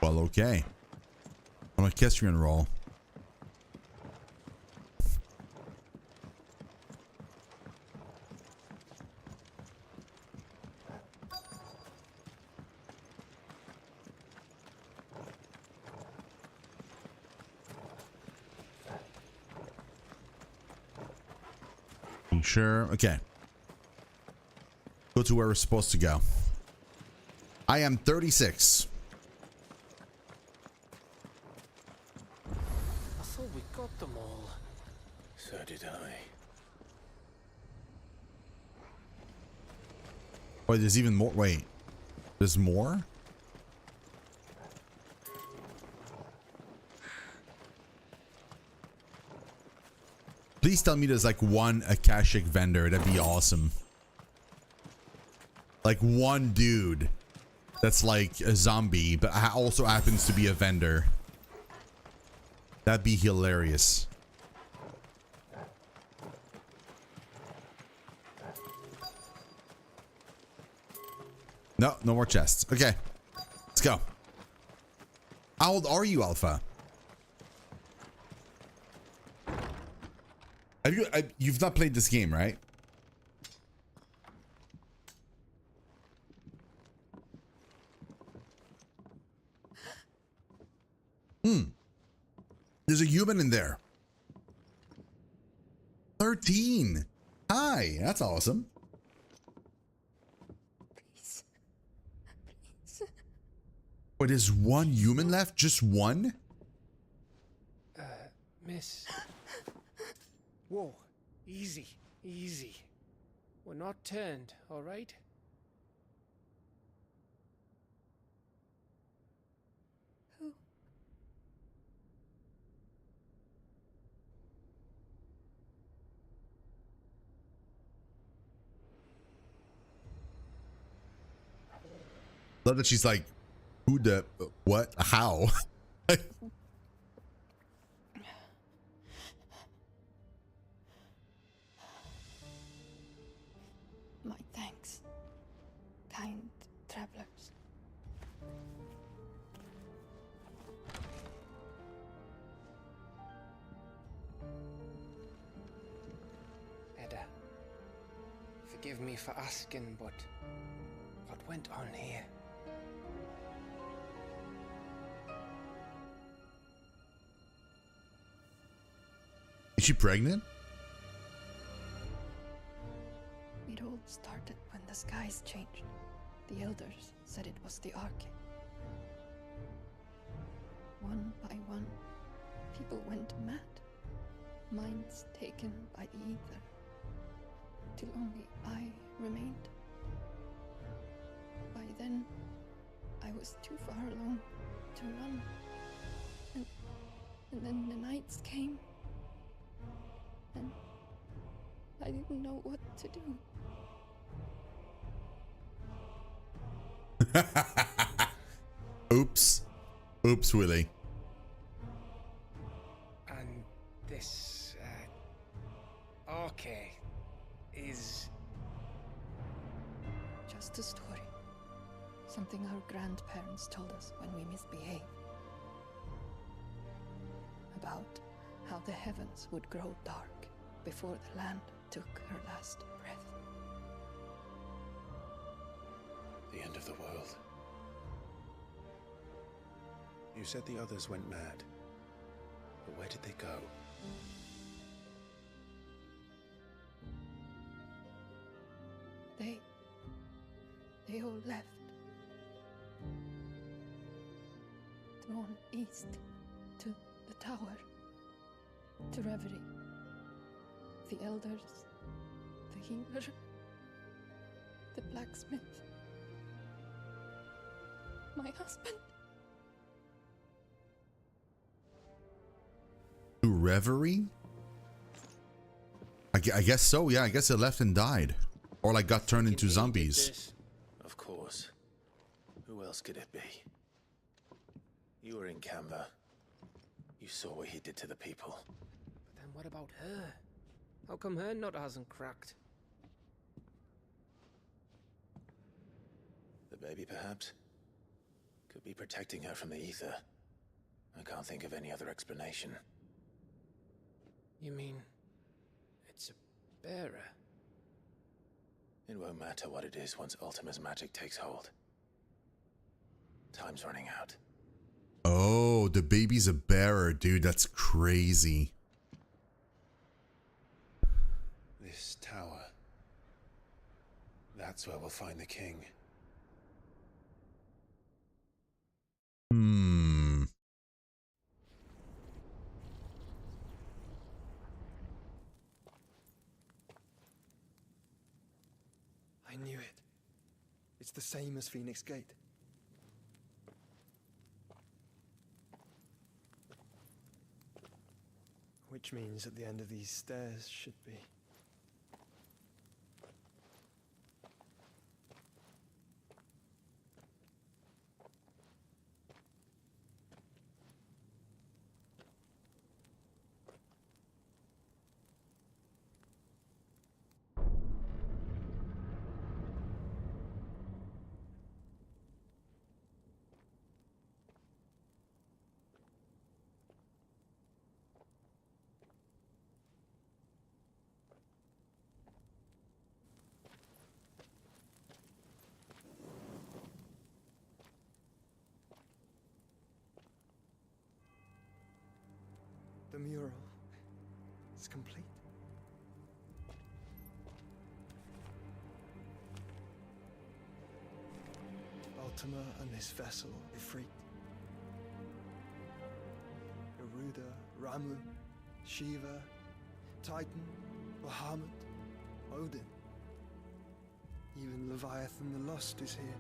Well, okay. I'm gonna guess you're gonna roll. Sure. Okay. Go to where we're supposed to go. I am 36. I thought we got them all. So did I. Wait, there's even more. Wait. There's more? Please tell me there's like one Akashic vendor. That'd be awesome. Like one dude that's like a zombie, but also happens to be a vendor. That'd be hilarious. No, no more chests. Okay, let's go. How old are you, Alpha? Have you? You've not played this game, right? There's a human in there. 13. Hi, that's awesome. Please. Please. Wait, there's one human left? Just one? Miss. Whoa, easy, easy. We're not turned, all right? Who? Love that she's like, who the, what, how? My thanks, kind travelers. Edda, forgive me for asking, but what went on here? Is she pregnant? It all started when the skies changed. The elders said it was the Ark. One by one, people went mad. Minds taken by the ether. Till only I remained. By then, I was too far along to run. And then the nights came. And I didn't know what to do. Oops. Oops, Willie. And this, Arche is... Just a story. Something our grandparents told us when we misbehaved. About how the heavens would grow dark before the land took her last breath. The end of the world. You said the others went mad. But where did they go? They all left. Drawn east to the tower, to Reverie. The elders, the healer, the blacksmith, my husband. To Reverie? I guess so, yeah. I guess they left and died. Or like got turned into zombies. Of course. Who else could it be? You were in Canva. You saw what he did to the people. But then what about her? How come her nut hasn't cracked? The baby, perhaps? Could be protecting her from the ether. I can't think of any other explanation. You mean it's a bearer? It won't matter what it is once Ultima's magic takes hold. Time's running out. Oh, the baby's a bearer, dude. That's crazy. This tower. That's where we'll find the king. I knew it. It's the same as Phoenix Gate. Which means at the end of these stairs should be... The mural is complete. Ultima and this vessel, Ifrit. Garuda, Ramu, Shiva, Titan, Bahamut, Odin. Even Leviathan the Lost is here.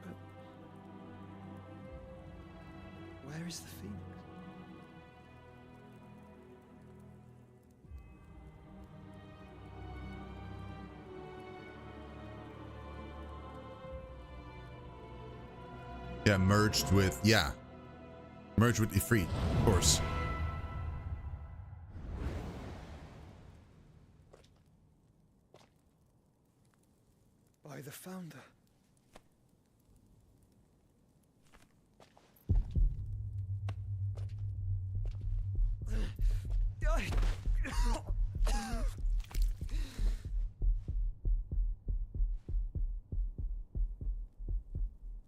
But where is the Phoenix? Yeah, merged with Ifrit, of course. By the founder.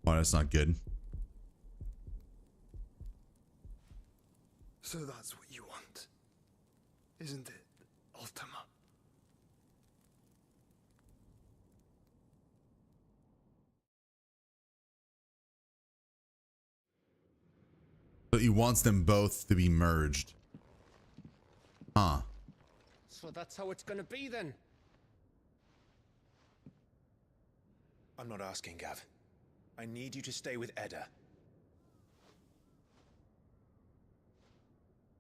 Oh, that's not good. So that's what you want, isn't it, Ultima? So he wants them both to be merged. Huh. So that's how it's gonna be then? I'm not asking, Gav. I need you to stay with Edda.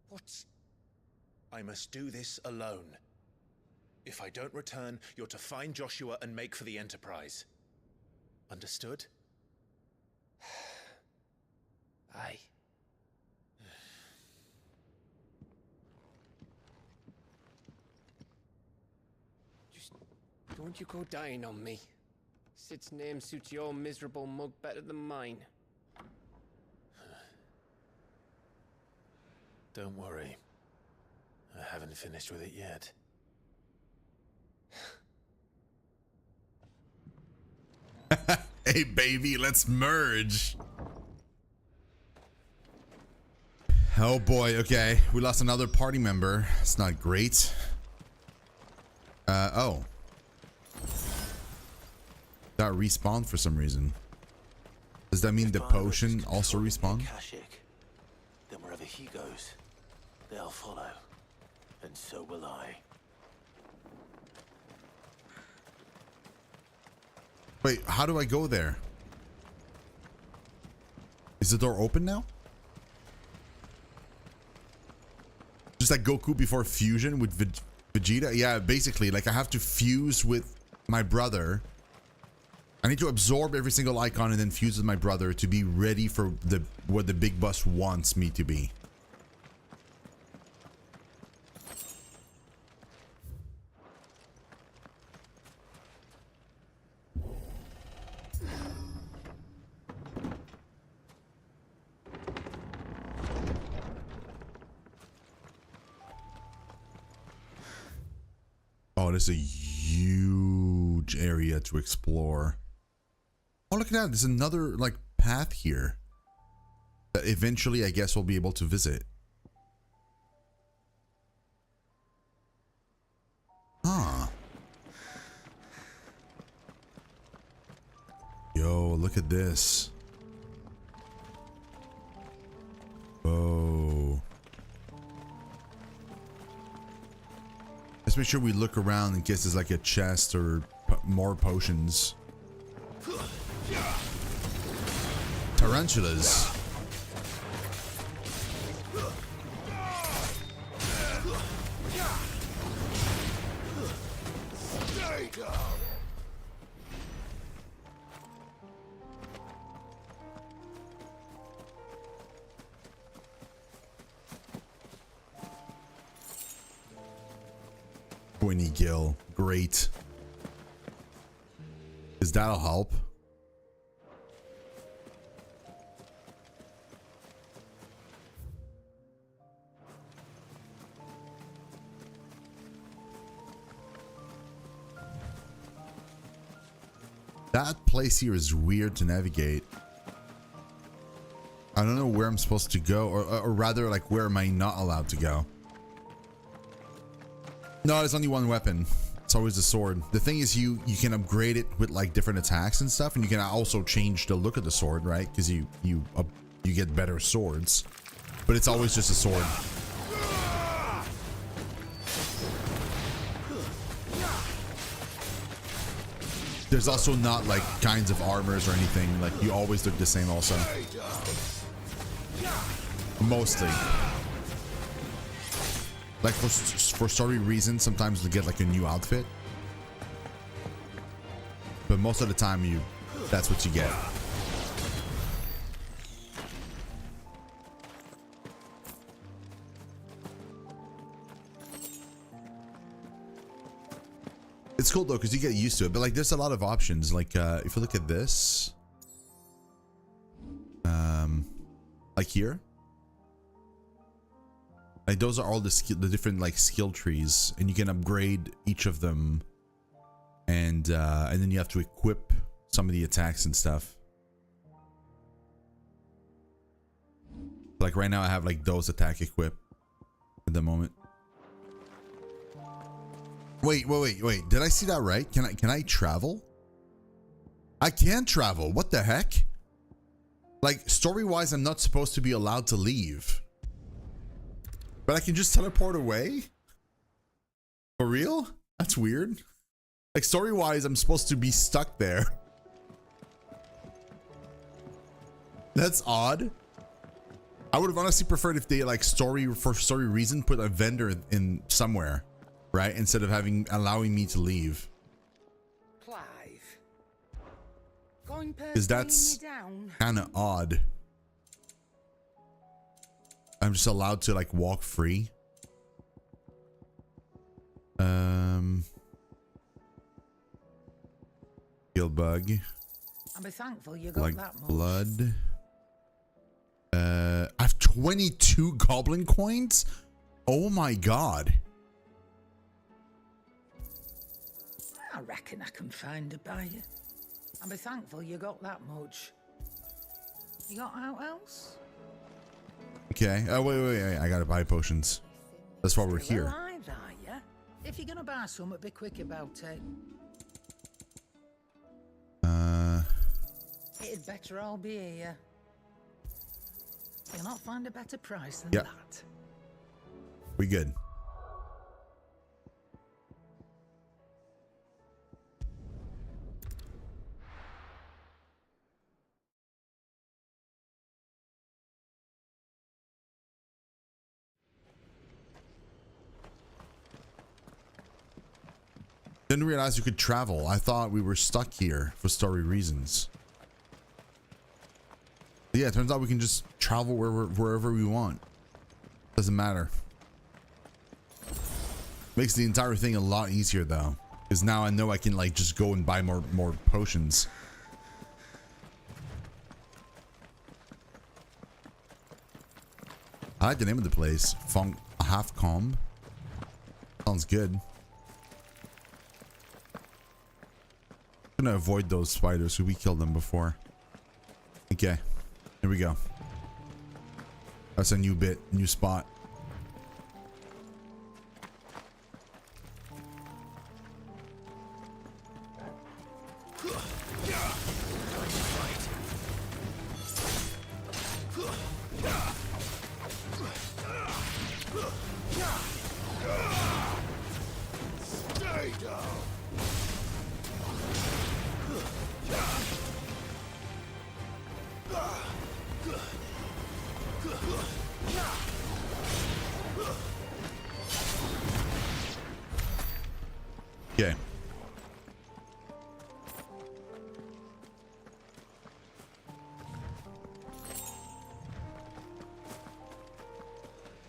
What? I must do this alone. If I don't return, you're to find Joshua and make for the Enterprise. Understood? Aye. Just don't you go dying on me. Sid's name suits your miserable mug better than mine. Don't worry. I haven't finished with it yet. Hey, baby, let's merge. Oh boy, okay. We lost another party member. It's not great. Oh. That respawned for some reason. Does that mean the potion also respawned? Then wherever he goes, they'll follow. And so will I. Wait, how do I go there? Is the door open now? Just like Goku before fusion with Vegeta? Yeah, basically, like I have to fuse with my brother. I need to absorb every single icon and then fuse with my brother to be ready for what the big boss wants me to be. Oh, there's a huge area to explore. Oh, look at that. There's another, like, path here that eventually, I guess, we'll be able to visit. Huh. Yo, look at this. Whoa. Let's make sure we look around in case there's like a chest or more potions. Tarantulas. Winnie Gill, great. Because that'll help. That place here is weird to navigate. I don't know where I'm supposed to go, or rather, like, where am I not allowed to go? No, there's only one weapon. It's always the sword. The thing is, you can upgrade it with like different attacks and stuff, and you can also change the look of the sword, right? Because you get better swords, but it's always just a sword. There's also not like kinds of armors or anything. Like you always look the same also. Mostly. Like for story reasons, sometimes you get like a new outfit. But most of the time that's what you get. It's cool though, because you get used to it, but like there's a lot of options. Like if you look at this, like here, like those are all the different like skill trees, and you can upgrade each of them, and then you have to equip some of the attacks and stuff. Like right now I have like those attack equipped at the moment. Wait. Did I see that right? Can I travel? I can travel. What the heck? Like story-wise, I'm not supposed to be allowed to leave. But I can just teleport away? For real? That's weird. Like story-wise, I'm supposed to be stuck there. That's odd. I would have honestly preferred if they like for story reason put a vendor in somewhere. Right, instead of allowing me to leave, because that's kind of odd. I'm just allowed to like walk free. Heal bug. I'm thankful you got like that much. Blood. I have 22 goblin coins. Oh my god. I reckon I can find a buyer. I'm thankful you got that much. You got out else? Okay. Oh, wait. I gotta buy potions. That's why we're here. Alive, are ya? If you're gonna buy some, be quick about it. It'd better all be here. You'll not find a better price than that. We good. Didn't realize you could travel. I thought we were stuck here for story reasons. Yeah, it turns out we can just travel wherever we want. Doesn't matter. Makes the entire thing a lot easier though, because now I know I can like just go and buy more potions. I like the name of the place. Half Comb. Sounds good. I'm gonna avoid those spiders, so we killed them before. Okay, here we go. That's a new bit, new spot. Okay.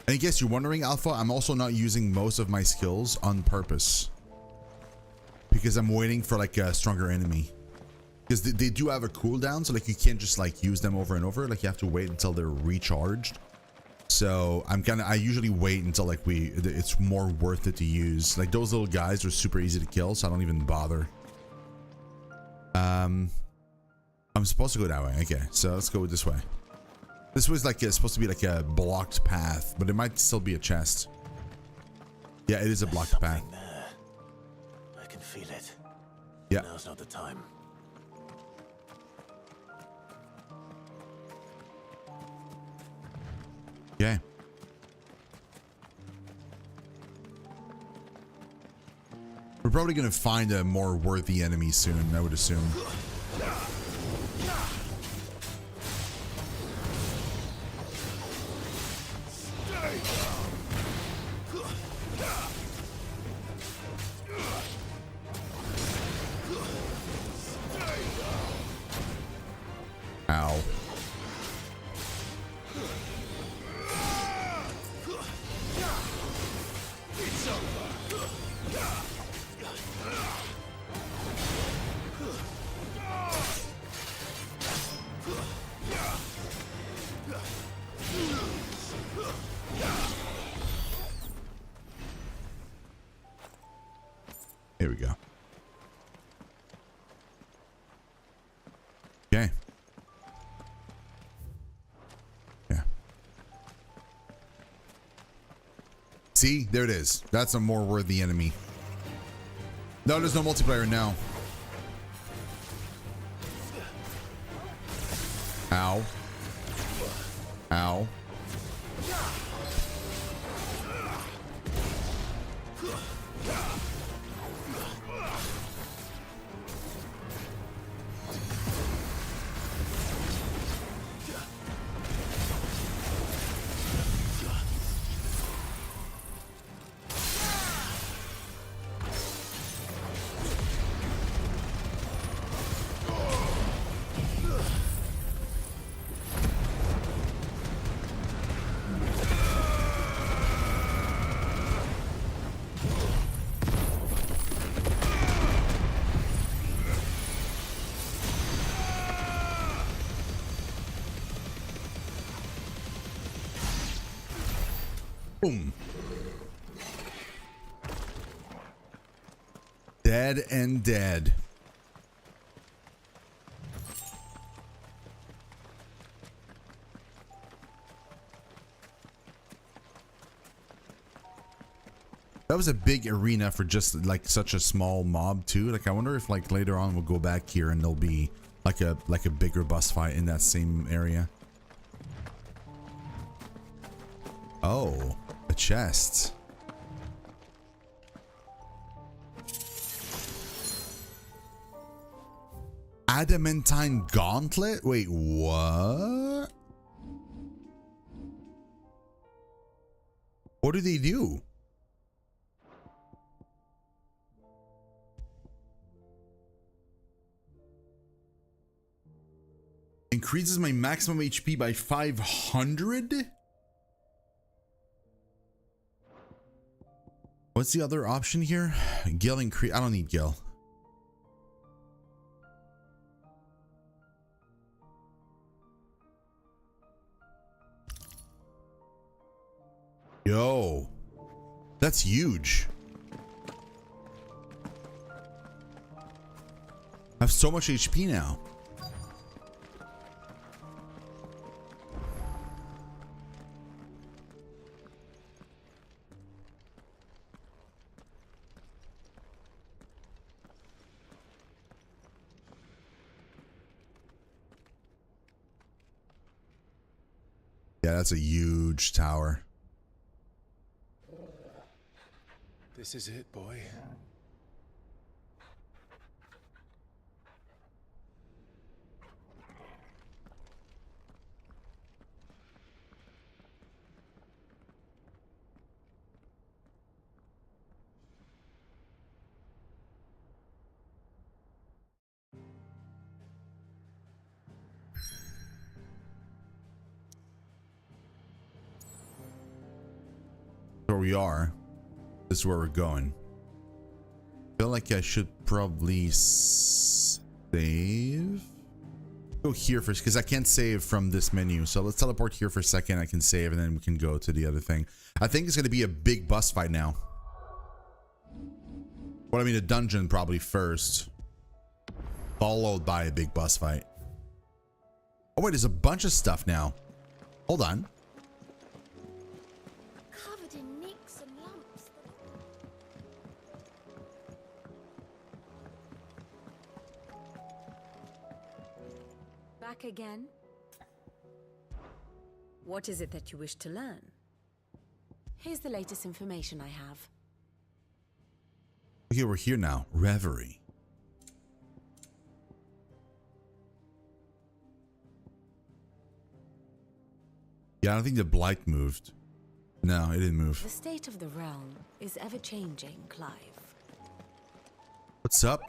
And in case you're wondering, Alpha, I'm also not using most of my skills on purpose because I'm waiting for like a stronger enemy, because they do have a cooldown, so like you can't just like use them over and over. Like you have to wait until they're recharged. So I usually wait until like it's more worth it to use. Like those little guys are super easy to kill, so I don't even bother. I'm supposed to go that way. Okay, so let's go this way. This was like supposed to be like a blocked path, but it might still be a chest. Yeah, it is a blocked path. There. I can feel it. Yeah. Now's not the time. Okay. We're probably gonna find a more worthy enemy soon, I would assume. Ow. Here we go. Okay. Yeah. See, there it is. That's a more worthy enemy. No, there's no multiplayer now. Ow. Ow. Boom. Dead and dead. That was a big arena for just like such a small mob too. Like I wonder if like later on we'll go back here and there'll be like a bigger boss fight in that same area. Oh, a chest. Adamantine gauntlet? Wait, what? What do they do? Increases my maximum HP by 500? What's the other option here? Gil increase. I don't need Gil. Yo, that's huge. I have so much HP now. Yeah, that's a huge tower. This is it, boy. Where we are. This is where we're going. Feel like I should probably save. Go here first because I can't save from this menu. So let's teleport here for a second. I can save and then we can go to the other thing. I think it's going to be a big boss fight now. Well, I mean, a dungeon probably first, followed by a big boss fight. Oh wait, there's a bunch of stuff now. Hold on. Covered in nicks and lumps. Back again? What is it that you wish to learn? Here's the latest information I have. Okay, we're here now. Reverie. Yeah, I don't think the blight moved. No, it didn't move. The state of the realm is ever changing, Clive. What's up?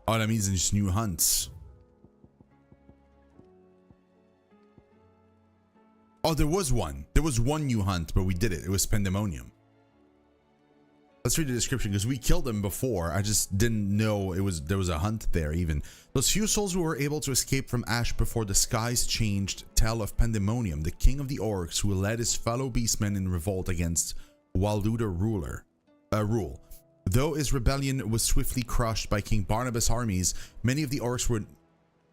Oh, that means there's new hunts. Oh, there was one. There was one new hunt, but we did it. It was Pandemonium. Let's read the description because we killed him before. I just didn't know there was a hunt there even. Those few souls who were able to escape from Ash before the skies changed tell of Pandemonium, the king of the orcs who led his fellow beastmen in revolt against Waluda rule. Though his rebellion was swiftly crushed by King Barnabas' armies, many of the orcs who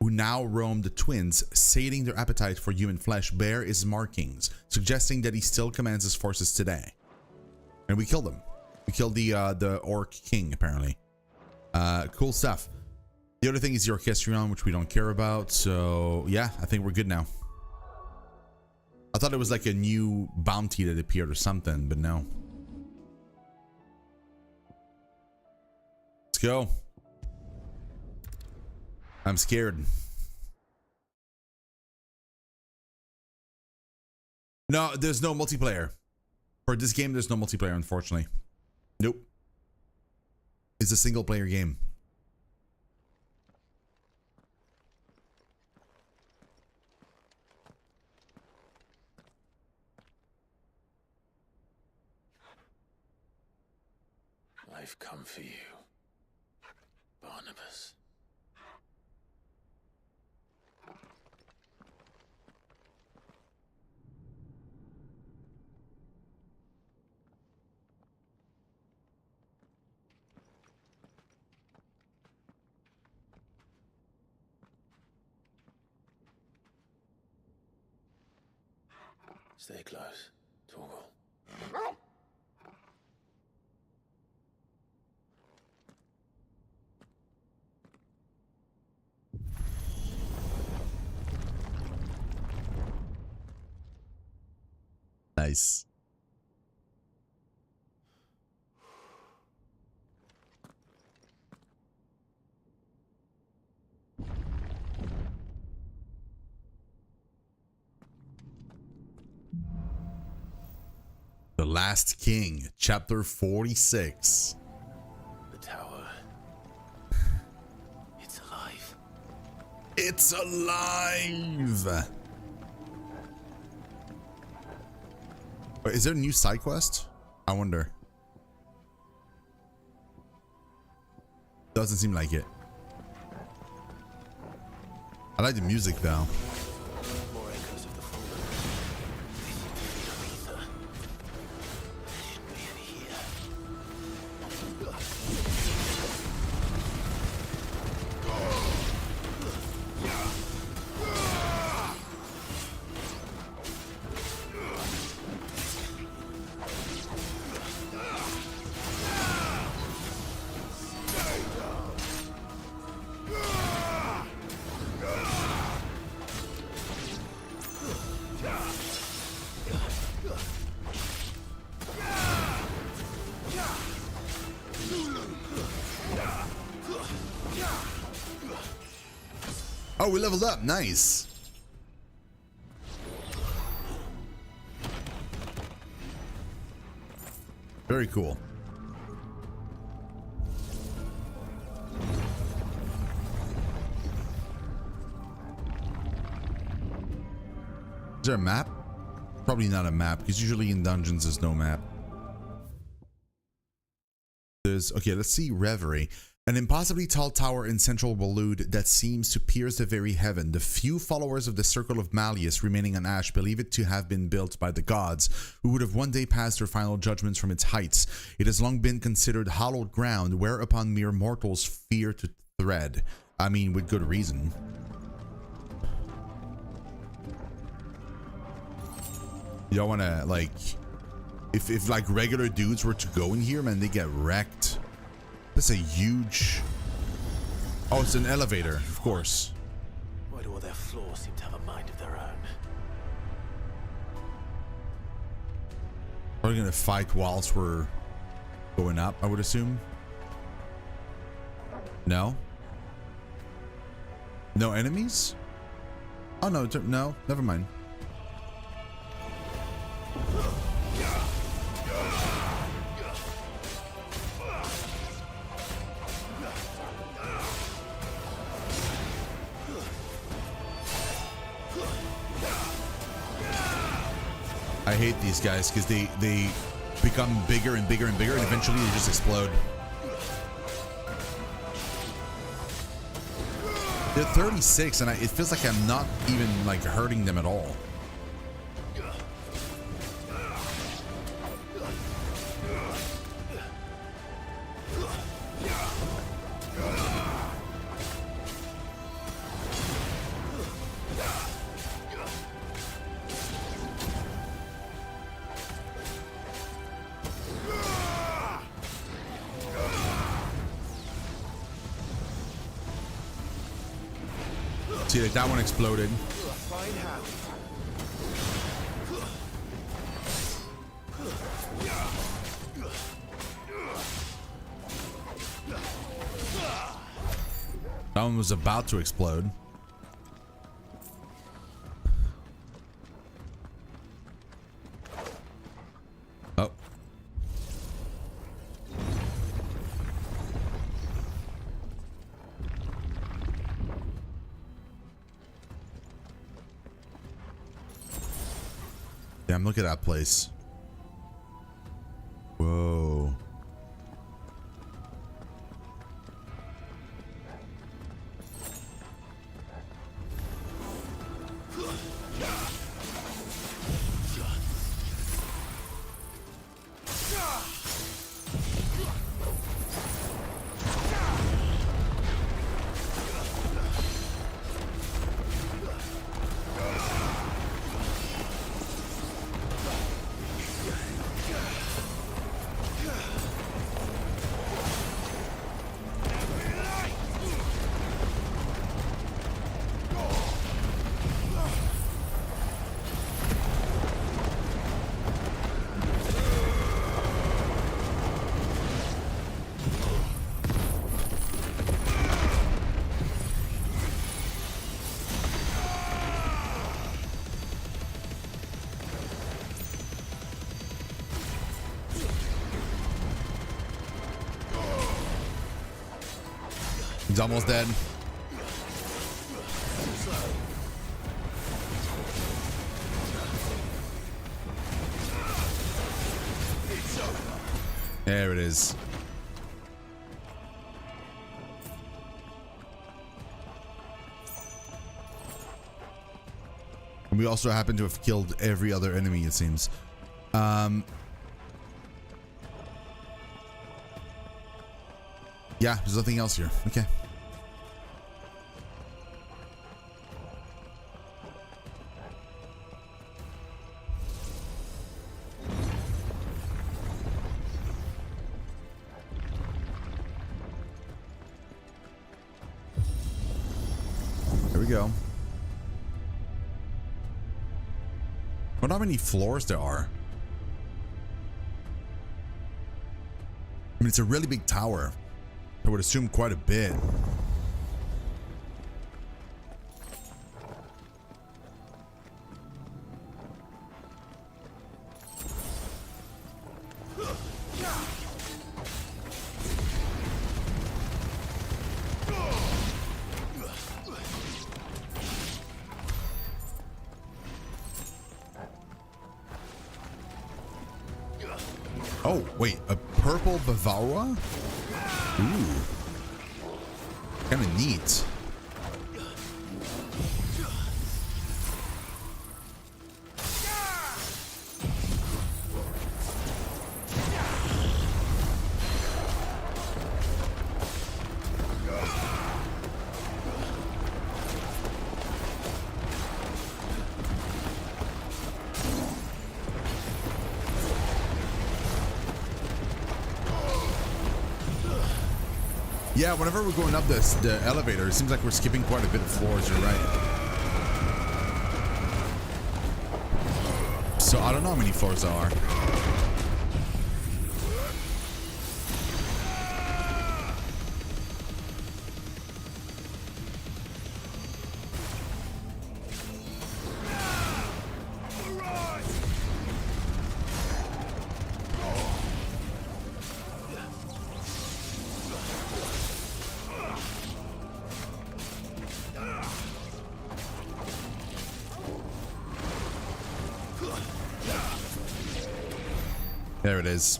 now roam the Twins, sating their appetite for human flesh, bear his markings, suggesting that he still commands his forces today. And we killed him. We killed the orc king, apparently. Cool stuff. The other thing is the Orchestrion, which we don't care about. So, yeah, I think we're good now. I thought it was like a new bounty that appeared or something, but no. Let's go. I'm scared. No, there's no multiplayer. For this game, there's no multiplayer, unfortunately. Nope. It's a single player game. I've come for you, Barnabas. Stay close, Torgal. Nice. The Last King, chapter 46. The tower. It's alive. It's alive. Wait, is there a new side quest? I wonder. Doesn't seem like it. I like the music though. More echoes of the fallen. They seem to feed on ether. There shouldn't be any here. Oh, we leveled up. Nice. Very cool. Is there a map? Probably not a map, because usually in dungeons there's no map. There's, okay, let's see. Reverie. An impossibly tall tower in central Waloed that seems to pierce the very heaven. The few followers of the Circle of Malleus remaining on Ash believe it to have been built by the gods, who would have one day passed their final judgments from its heights. It has long been considered hallowed ground, whereupon mere mortals fear to tread. I mean, with good reason. Y'all wanna, like, if like regular dudes were to go in here, man, they get wrecked. That's a huge... Oh, it's an elevator, of course. Why do all their floors seem to have a mind of their own? Probably gonna fight whilst we're going up, I would assume. No? No enemies? Oh, no, no, never mind. I hate these guys because they become bigger and bigger and bigger, and eventually they just explode. They're 36, and it feels like I'm not even like hurting them at all. See, like that one exploded. That one was about to explode. Oh. Damn, look at that place. Whoa. He's almost dead. There it is. And we also happen to have killed every other enemy, it seems. Yeah, there's nothing else here. Okay. There we go. I wonder how many floors there are. I mean, it's a really big tower. I would assume quite a bit. Oh, wait, a purple Bavaroa? Ooh. Kind of neat. Yeah, whenever we're going up the elevator, it seems like we're skipping quite a bit of floors. You're right. So I don't know how many floors there are. There it is.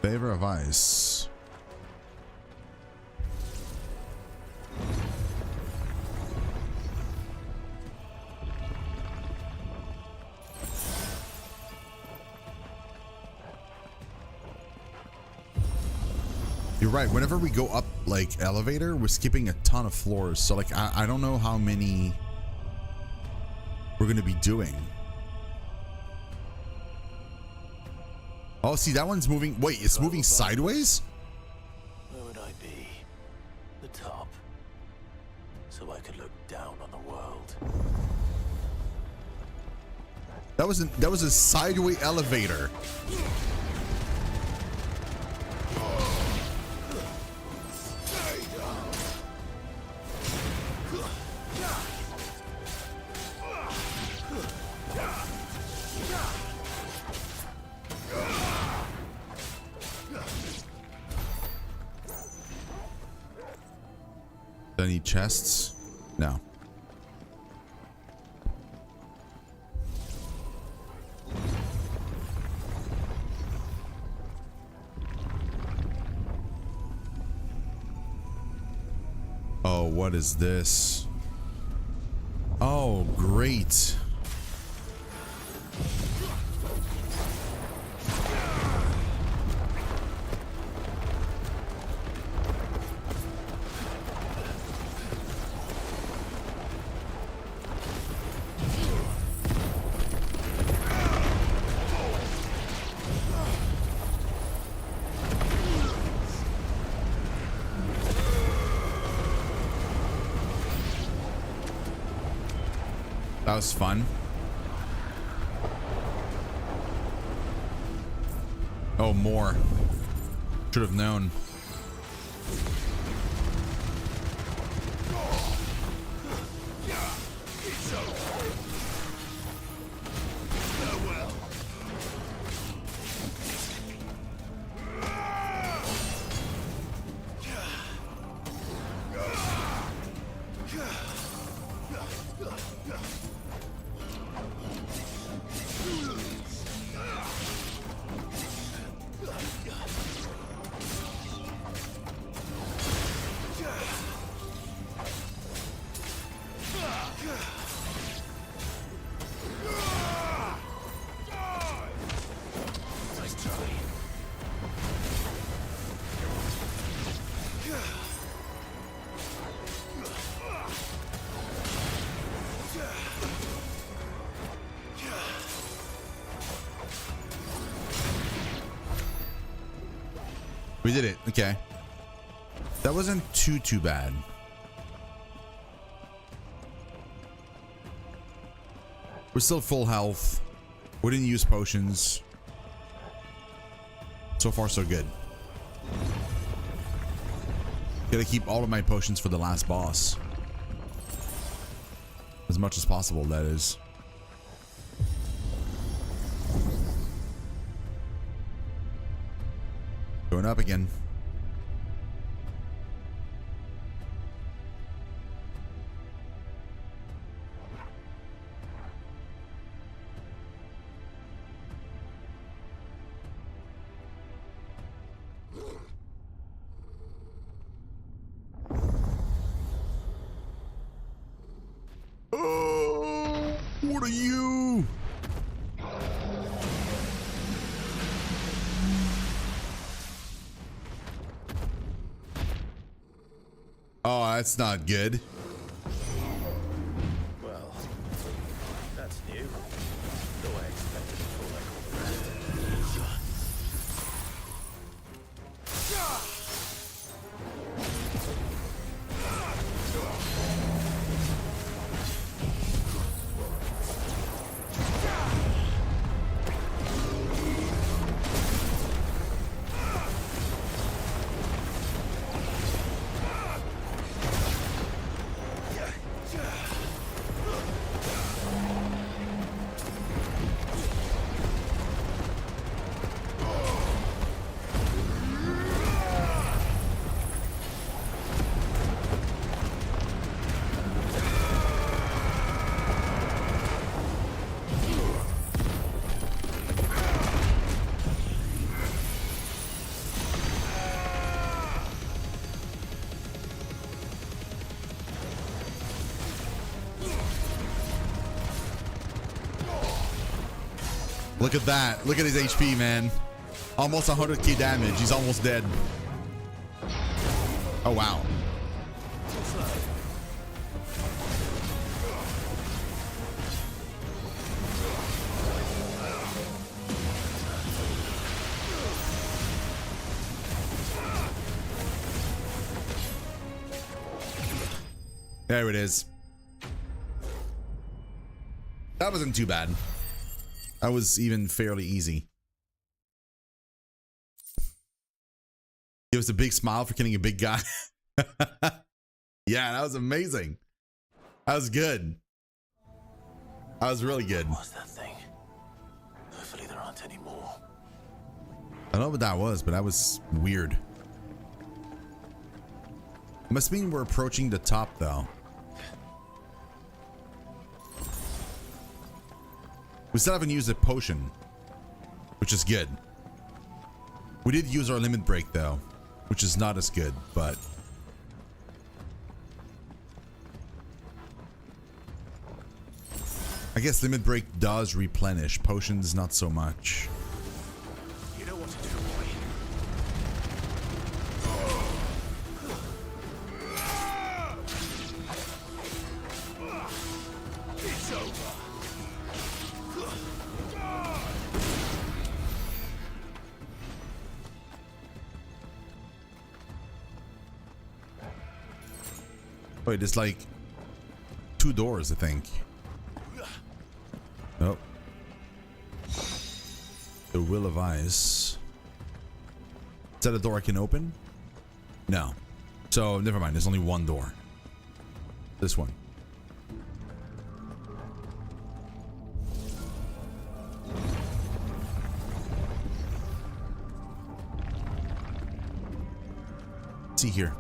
Favor of ice. You're right. Whenever we go up like elevator, we're skipping a ton of floors. So like I don't know how many we're gonna be doing. Oh, see, that one's moving. Wait, it's moving sideways? Where would I be? The top. So I could look down on the world. That was a sideways elevator. Any chests? No. Oh, what is this? Oh, great. That was fun. Oh, more. Should have known. We did it. Okay. That wasn't too bad. We're still full health. We didn't use potions. So far, so good. Gotta keep all of my potions for the last boss. As much as possible, that is. Going up again. Oh, what are you? Oh, that's not good. Well, that's new. Though I expected before I called the rest. Look at that. Look at his HP, man. Almost 100k damage. He's almost dead. Oh, wow. There it is. That wasn't too bad. That was even fairly easy. Give us a big smile for killing a big guy. Yeah, that was amazing. That was good. That was really good. What's that thing? Hopefully there aren't any more. I don't know what that was, but that was weird. Must mean we're approaching the top, though. We still haven't used a potion, which is good. We did use our limit break, though, which is not as good, but... I guess limit break does replenish. Potions, not so much. You know what to do, boy. It's over. Wait, there's like 2 doors, I think. Nope. The Will of Ice. Is that a door I can open? No. So never mind. There's only one door. This one. Let's see here.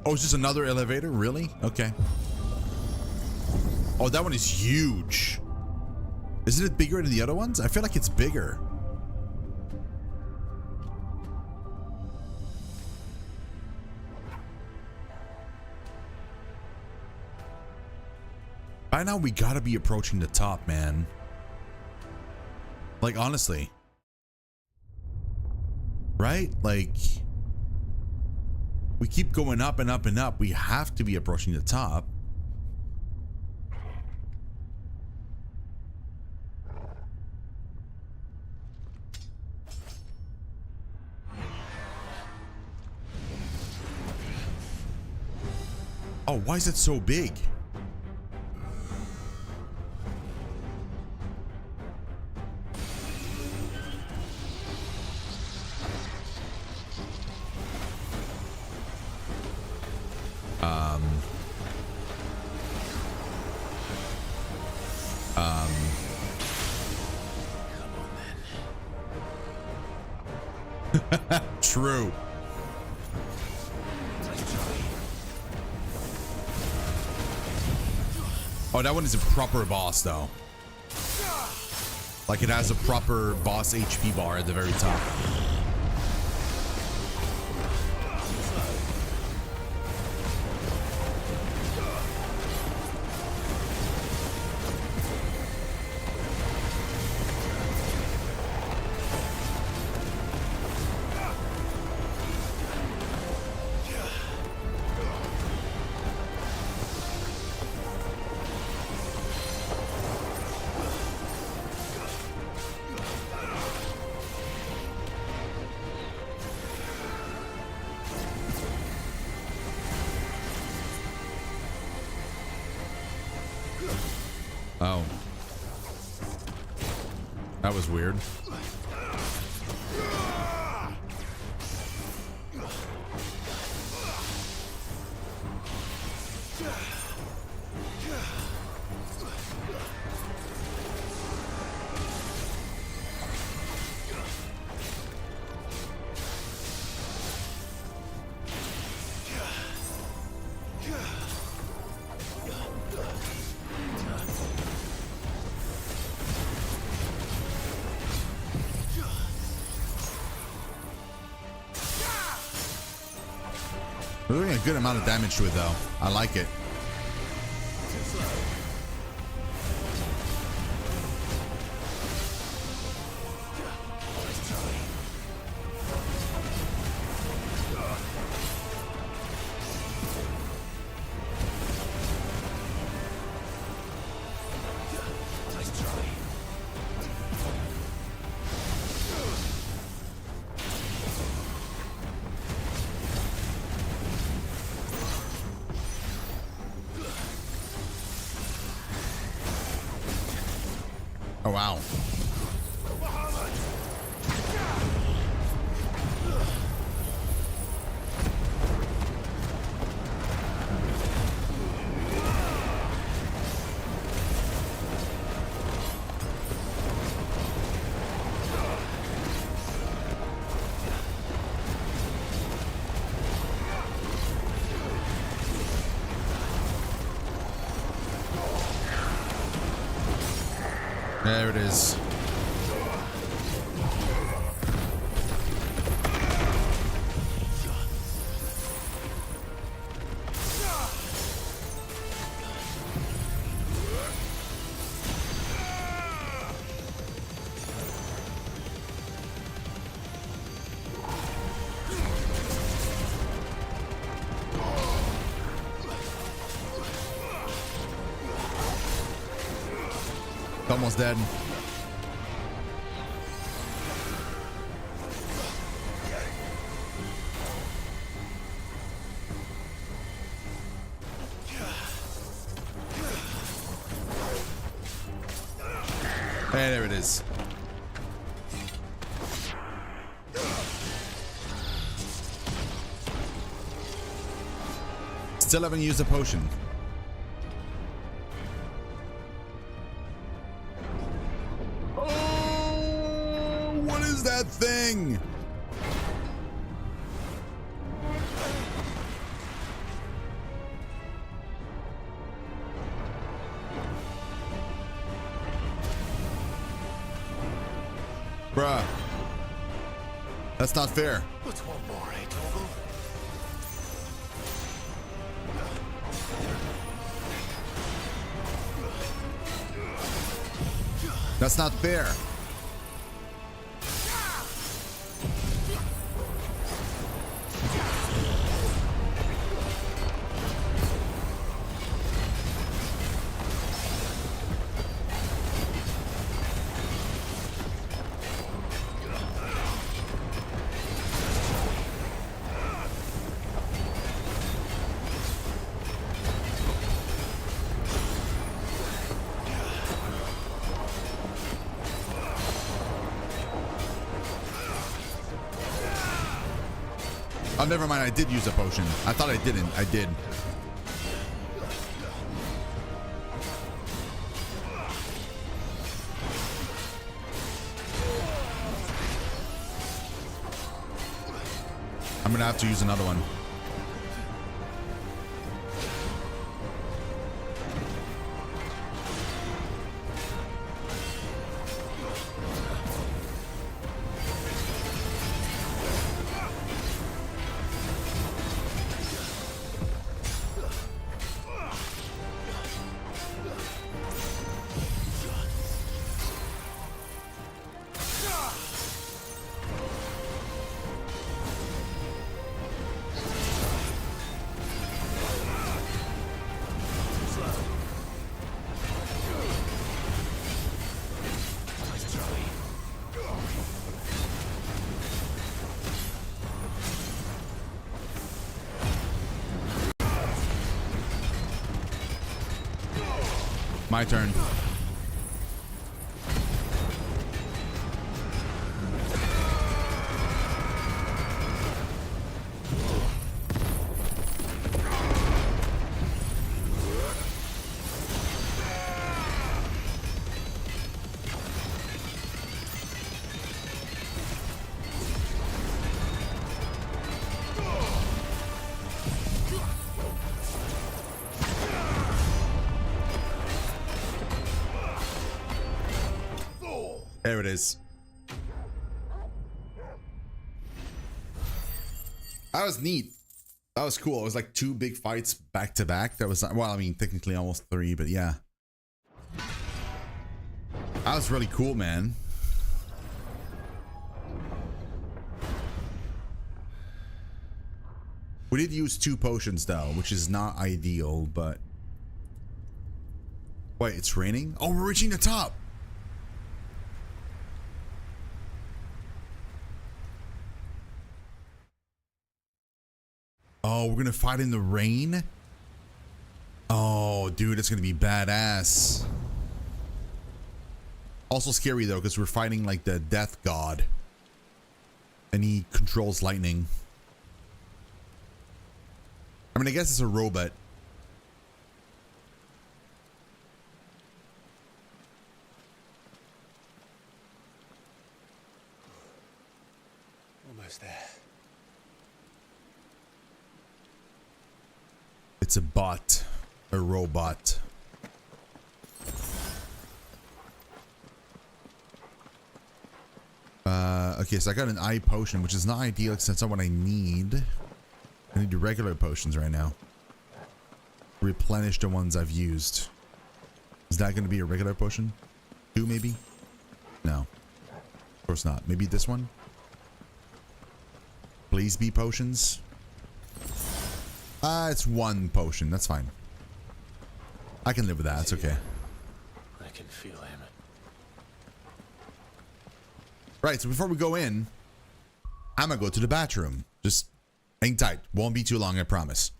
Oh, it's just another elevator? Really? Okay. Oh, that one is huge. Isn't it bigger than the other ones? I feel like it's bigger. By now, we gotta be approaching the top, man. Like, honestly. Right? Like, we keep going up and up and up. We have to be approaching the top. Oh, why is it so big? True. Oh, that one is a proper boss, though. Like, it has a proper boss HP bar at the very top. Oh. That was weird. We're doing a good amount of damage to it, though. I like it. Oh, wow. There it is. Almost dead. Hey, there it is. Still haven't used a potion. Oh, what is that thing? Bruh. That's not fair. What's one more, eh, Toggle? That's not fair. Oh, never mind. I did use a potion. I thought I didn't. I did. I'm gonna have to use another one. My turn. There it is. That was neat. That was cool. It was like 2 big fights back to back. That was, well, I mean, technically almost 3, but yeah. That was really cool, man. We did use 2 potions though, which is not ideal, but... Wait, it's raining? Oh, we're reaching the top. Oh, we're gonna fight in the rain? Oh, dude, it's gonna be badass. Also scary though, because we're fighting like the death god. And he controls lightning. I mean, I guess it's a robot. Almost there. It's a bot, a robot. Okay, so I got an eye potion, which is not ideal because that's not what I need. I need regular potions right now. Replenish the ones I've used. Is that going to be a regular potion? 2 maybe? No. Of course not. Maybe this one? Please be potions. It's 1 potion. That's fine. I can live with that. It's okay. I can feel him. Right, so before we go in, I'm gonna go to the bathroom. Just hang tight. Won't be too long, I promise.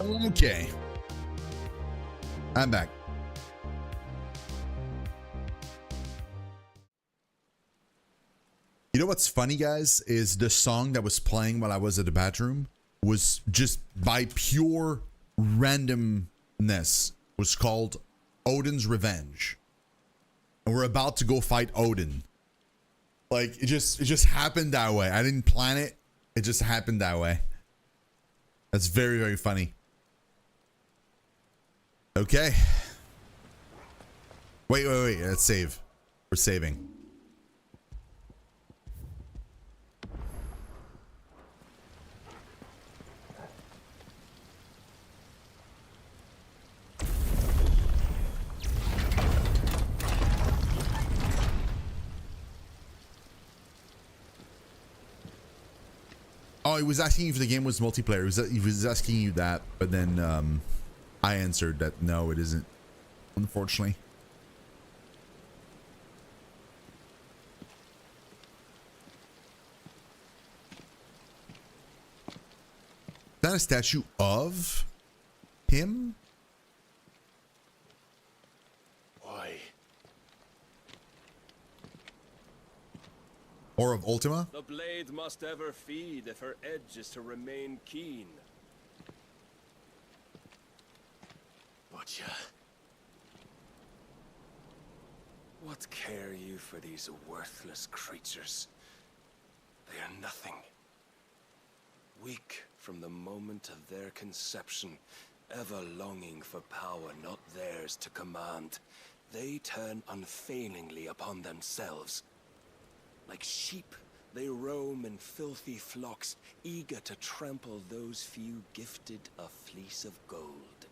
Okay. I'm back. You know what's funny, guys, is the song that was playing while I was at the bathroom was just by pure randomness was called Odin's Revenge. And we're about to go fight Odin. Like it just happened that way. I didn't plan it. It just happened that way. That's very, very funny. Okay. Wait. Let's save. We're saving. Oh, he was asking if the game was multiplayer. He was asking you that, but then I answered that no, it isn't, unfortunately. Is that a statue of him? Why? Or of Ultima? The blade must ever feed if her edge is to remain keen. Butcher. What care you for these worthless creatures? They are nothing. Weak from the moment of their conception, ever longing for power not theirs to command, they turn unfailingly upon themselves. Like sheep, they roam in filthy flocks, eager to trample those few gifted a fleece of gold.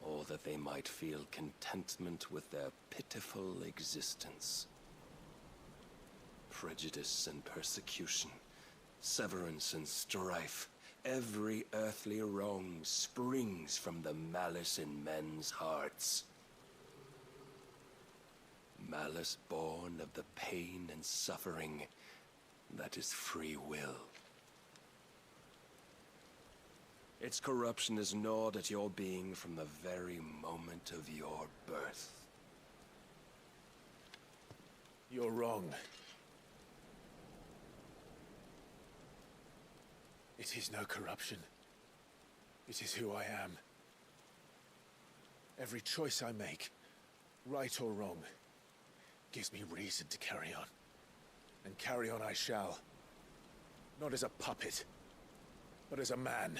Or that they might feel contentment with their pitiful existence. Prejudice and persecution, severance and strife, every earthly wrong springs from the malice in men's hearts. Malice born of the pain and suffering that is free will. Its corruption is gnawed at your being from the very moment of your birth. You're wrong. It is no corruption. It is who I am. Every choice I make, right or wrong, gives me reason to carry on. And carry on I shall. Not as a puppet, but as a man.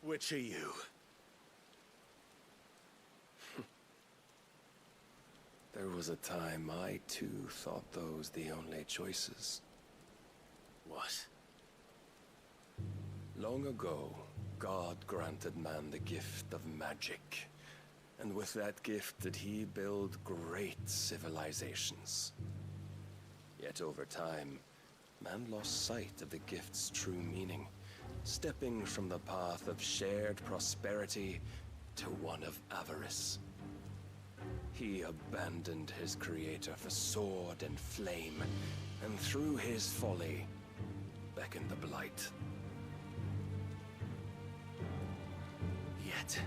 Which are you? There was a time I too thought those the only choices. What? Long ago, God granted man the gift of magic. And with that gift did he build great civilizations. Yet over time, man lost sight of the gift's true meaning, stepping from the path of shared prosperity to one of avarice. He abandoned his creator for sword and flame, and through his folly, beckoned the blight. Yet,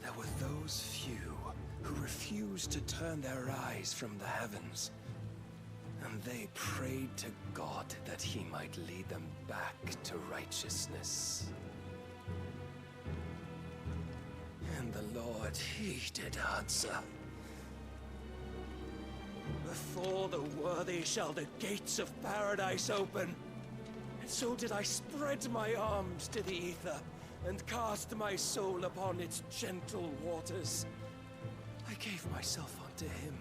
there were those few who refused to turn their eyes from the heavens, and they prayed to God that he might lead them back to righteousness. And the Lord, he did answer. Before the worthy shall the gates of paradise open. And so did I spread my arms to the ether, and cast my soul upon its gentle waters. I gave myself unto him.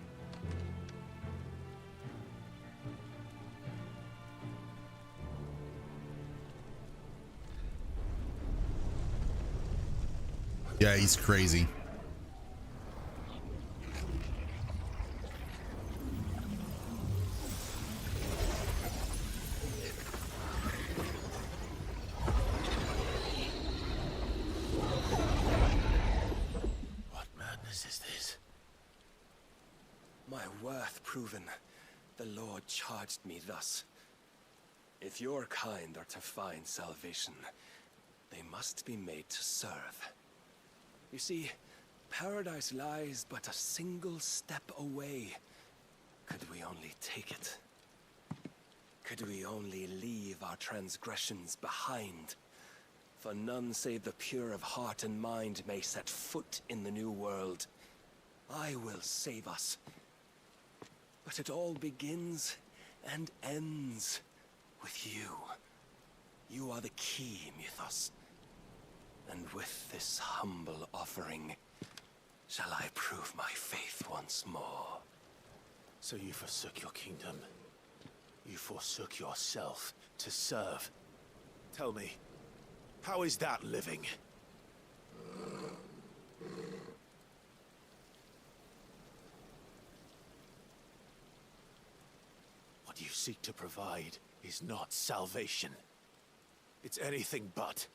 Yeah, he's crazy. What madness is this? My worth proven, the Lord charged me thus. If your kind are to find salvation, they must be made to serve. You see, paradise lies but a single step away. Could we only take it? Could we only leave our transgressions behind? For none save the pure of heart and mind may set foot in the new world. I will save us. But it all begins and ends with you. You are the key, Mythos. And with this humble offering, shall I prove my faith once more. So you forsook your kingdom. You forsook yourself to serve. Tell me, how is that living? What you seek to provide is not salvation. It's anything but.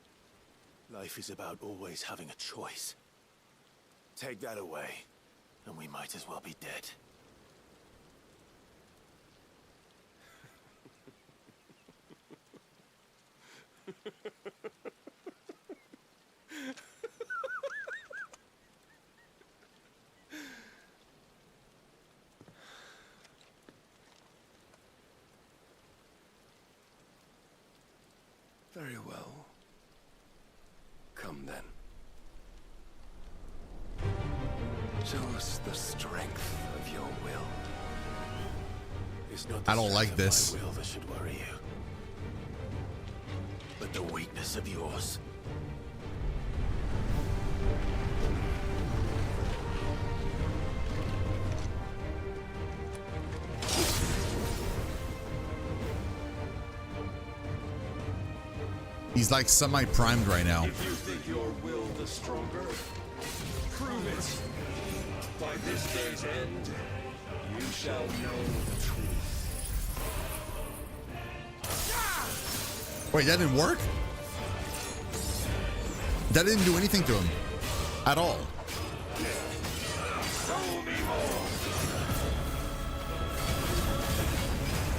Life is about always having a choice. Take that away, and we might as well be dead. Very well. Come then. Show us the strength of your will. It's not I don't like this. my will that should worry you, but the weakness of yours. He's like semi-primed right now. If you think your will the stronger, prove it. By this day's end, you shall know the truth. Wait, that didn't work? That didn't do anything to him at all.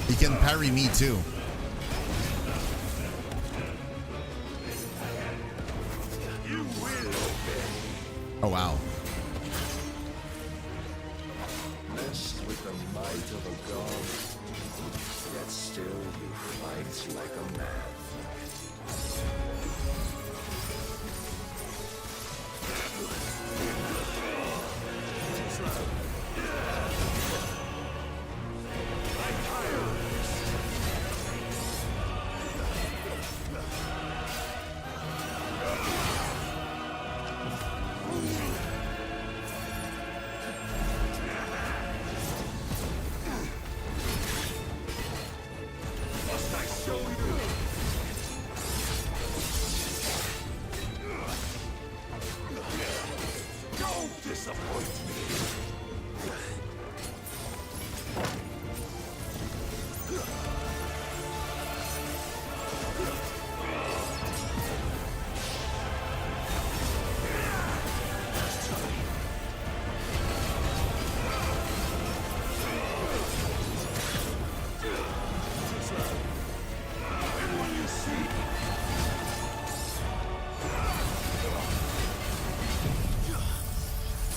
He can parry me too. Oh wow. Messed with the might of a god, yet still you fight like a man.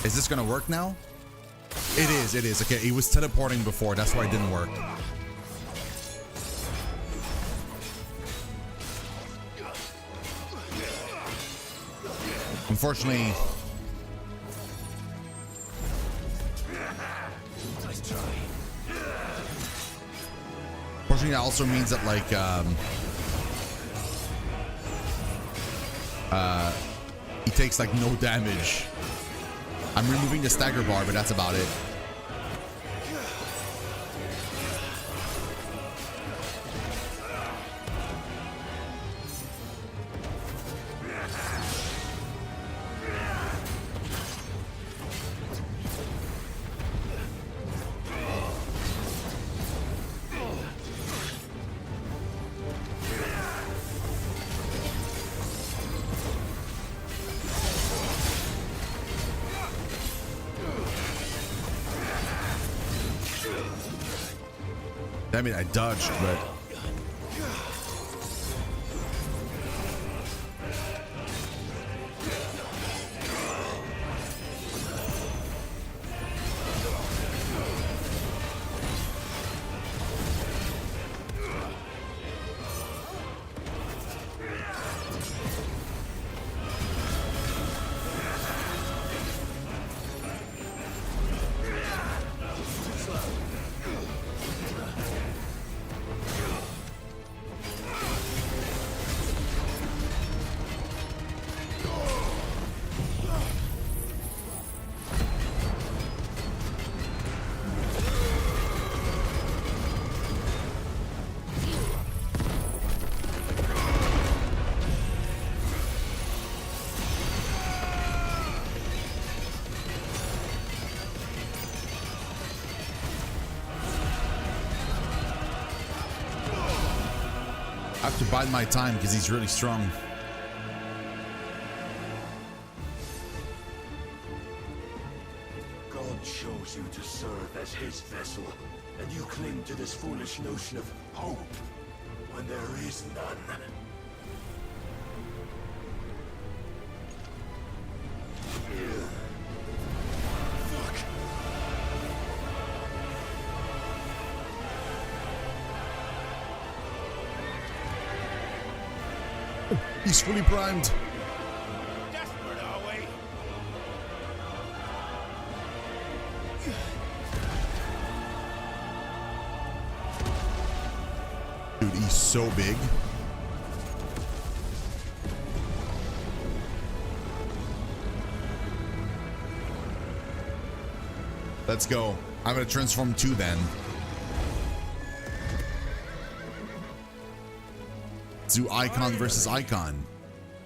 Is this gonna work now? It is, it is. Okay, he was teleporting before, that's why it didn't work. Unfortunately, that also means that like he takes like no damage. I'm removing the stagger bar, but that's about it. I mean, I dodged, but have to bide my time because he's really strong. God chose you to serve as his vessel, and you cling to this foolish notion of hope when there is none. He's fully primed. Desperate, are we? Dude, he's so big. Let's go. I'm gonna transform too then. Let's do icon versus icon.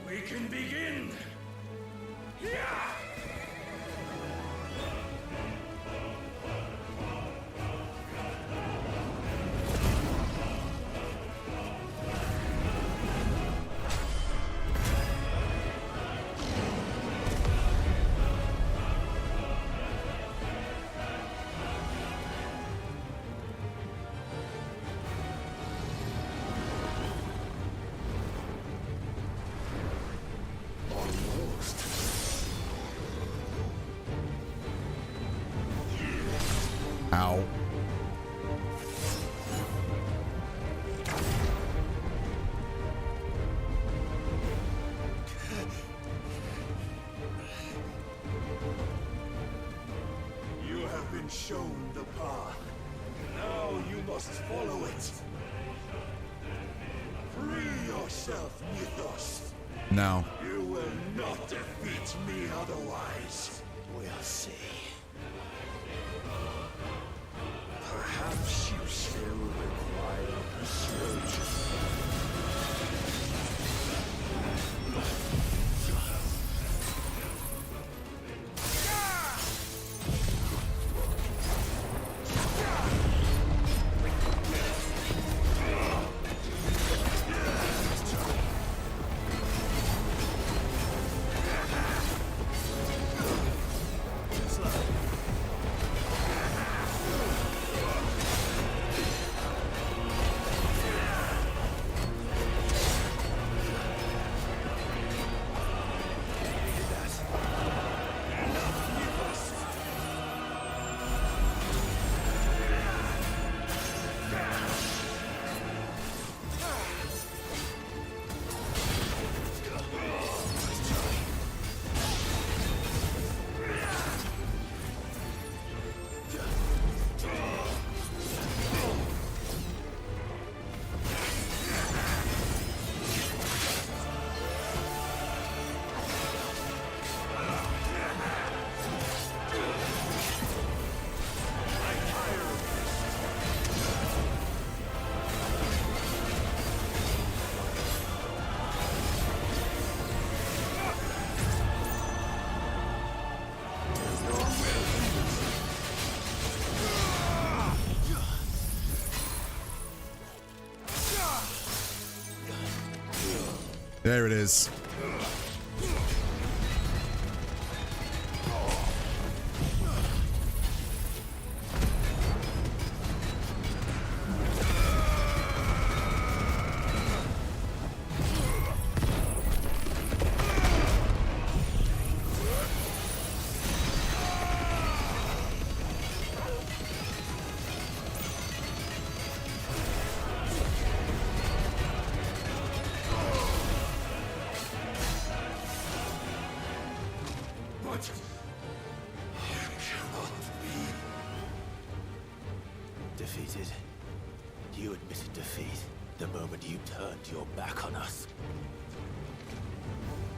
We can begin. Ow. You have been shown the path. Now you must follow it. Free yourself, Mythos. No. You will not defeat me otherwise. We'll see. Perhaps you still require persuasion. There it is. Defeated. You admitted defeat the moment you turned your back on us.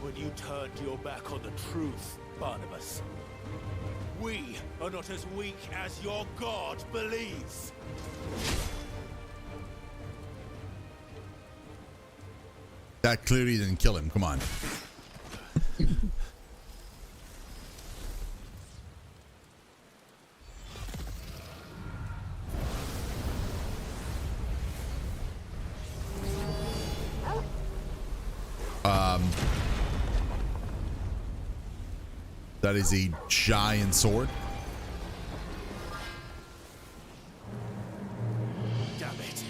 When you turned your back on the truth, Barnabas. We are not as weak as your god believes. That clearly didn't kill him. Come on. That is a giant sword. Damn it.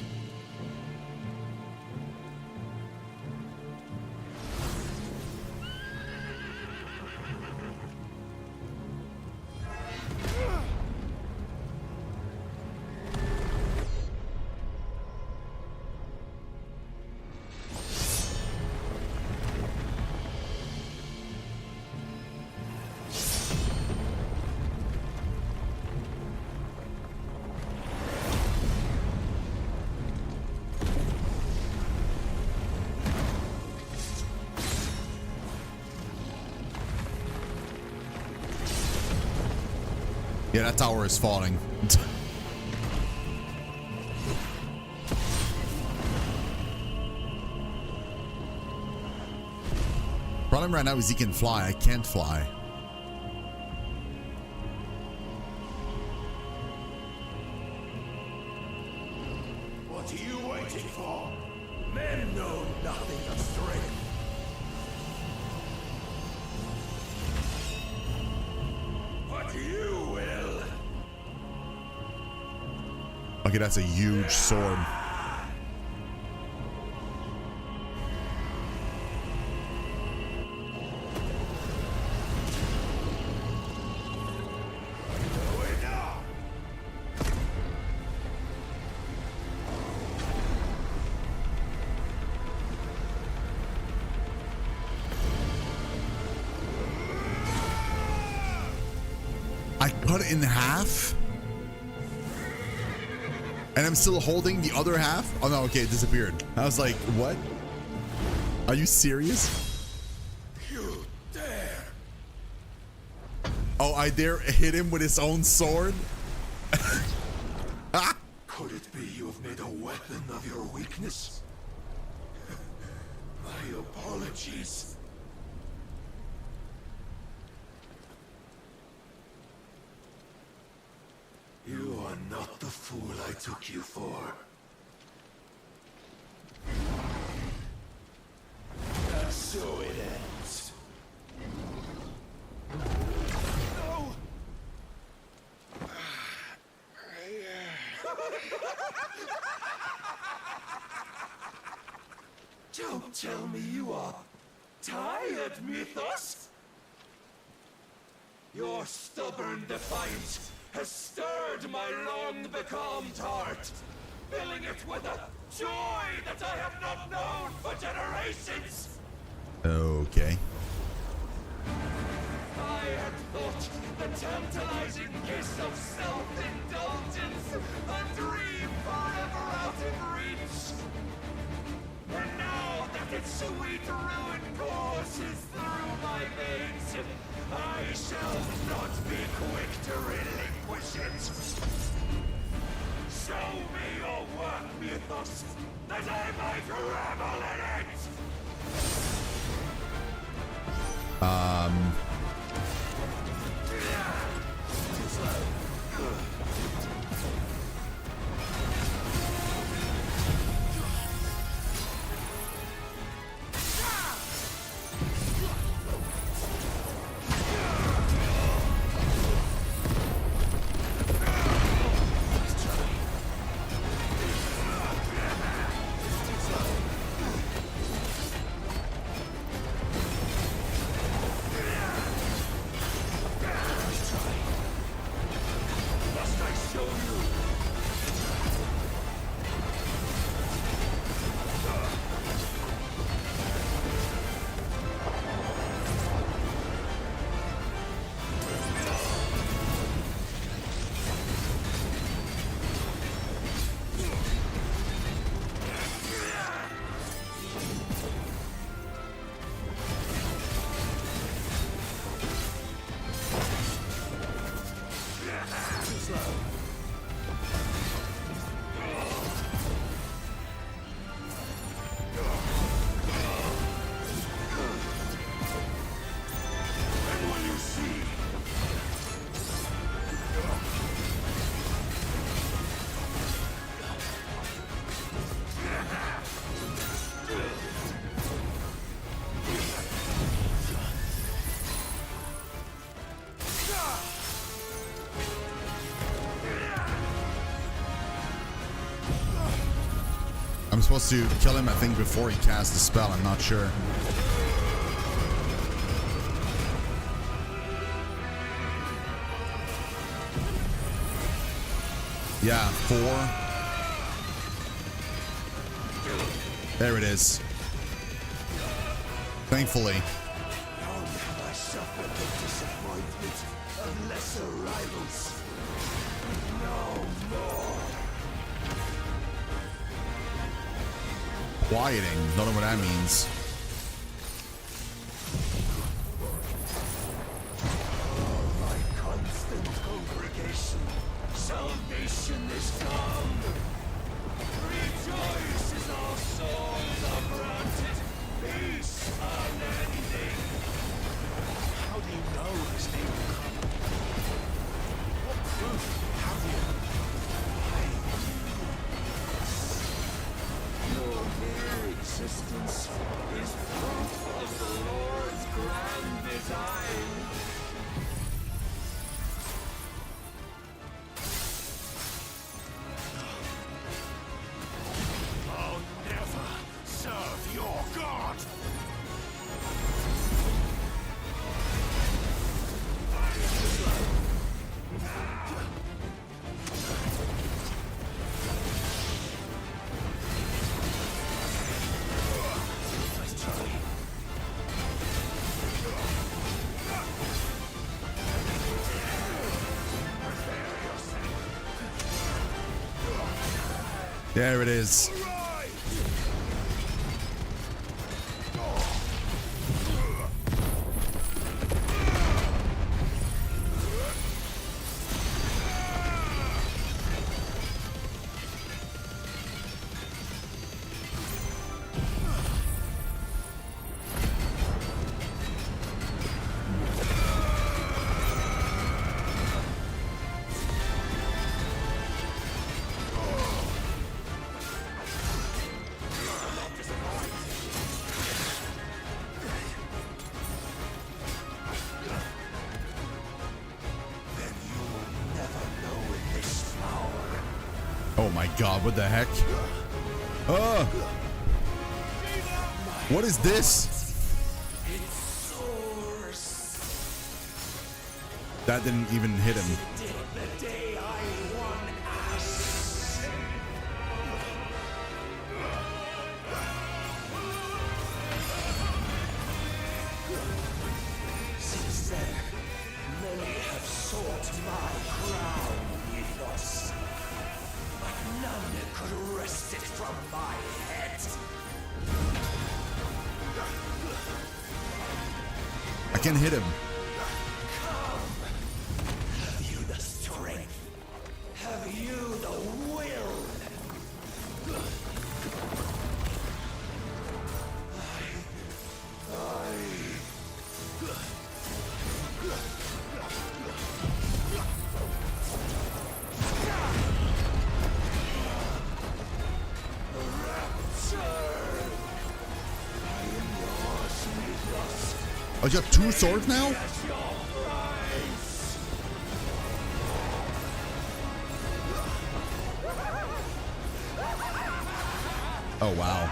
Yeah, that tower is falling. Problem right now is he can fly. I can't fly. What are you waiting for? Men know nothing of strength. But you will. Okay, that's a huge sword. I cut it in half. And I'm still holding the other half? Oh no, okay, it disappeared. I was like, what? Are you serious? You dare. Oh, I dare hit him with his own sword? Could it be you have made a weapon of your weakness? My apologies. You are not the fool I took you for. And so it ends. No! Don't tell me you are tired, Mythos! Your stubborn defiance has stirred my long-becalmed heart, filling it with a joy that I have not known for generations! Okay. I had thought the tantalizing kiss of self-indulgence a dream forever out of reach. And now that its sweet ruin courses through my veins, I shall not be quick to relinquish it. Show me your work, Mythos, that I might revel in it! supposed to kill him, I think, before he casts the spell. I'm not sure. Yeah, 4. There it is. Thankfully. Long have I suffered the disappointment of lesser rivals. No more. Quieting. Don't know what that means. My constant congregation, salvation is come. Rejoice as our souls are granted peace unending. How do you know his name will come? What proof have you? Your mere existence is proof of the Lord's grand design. I'll never serve your God! There it is. Oh my god, what the heck? What is this? That didn't even hit him. The day I won Ash. Since then, many have sought my crown, ethos. But none could wrest it from my head. I can hit him. Have you the strength? Have you the will? Oh, you got 2 swords now? Oh, wow.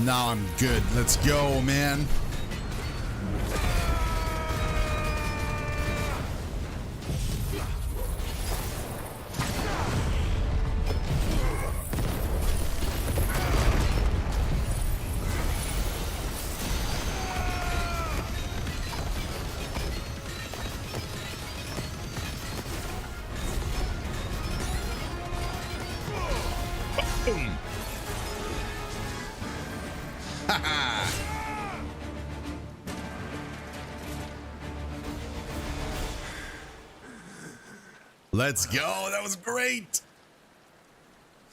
Now I'm good. Let's go, man. Let's go. That was great.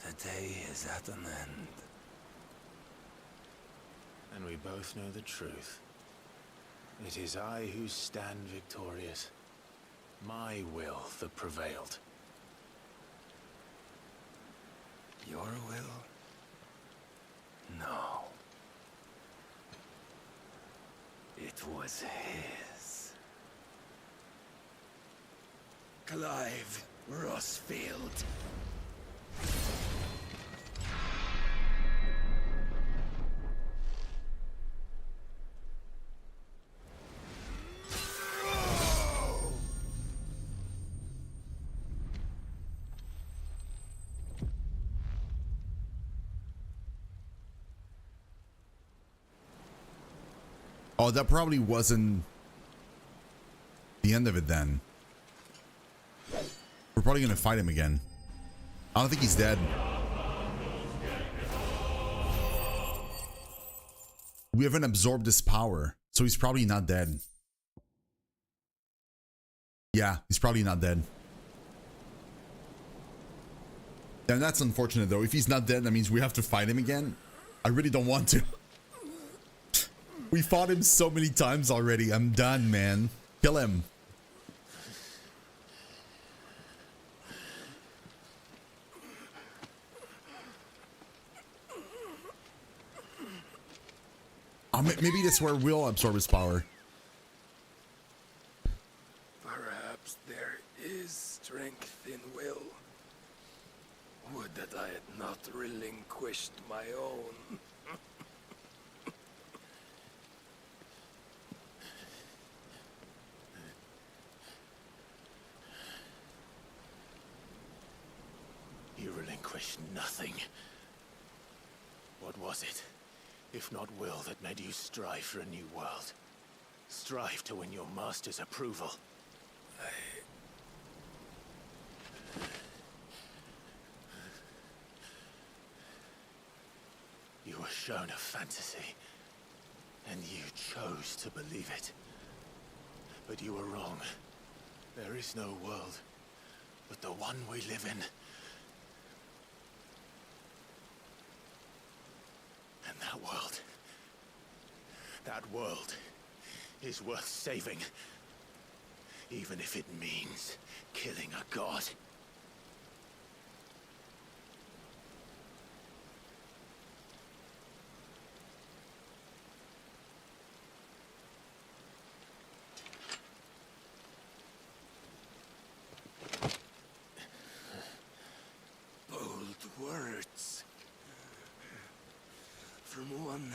The day is at an end. And we both know the truth. It is I who stand victorious. My will that prevailed. Your will? No. It was his. Clive Rossfield. Oh, that probably wasn't the end of it then. We're probably gonna fight him again. I don't think he's dead. We haven't absorbed his power, so he's probably not dead. Yeah, he's probably not dead. And that's unfortunate though. If he's not dead, that means we have to fight him again. I really don't want to. We fought him so many times already. I'm done, man. Kill him. Maybe that's where we'll absorb his power. Perhaps there is strength in will. Would that I had not relinquished my own. You relinquished nothing. What was it, if not will, that made you strive for a new world? Strive to win your master's approval? You were shown a fantasy, and you chose to believe it. But you were wrong. There is no world but the one we live in. And that world is worth saving, even if it means killing a god. Bold words. From one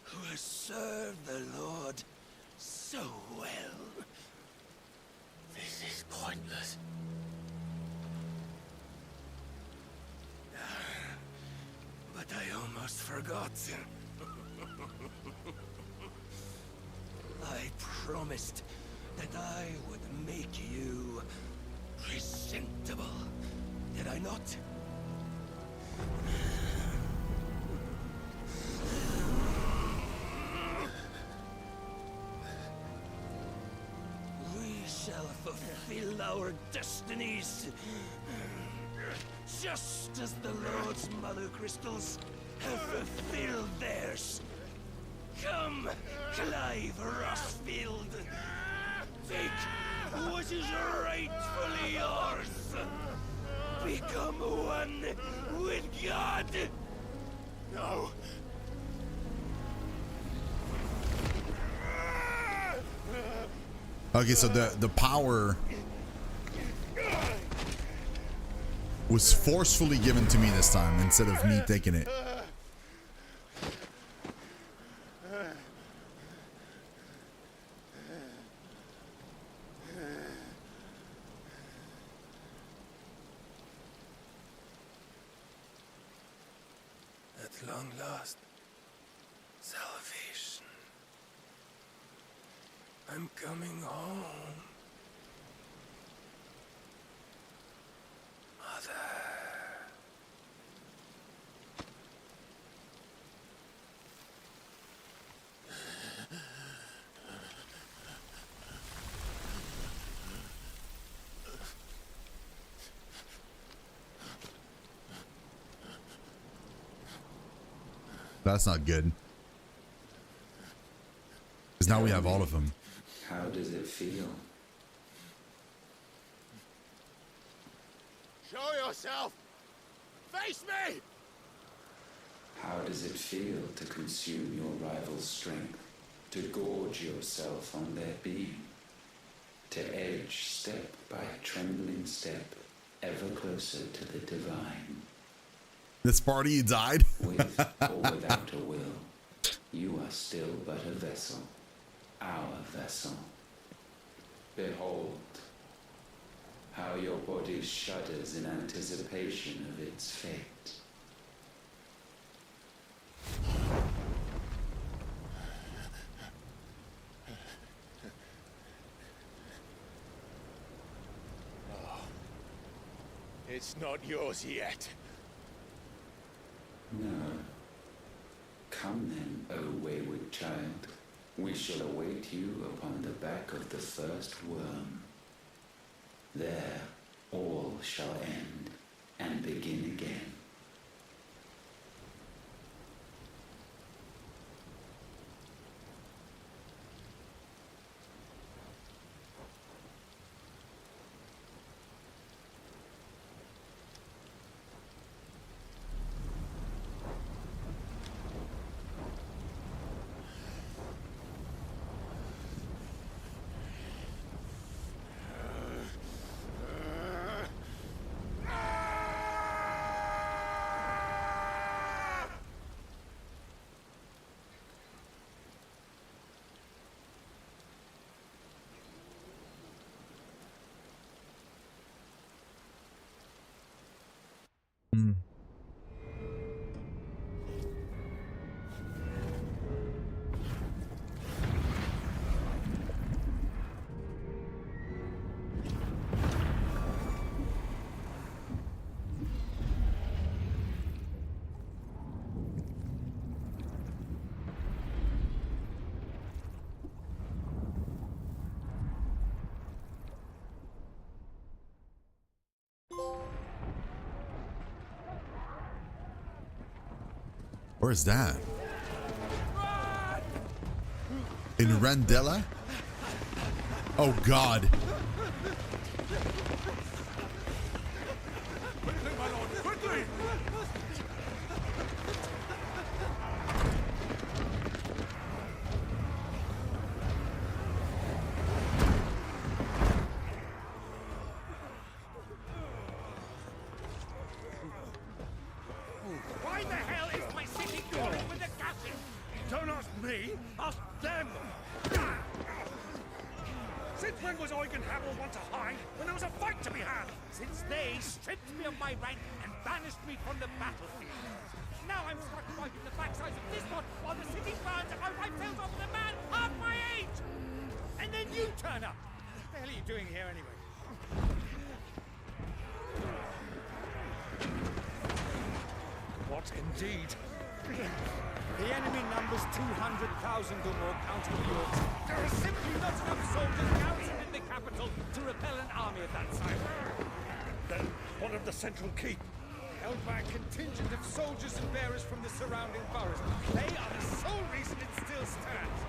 who has served the Lord so well. This is pointless. But I almost forgot. I promised that I would make you presentable. Did I not? We shall fulfill our destinies, just as the Lord's Mother Crystals have fulfilled theirs. Come, Clive Rossfield. Take what is rightfully yours. Become one with God. No. Okay, so the power was forcefully given to me this time instead of me taking it. long lost salvation. I'm coming home. Mother. That's not good. Because now we have all of them. How does it feel? Show yourself! Face me! How does it feel to consume your rival's strength? To gorge yourself on their beam? To edge step by trembling step, ever closer to the divine? This party, you died? With or without a will, you are still but a vessel, our vessel. Behold, how your body shudders in anticipation of its fate. Oh, it's not yours yet. No. Come then, O wayward child. We shall await you upon the back of the first worm. There, all shall end and begin again. Where's that? In Randella? Oh God. Why the hell is my city going with the gases? Don't ask me, ask them! Since when was Eugen Hamel want to hide when there was a fight to be had? Since they stripped me of my rank and banished me from the battlefield. Now I'm stuck fighting the backsides of this one while the city burns and my right tails off the man half my age! And then you turn up! What the hell are you doing here anyway? What indeed? The enemy numbers 200,000 or more counting the orcs. There are simply not enough soldiers garrisoned in the capital to repel an army of that size. Then what of the central keep? Held by a contingent of soldiers and bearers from the surrounding boroughs. They are the sole reason it still stands.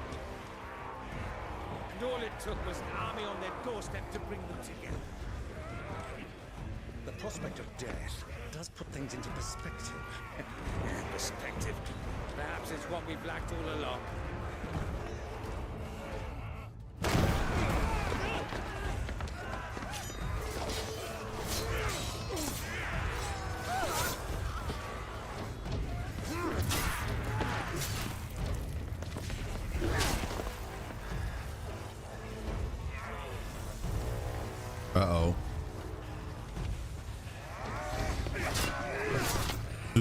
And all it took was an army on their doorstep to bring them together. The prospect of death does put things into perspective. Perspective? Perhaps it's what we've lacked all along. Uh-oh.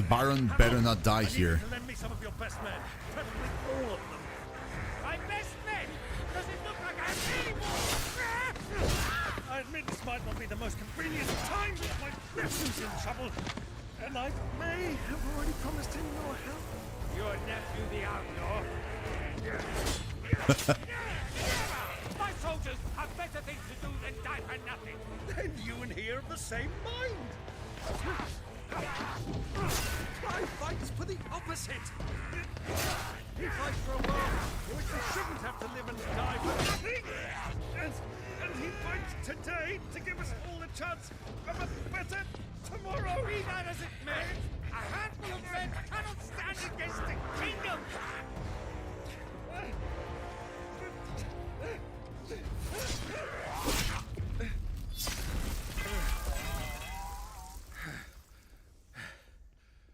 Byron better not die here. Lend me some of your best men. Preferably all of them. My best men? Does it look like I have any more? I admit this might not be the most convenient time, but my nephew's in trouble. And I may have already promised him your help. Your nephew, the outlaw? My soldiers have better things to do than die for nothing. Then you and he are of the same mind. Clive fights for the opposite. He fights for a world in which we shouldn't have to live and die for nothing. And he fights today to give us all a chance of a better tomorrow. Be that as it may, a handful of men cannot stand against the kingdom.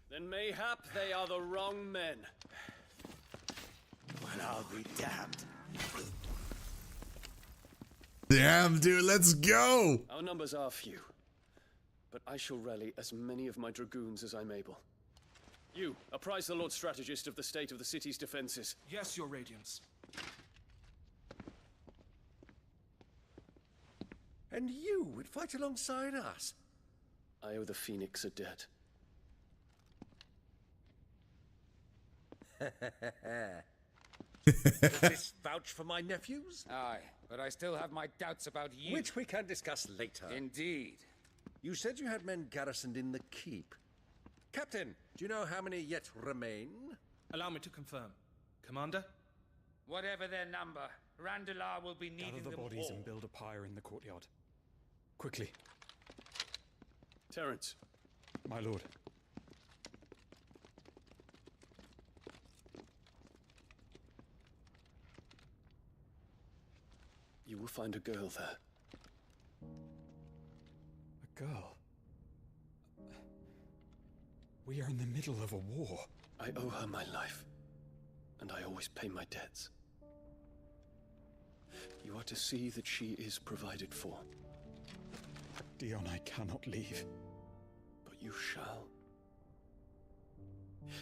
Then mayhap they are the wrong men. Well, I'll be damned. Damn, dude, let's go! Our numbers are few, but I shall rally as many of my dragoons as I'm able. You, apprise the Lord Strategist of the state of the city's defenses. Yes, Your Radiance. And you would fight alongside us? I owe the Phoenix a debt. Does this vouch for my nephews? Aye, but I still have my doubts about you. Which we can discuss later. Indeed. You said you had men garrisoned in the keep. Captain, do you know how many yet remain? Allow me to confirm. Commander? Whatever their number, Randalar will be needing Gather the them bodies all. and build a pyre in the courtyard. Quickly. Terence. My lord. You will find a girl there. A girl? We are in the middle of a war. I owe her my life, and I always pay my debts. You are to see that she is provided for. Dion, I cannot leave. But you shall.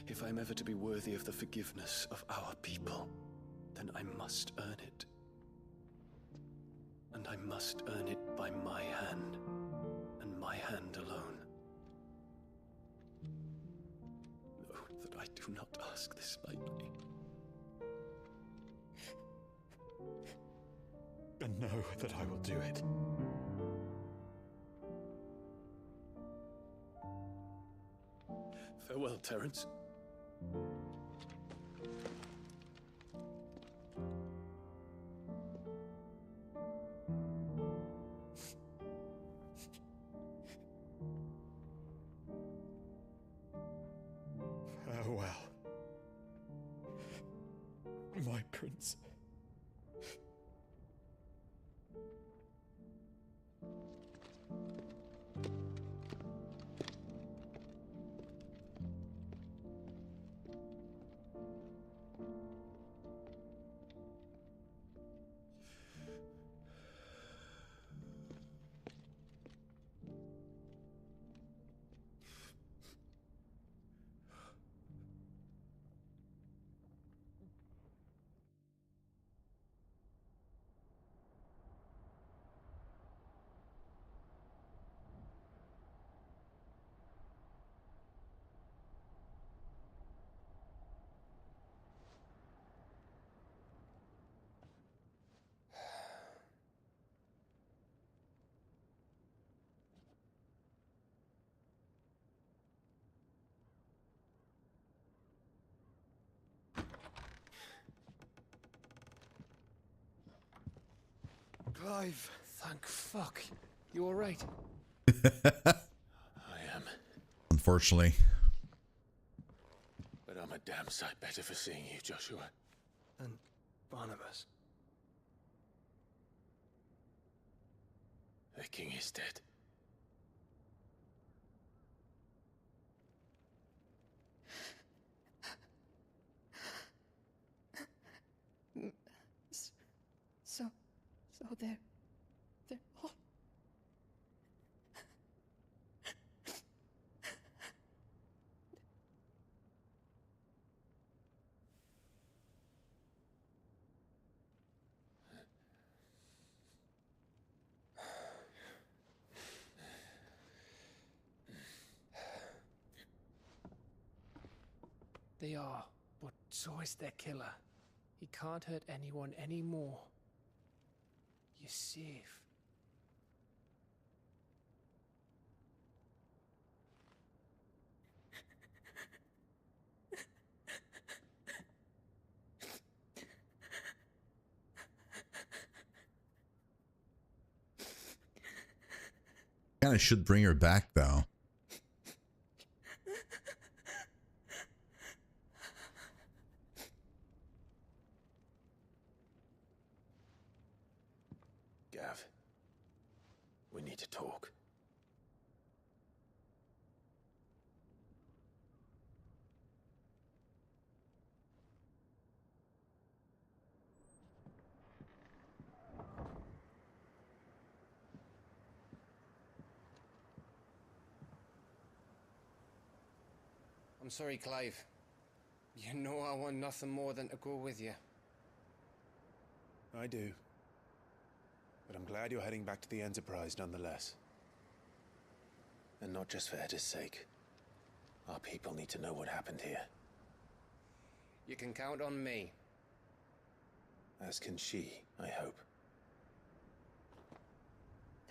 If I am ever to be worthy of the forgiveness of our people, then I must earn it. And I must earn it by my hand, and my hand alone. Know that I do not ask this lightly. And know that I will do it. Farewell, Terence. Farewell, my prince. Clive. Thank fuck. You alright? I am. Unfortunately. But I'm a damn sight better for seeing you, Joshua. And Barnabas. The king is dead. So they're all... They are, but so is their killer. He can't hurt anyone anymore. You're safe. Kind of should bring her back though. Gav, we need to talk. I'm sorry, Clive. You know I want nothing more than to go with you. I do. But I'm glad you're heading back to the Enterprise nonetheless. And not just for Edda's sake. Our people need to know what happened here. You can count on me. As can she, I hope.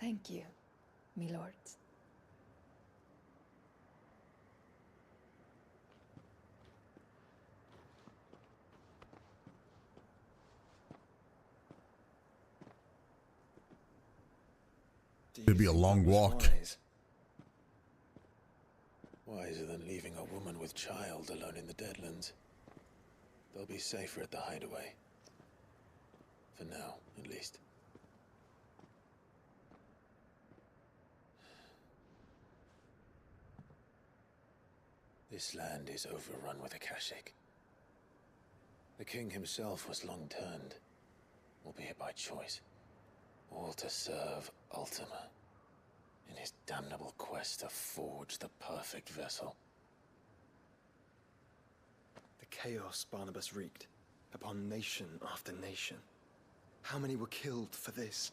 Thank you, my lords. It'd be a long walk. Wiser than leaving a woman with child alone in the Deadlands. They'll be safer at the hideaway. For now, at least. This land is overrun with Akashic. The king himself was long turned, albeit by choice, all to serve Ultima, in his damnable quest to forge the perfect vessel. The chaos Barnabas wreaked upon nation after nation. How many were killed for this?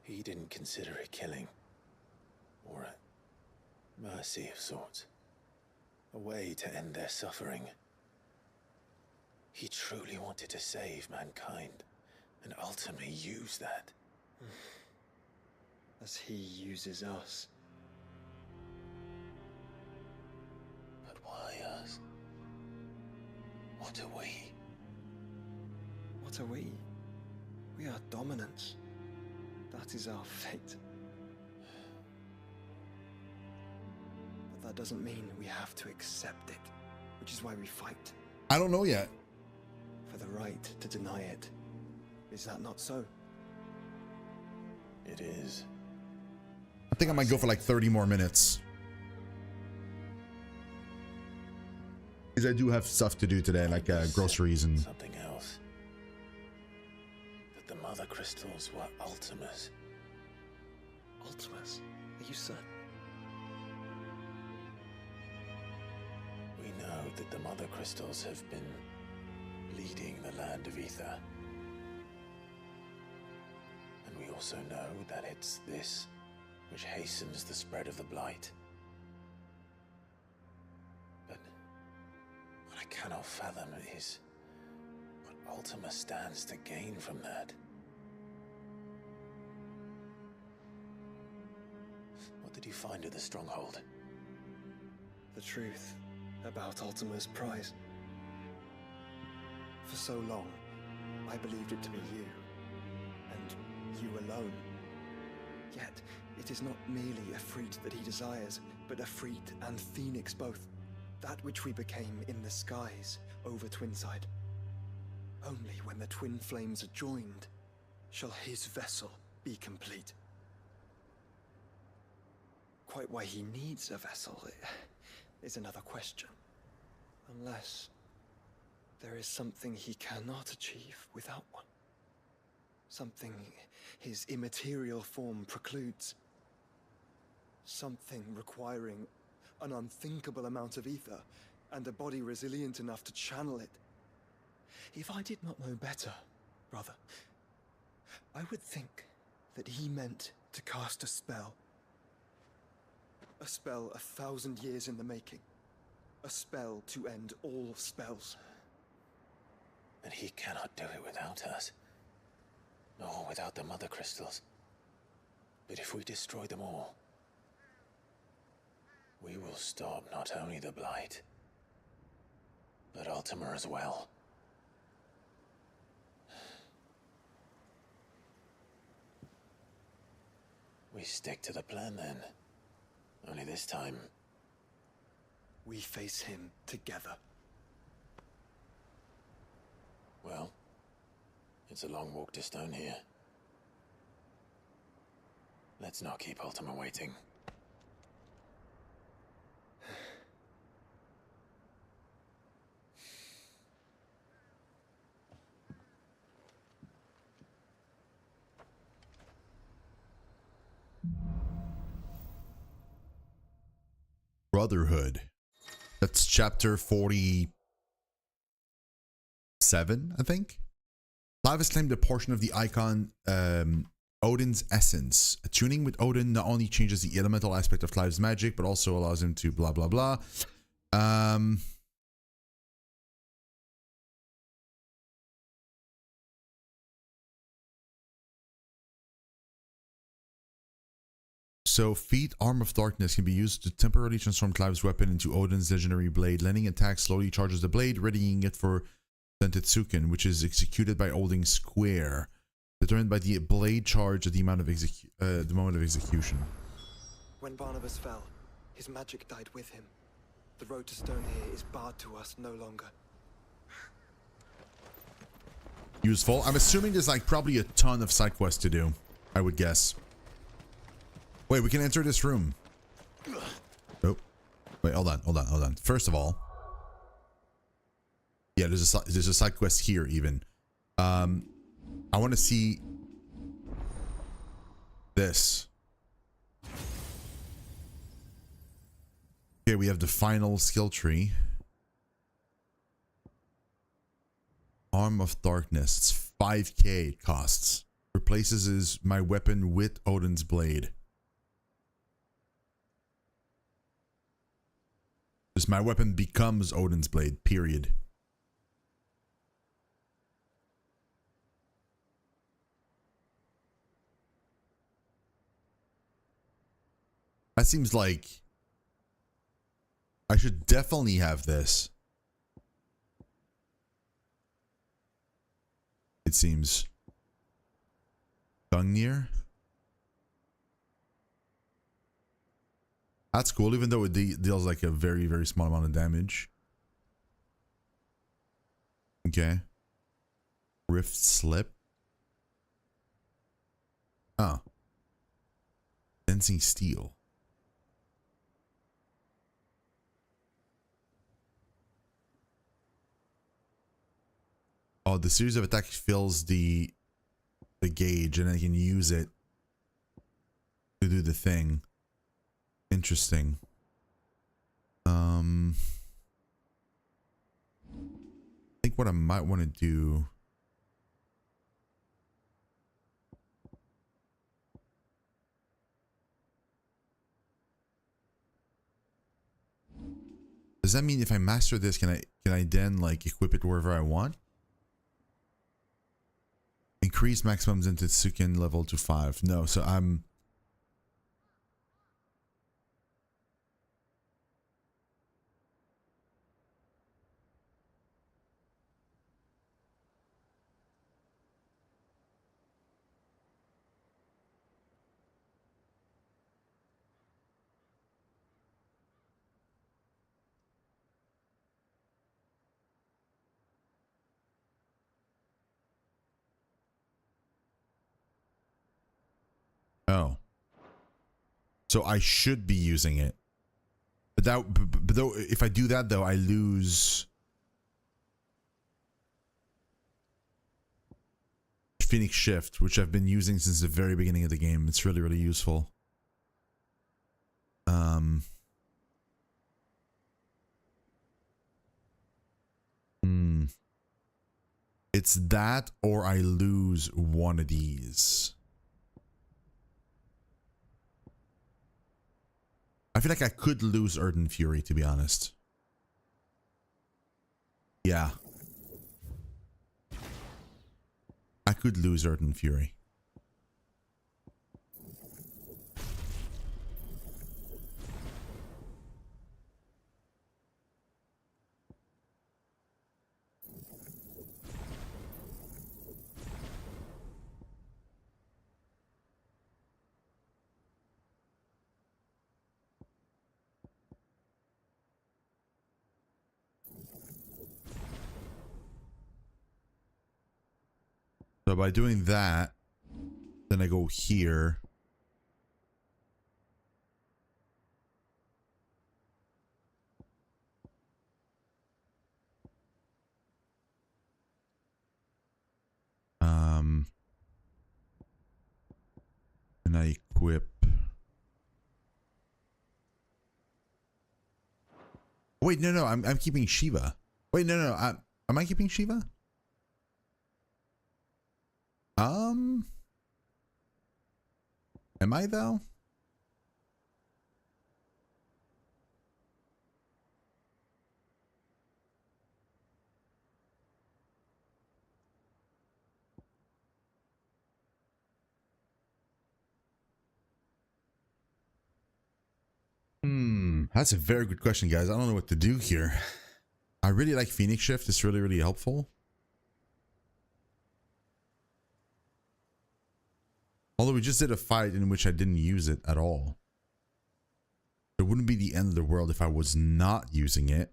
He didn't consider it killing, or a mercy of sorts. A way to end their suffering. He truly wanted to save mankind, and ultimately used that. As he uses us. But why us? What are we? What are we? We are dominance. That is our fate. But that doesn't mean we have to accept it, which is why we fight. I don't know yet. For the right to deny it. Is that not so? It is. I think I might go for like 30 more minutes. Because I do have stuff to do today, like groceries and... Something else. That the mother crystals were Ultimas. Ultimas? Are you certain? We know that the mother crystals have been leading the land of Ether. And we also know that it's this which hastens the spread of the blight. But what I cannot fathom is what Ultima stands to gain from that. What did you find at the stronghold? The truth about Ultima's prize. For so long, I believed it to be you, and you alone. Yet, it is not merely a freed that he desires, but a freed and phoenix both. That which we became in the skies over Twinside. Only when the twin flames are joined, shall his vessel be complete. Quite why he needs a vessel is another question. Unless there is something he cannot achieve without one. Something his immaterial form precludes. Something requiring an unthinkable amount of ether and a body resilient enough to channel it. If I did not know better, brother, I would think that he meant to cast a spell. A spell 1,000 years in the making. A spell to end all spells. And he cannot do it without us. Nor without the Mother Crystals. But if we destroy them all, we will stop not only the Blight, but Ultima as well. We stick to the plan then. Only this time, we face him together. Well, it's a long walk to Stone here. Let's not keep Ultima waiting. Brotherhood. That's chapter 47, I think. Clive has claimed a portion of the icon Odin's essence. Attuning with Odin not only changes the elemental aspect of Clive's magic, but also allows him to blah blah blah. So, Feet Arm of Darkness can be used to temporarily transform Clive's weapon into Odin's legendary blade. Landing attack slowly charges the blade, readying it for Sentetsuken, which is executed by holding square, determined by the blade charge at the moment of execution. When Barnabas fell, his magic died with him. The road to Stone here is barred to us no longer. Useful. I'm assuming there's like probably a ton of side quests to do, I would guess. Wait, we can enter this room. Oh, wait, hold on. First of all, yeah, there's a side quest here even. I want to see this. Okay, we have the final skill tree. Arm of Darkness. It's 5k it costs. Replaces my weapon with Odin's blade. Just my weapon becomes Odin's blade, period. That seems like I should definitely have this. It seems. Gungnir. That's cool, even though it deals like a very, very small amount of damage. Okay. Rift Slip. Oh. Fencing Steel. Oh, the series of attacks fills the gauge and I can use it to do the thing. Interesting. I think what I might want to do. Does that mean if I master this, can I then like equip it wherever I want? Increase maximum Sentetsuken level to 5. No, so I'm. Oh. So I should be using it. But though if I do that though, I lose Phoenix Shift, which I've been using since the very beginning of the game. It's really, really useful. It's that or I lose one of these. I feel like I could lose Earth and Fury, to be honest. Yeah. I could lose Earth and Fury. So by doing that, then I go here. And I equip. Wait, no, I'm keeping Shiva. Wait, no, am I keeping Shiva? Am I though? That's a very good question, guys. I don't know what to do here. I really like Phoenix Shift. It's really, really helpful. Although we just did a fight in which I didn't use it at all. It wouldn't be the end of the world if I was not using it.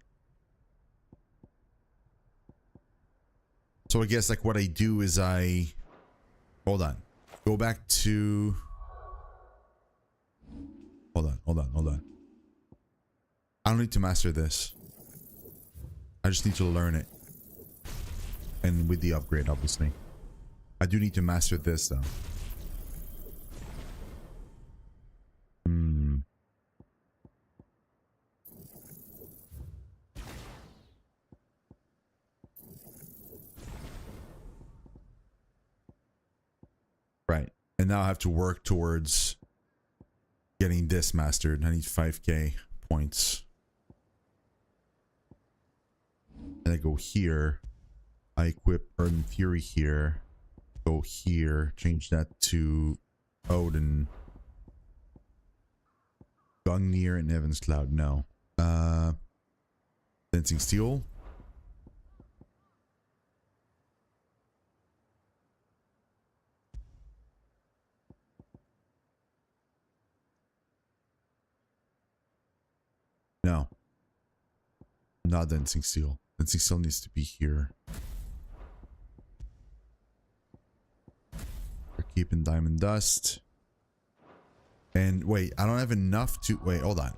So I guess like what I do is I... Hold on. Go back to... Hold on. I don't need to master this. I just need to learn it. And with the upgrade, obviously. I do need to master this though. Right. And now I have to work towards getting this mastered. I need 5k points. And I go here. I equip Earth and Fury here. Go here. Change that to Odin. Gungnir and Evan's Cloud. No. Dancing Steel. No. Not Dancing Steel. Dancing Steel needs to be here. We're keeping Diamond Dust. And wait, I don't have enough to... Wait, hold on.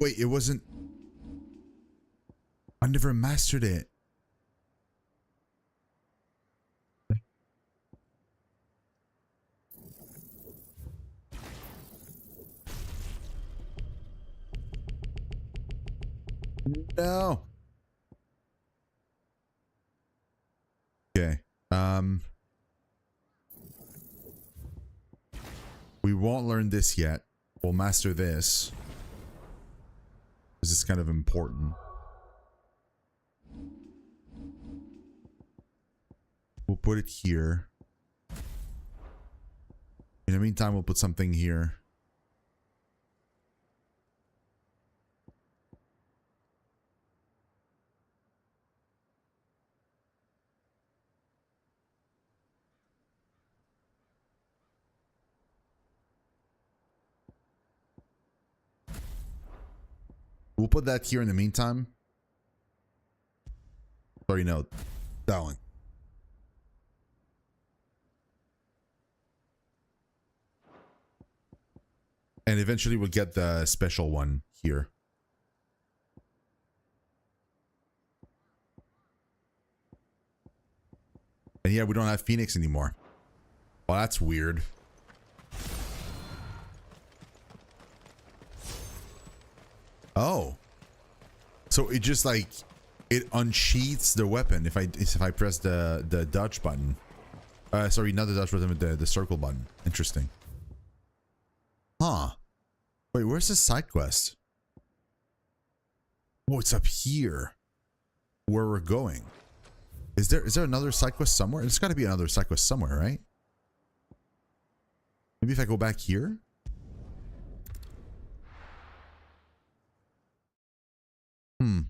Wait, it wasn't... I never mastered it. No. Okay. We won't learn this yet. We'll master this. This is kind of important. We'll put it here. In the meantime, we'll put something here. We'll put that here in the meantime. Sorry, no. That one. And eventually we'll get the special one here. And yeah, we don't have Phoenix anymore. Well, that's weird. Oh. So it just like it unsheaths the weapon if I press the dodge button. Sorry, not the dodge button, but the circle button. Interesting. Huh. Wait, where's the side quest? Oh, it's up here where we're going. Is there another side quest somewhere? There's got to be another side quest somewhere, right? Maybe if I go back here? Do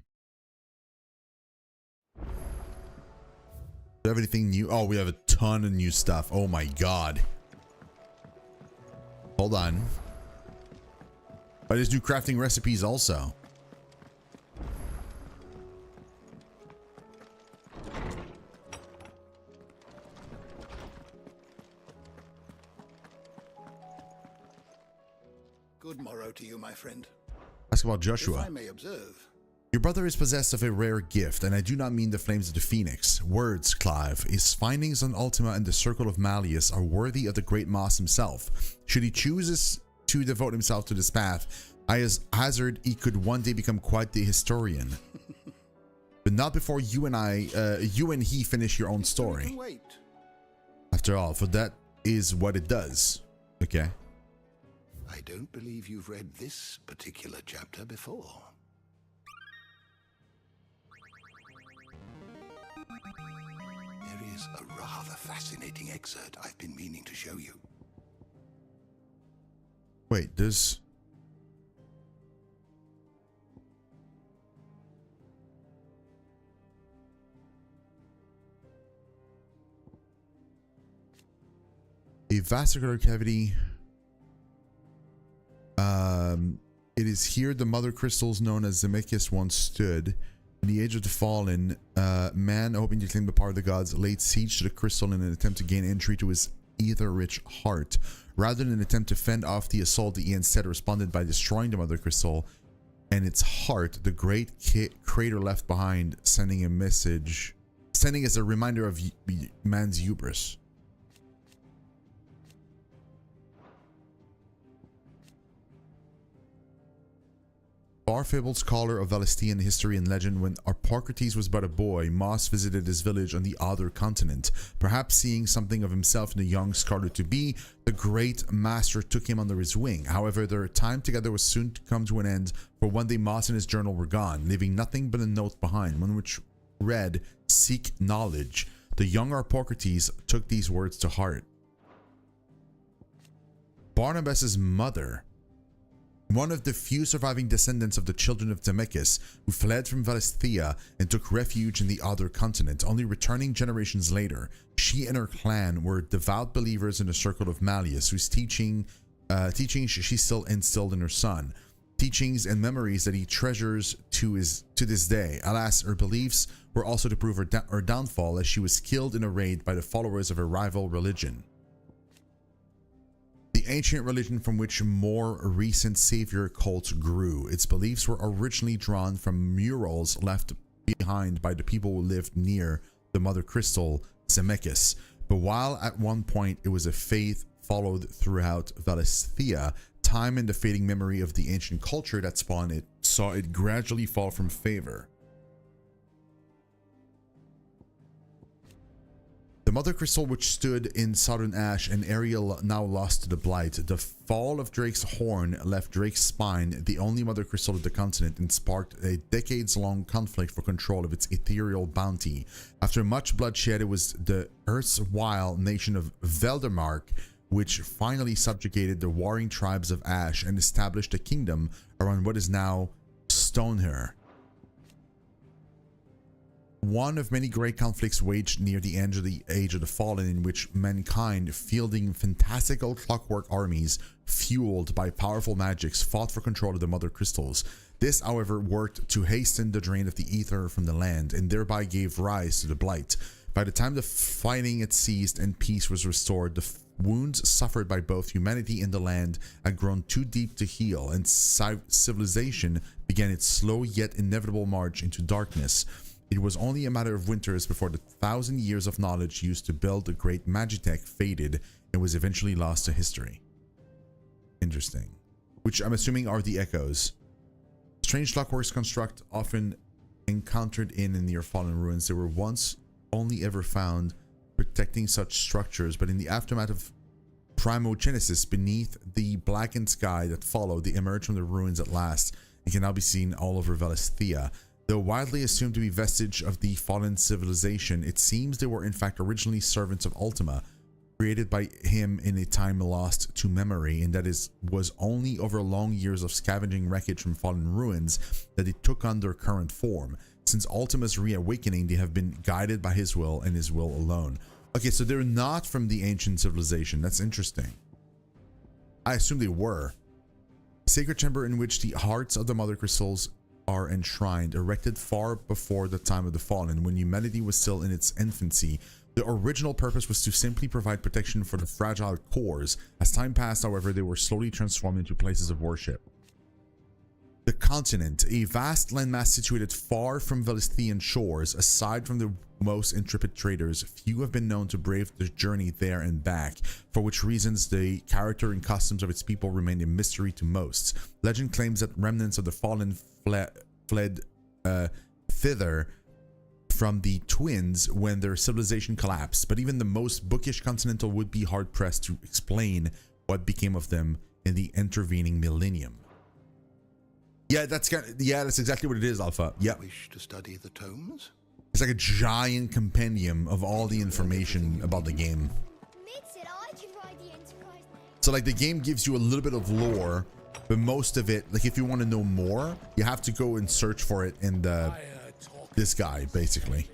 we have anything new? Oh, we have a ton of new stuff. Oh my god. Hold on. But there's new crafting recipes also. Good morrow to you, my friend. Ask about Joshua. If I may observe. Your brother is possessed of a rare gift, and I do not mean the flames of the phoenix. Words, Clive. His findings on Ultima and the Circle of Malleus are worthy of the great Moss himself. Should he choose to devote himself to this path, I hazard he could one day become quite the historian. But not before you and he finish your own story. Wait. After all, for that is what it does. Okay. I don't believe you've read this particular chapter before. There is a rather fascinating excerpt I've been meaning to show you. Wait, there's... a vascular cavity. It is here the mother crystals known as Zemeckis once stood. In the Age of the Fallen, man hoping to claim the power of the gods laid siege to the crystal in an attempt to gain entry to his ether-rich heart. Rather than an attempt to fend off the assault, he instead responded by destroying the mother crystal and its heart, the great crater left behind, sending as a reminder of man's hubris. Far-fabled scholar of Valestian history and legend, when Harpocrates was but a boy, Moss visited his village on the other continent. Perhaps seeing something of himself in the young scholar-to-be, the great master took him under his wing. However, their time together was soon to come to an end, for one day Moss and his journal were gone, leaving nothing but a note behind, one which read, "Seek knowledge." The young Harpocrates took these words to heart. Barnabas's mother, one of the few surviving descendants of the children of Zemeckis, who fled from Valisthea and took refuge in the other continent, only returning generations later. She and her clan were devout believers in the Circle of Malleus, whose teachings she still instilled in her son. Teachings and memories that he treasures to this day. Alas, her beliefs were also to prove her downfall, as she was killed in a raid by the followers of her rival religion. The ancient religion from which more recent savior cults grew. Its beliefs were originally drawn from murals left behind by the people who lived near the mother crystal, Zemeckis. But while at one point it was a faith followed throughout Valisthea, time and the fading memory of the ancient culture that spawned it saw it gradually fall from favor. The mother crystal, which stood in southern Ash, an area now lost to the blight. The fall of Drake's horn left Drake's spine the only mother crystal of the continent, and sparked a decades-long conflict for control of its ethereal bounty. After much bloodshed, it was the erstwhile nation of Veldemark which finally subjugated the warring tribes of Ash and established a kingdom around what is now Stoneher. One of many great conflicts waged near the end of the Age of the Fallen, in which mankind, fielding fantastical clockwork armies fueled by powerful magics, fought for control of the mother crystals. This, however, worked to hasten the drain of the ether from the land, and thereby gave rise to the blight. By the time the fighting had ceased and peace was restored, the wounds suffered by both humanity and the land had grown too deep to heal, and civilization began its slow yet inevitable march into darkness. It was only a matter of winters before the 1,000 years of knowledge used to build the great Magitech faded and was eventually lost to history. Interesting. Which I'm assuming are the echoes. Strange clockworks construct often encountered in and near fallen ruins. They were once only ever found protecting such structures, but in the aftermath of primogenesis beneath the blackened sky that followed. They emerged from the ruins at last and can now be seen all over Valisthea. Though widely assumed to be vestige of the fallen civilization, it seems they were in fact originally servants of Ultima, created by him in a time lost to memory, and that was only over long years of scavenging wreckage from fallen ruins that it took on their current form. Since Ultima's reawakening, they have been guided by his will and his will alone. Okay, so they're not from the ancient civilization. That's interesting. I assume they were. Sacred chamber in which the hearts of the mother crystals are enshrined, erected far before the time of the fallen, when humanity was still in its infancy. The original purpose was to simply provide protection for the fragile cores. As time passed, however, they were slowly transformed into places of worship. The continent, a vast landmass situated far from Valisthean shores. Aside from the most intrepid traders, few have been known to brave the journey there and back, for which reasons the character and customs of its people remain a mystery to most. Legend claims that remnants of the fallen fled thither from the twins when their civilization collapsed, but even the most bookish continental would be hard-pressed to explain what became of them in the intervening millennium. Yeah, that's exactly what it is, Alpha. Yeah. Wish to study the tomes? It's like a giant compendium of all the information about the game. So like the game gives you a little bit of lore, but most of it, like if you want to know more, you have to go and search for it in this guy, basically.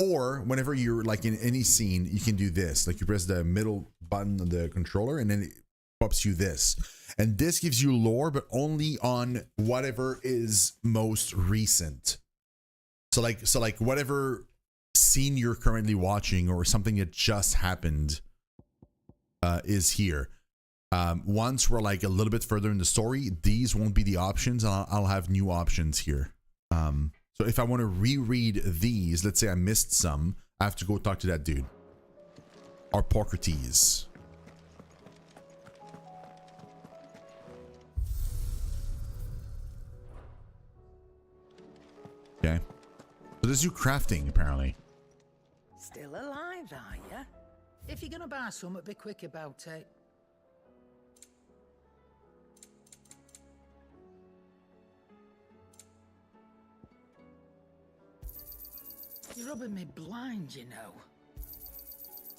Or whenever you're like in any scene, you can do this. Like you press the middle button on the controller and then it pops you this. And this gives you lore, but only on whatever is most recent. So like whatever scene you're currently watching or something that just happened is here. Once we're like a little bit further in the story, these won't be the options, and I'll have new options here. So if I want to reread these, let's say I missed some, I have to go talk to that dude. Or Porcrates. Okay. So this is you crafting, apparently. Still alive, are ya? If you're gonna buy something, be quick about it. You're rubbing me blind, you know.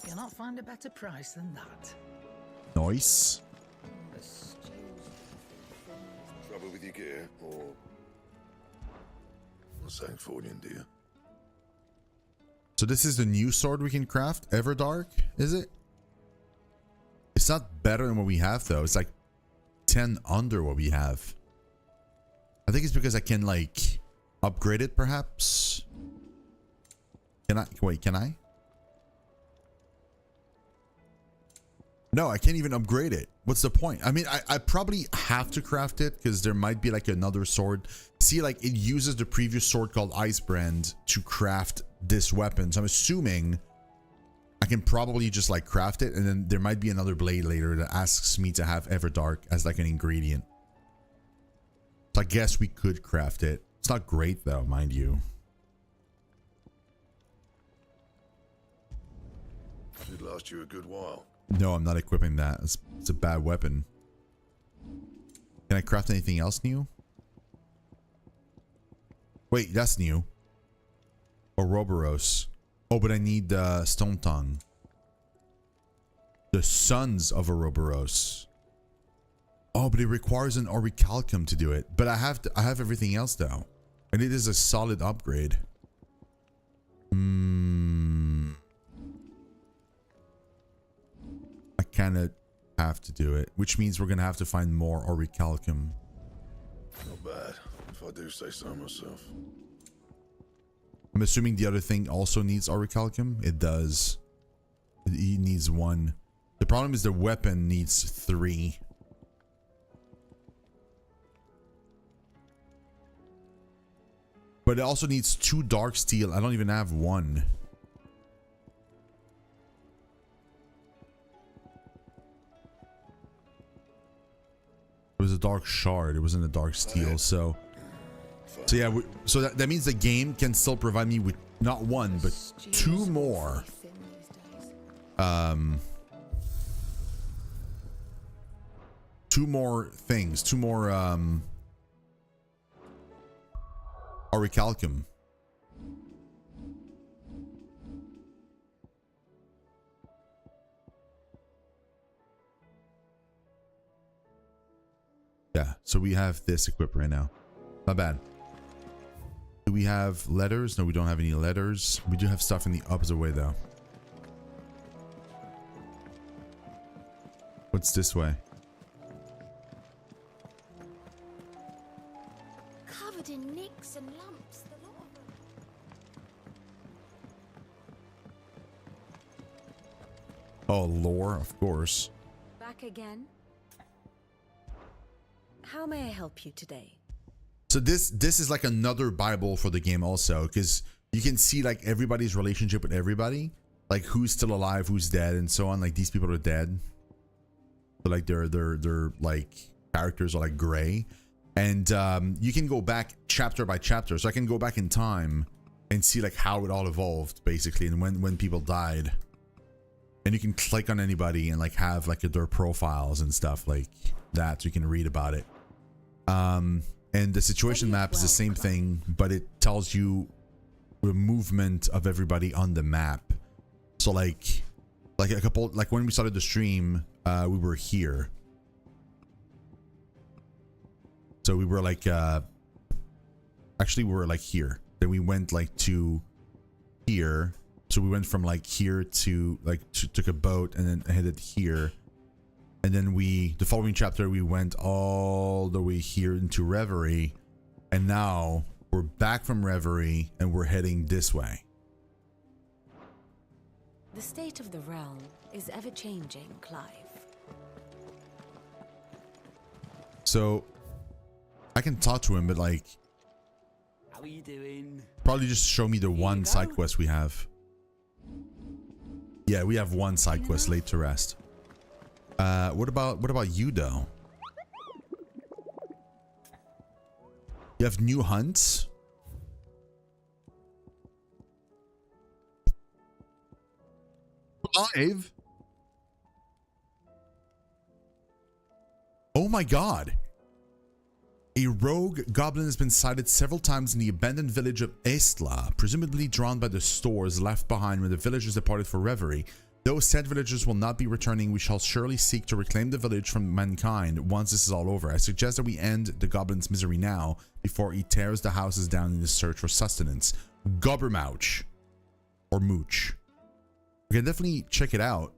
You'll not find a better price than that. Nice. Trouble with your gear, or something for you, dear? So this is the new sword we can craft, Everdark, is it? It's not better than what we have though. It's like 10 under what we have. I think it's because I can like upgrade it perhaps. Can I? Wait, can I? No, I can't even upgrade it. What's the point? I mean, I probably have to craft it because there might be like another sword. See, like it uses the previous sword called Icebrand to craft this weapon. So I'm assuming I can probably just like craft it, and then there might be another blade later that asks me to have Everdark as like an ingredient. So I guess we could craft it. It's not great though, mind you. Should last you a good while. No, I'm not equipping that. It's a bad weapon. Can I craft anything else new? Wait, that's new. Ouroboros. Oh, but I need Stone Tongue. The Sons of Ouroboros. Oh, but it requires an Orichalcum to do it. But I have everything else though. And it is a solid upgrade. I kind of have to do it, which means we're gonna have to find more Orichalcum. Not bad, if I do say so myself. I'm assuming the other thing also needs Orichalcum. It does. It needs 1. The problem is the weapon needs 3. But it also needs 2 dark steel. I don't even have 1. It was a dark shard. It wasn't a dark steel. So yeah. So that means the game can still provide me with not 1 but 2 more two more things, two more orichalcum. Yeah, so we have this equipped right now. Not bad. Do we have letters? No, we don't have any letters. We do have stuff in the opposite way though. What's this way? Covered in nicks and lumps, the lot of them. Oh, lore, of course. Back again? How may I help you today? So this is like another Bible for the game also, because you can see like everybody's relationship with everybody, like who's still alive, who's dead, and so on. Like these people are dead, but like their like characters are like gray, and you can go back chapter by chapter. So I can go back in time and see like how it all evolved basically, and when people died, and you can click on anybody and like have like their profiles and stuff like that, so you can read about it. And the situation map is the same thing, but it tells you the movement of everybody on the map. So like a couple, like when we started the stream, we were here. So we were like, actually we were like here. Then we went like to here. So we went from like here to like, took a boat and then headed here. And then the following chapter, we went all the way here into Reverie. And now we're back from Reverie and we're heading this way. The state of the realm is ever changing, Clive. So I can talk to him, but like, how are you doing? Probably just show me the one side quest we have. Yeah, we have one side quest, laid to rest. What about you though? You have new hunts? Live? Oh my god. A rogue goblin has been sighted several times in the abandoned village of Estla, presumably drawn by the stores left behind when the villagers departed for Reverie. Though said villagers will not be returning, we shall surely seek to reclaim the village from mankind once this is all over. I suggest that we end the goblin's misery now before he tears the houses down in his search for sustenance. Gobbermouch. Or Mooch. We can definitely check it out.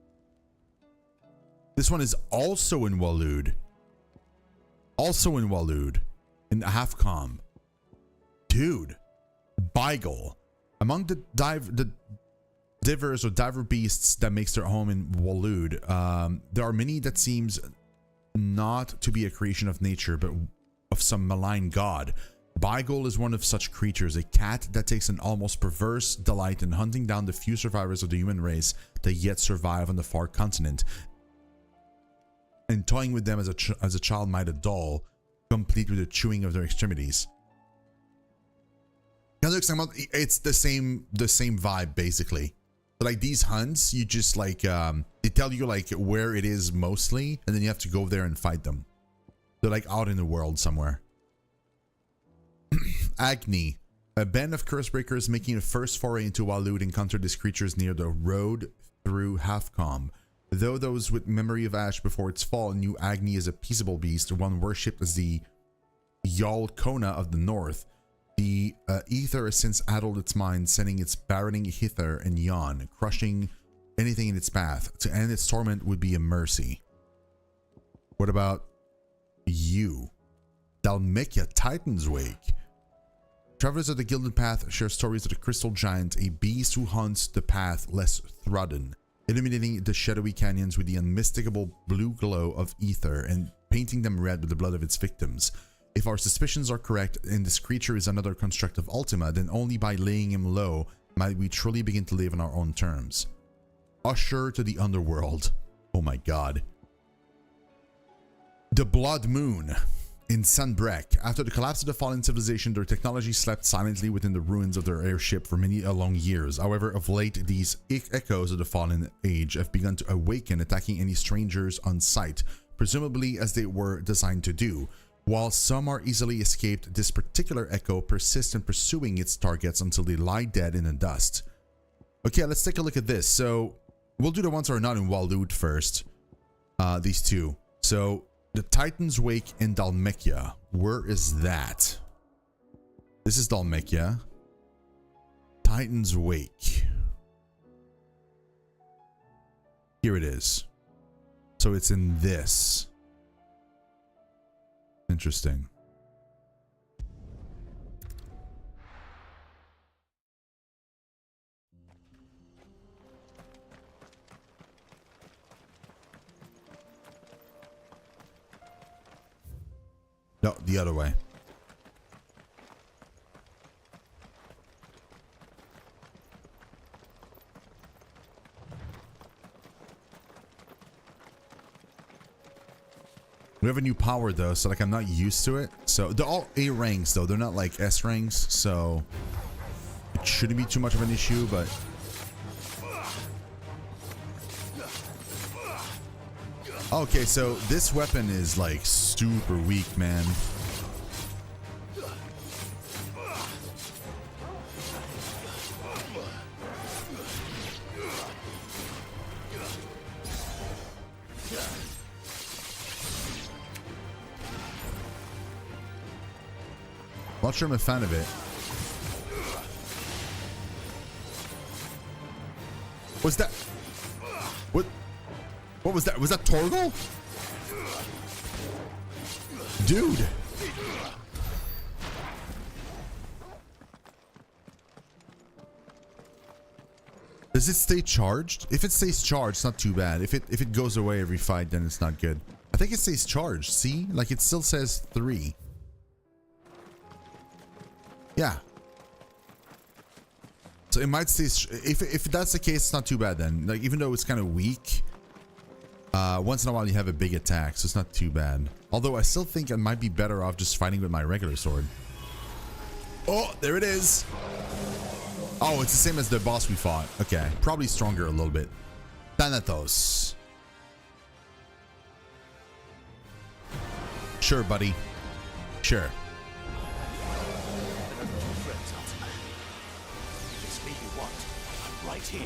This one is also in Waloed. Also in Waloed. In Halfcom. Dude. Beigel. Among the divers or diver beasts that makes their home in Waloed, there are many that seems not to be a creation of nature, but of some malign god. Beigel is one of such creatures, a cat that takes an almost perverse delight in hunting down the few survivors of the human race that yet survive on the far continent, and toying with them as a child might a doll, complete with the chewing of their extremities. It's the same vibe basically. Like these hunts, you just like they tell you like where it is mostly, and then you have to go there and fight them. They're like out in the world somewhere. Agni, a band of cursebreakers making a first foray into Waloed encountered these creatures near the road through Halfcom. Though those with memory of Ash before its fall knew Agni is a peaceable beast, one worshipped as the Yal Kona of the north. The ether has since addled its mind, sending its barrening hither and yon, crushing anything in its path. To end its torment would be a mercy. What about you? Dalmekia, Titan's Wake. Travelers of the Gilded Path share stories of the Crystal Giant, a beast who haunts the path less trodden, illuminating the shadowy canyons with the unmistakable blue glow of ether and painting them red with the blood of its victims. If our suspicions are correct and this creature is another construct of Ultima, then only by laying him low might we truly begin to live on our own terms. Usher to the underworld. Oh my god. The Blood Moon. In Sanbrek, after the collapse of the fallen civilization, their technology slept silently within the ruins of their airship for many long years. However, of late, these echoes of the fallen age have begun to awaken, attacking any strangers on sight, presumably as they were designed to do. While some are easily escaped, this particular echo persists in pursuing its targets until they lie dead in the dust. Okay, let's take a look at this. So we'll do the ones that are not in Waloed first. These two. So the Titan's Wake in Dhalmekia. Where is that? This is Dhalmekia. Titan's Wake. Here it is. So it's in this. Interesting. No, the other way. We have a new power though, so like I'm not used to it. So they're all A ranks though. They're not like S ranks, so it shouldn't be too much of an issue, but okay, so this weapon is like super weak, man. Not sure I'm a fan of it. What's that? What was that? Was that Torgal? Dude. Does it stay charged? If it stays charged, it's not too bad. If it goes away every fight, then it's not good. I think it stays charged. See? Like it still says 3. Yeah. So it might stay. If that's the case, it's not too bad then. Like even though it's kind of weak, once in a while you have a big attack, so it's not too bad. Although I still think I might be better off just fighting with my regular sword. Oh, there it is. Oh, it's the same as the boss we fought. Okay, probably stronger a little bit. Thanatos. Sure, buddy. Sure. Right here.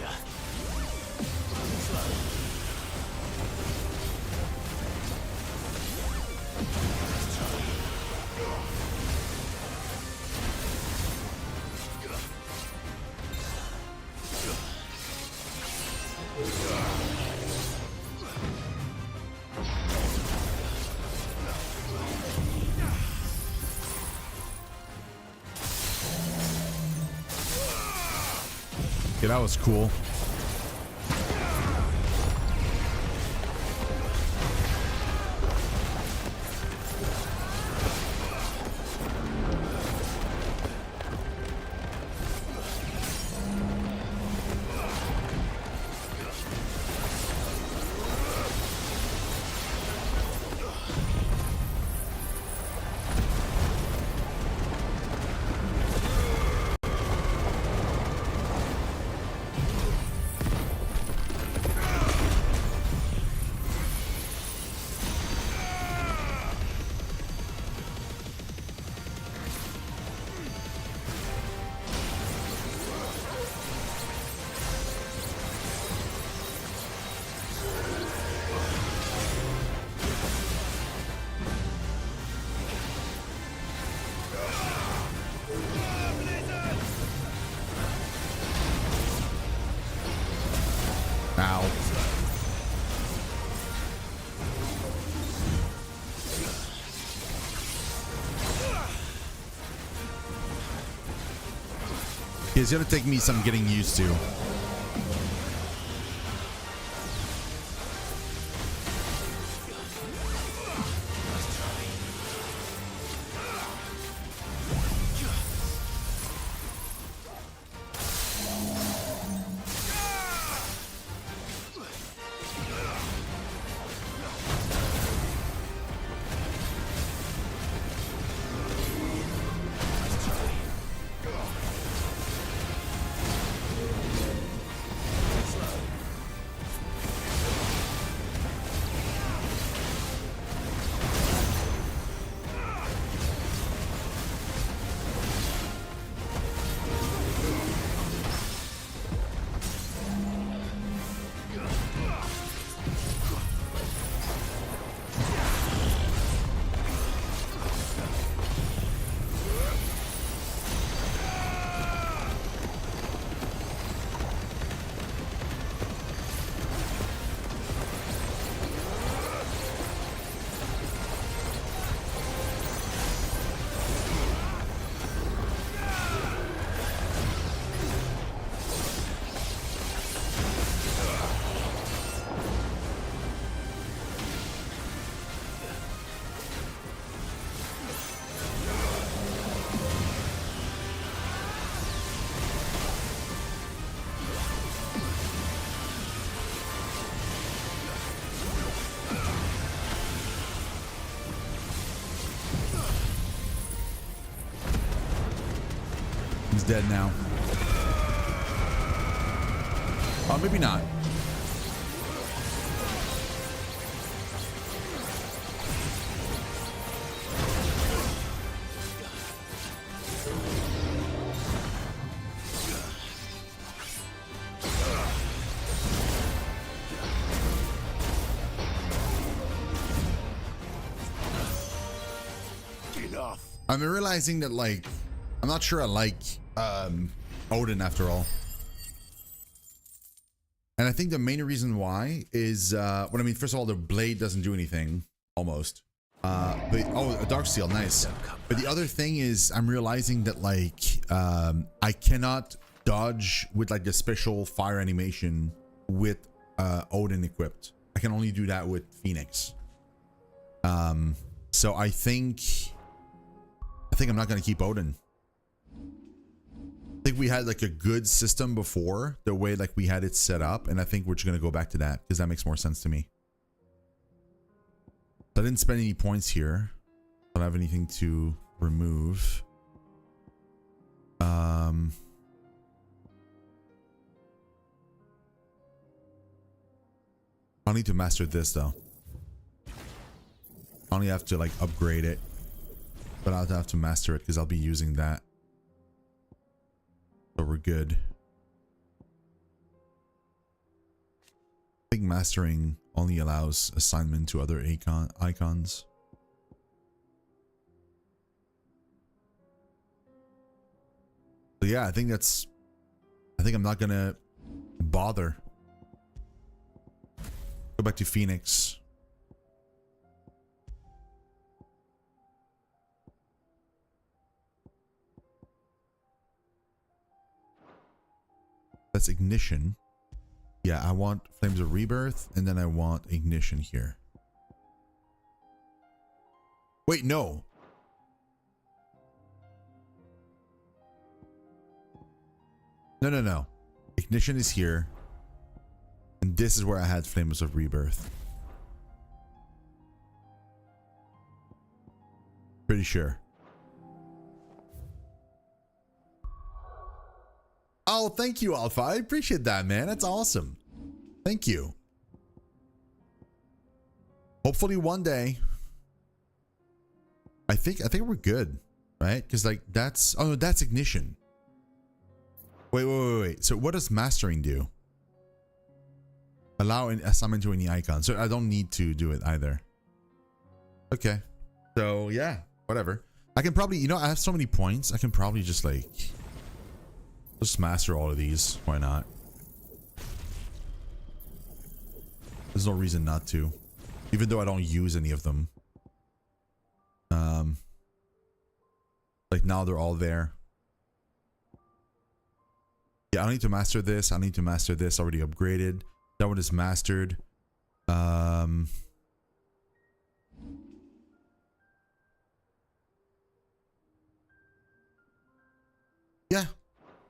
Okay, that was cool. It's gonna take me some getting used to. dead now. Oh, maybe not. I'm realizing that, like, I'm not sure I like Odin after all. And I think the main reason why is, what I mean, first of all, the blade doesn't do anything, almost. But, oh, a dark seal, nice. But the other thing is, I'm realizing that, like, I cannot dodge with, like, the special fire animation with Odin equipped. I can only do that with Phoenix. So I think I'm not going to keep Odin. I think we had like a good system before, the way like we had it set up, and I think we're just going to go back to that because that makes more sense to me. I didn't spend any points here. I don't have anything to remove. I'll need to master this though. I only have to like upgrade it, but I'll have to master it because I'll be using that. So we're good. I think mastering only allows assignment to other icons. So yeah, I think I'm not gonna bother. Go back to Phoenix. That's ignition. Yeah, I want Flames of Rebirth, and then I want ignition here. Wait, no. No. Ignition is here. And this is where I had Flames of Rebirth. Pretty sure. Oh, thank you, Alpha. I appreciate that, man. That's awesome. Thank you. Hopefully one day. I think we're good, right? Because like that's, oh no, that's ignition. Wait. So what does mastering do? Allow an assignment to any icon. So I don't need to do it either. Okay. So yeah, whatever. I can probably, you know, I have so many points. I can probably just like just master all of these. Why not? There's no reason not to. Even though I don't use any of them. Like now they're all there. Yeah, I need to master this. I need to master this. Already upgraded. That one is mastered. Yeah.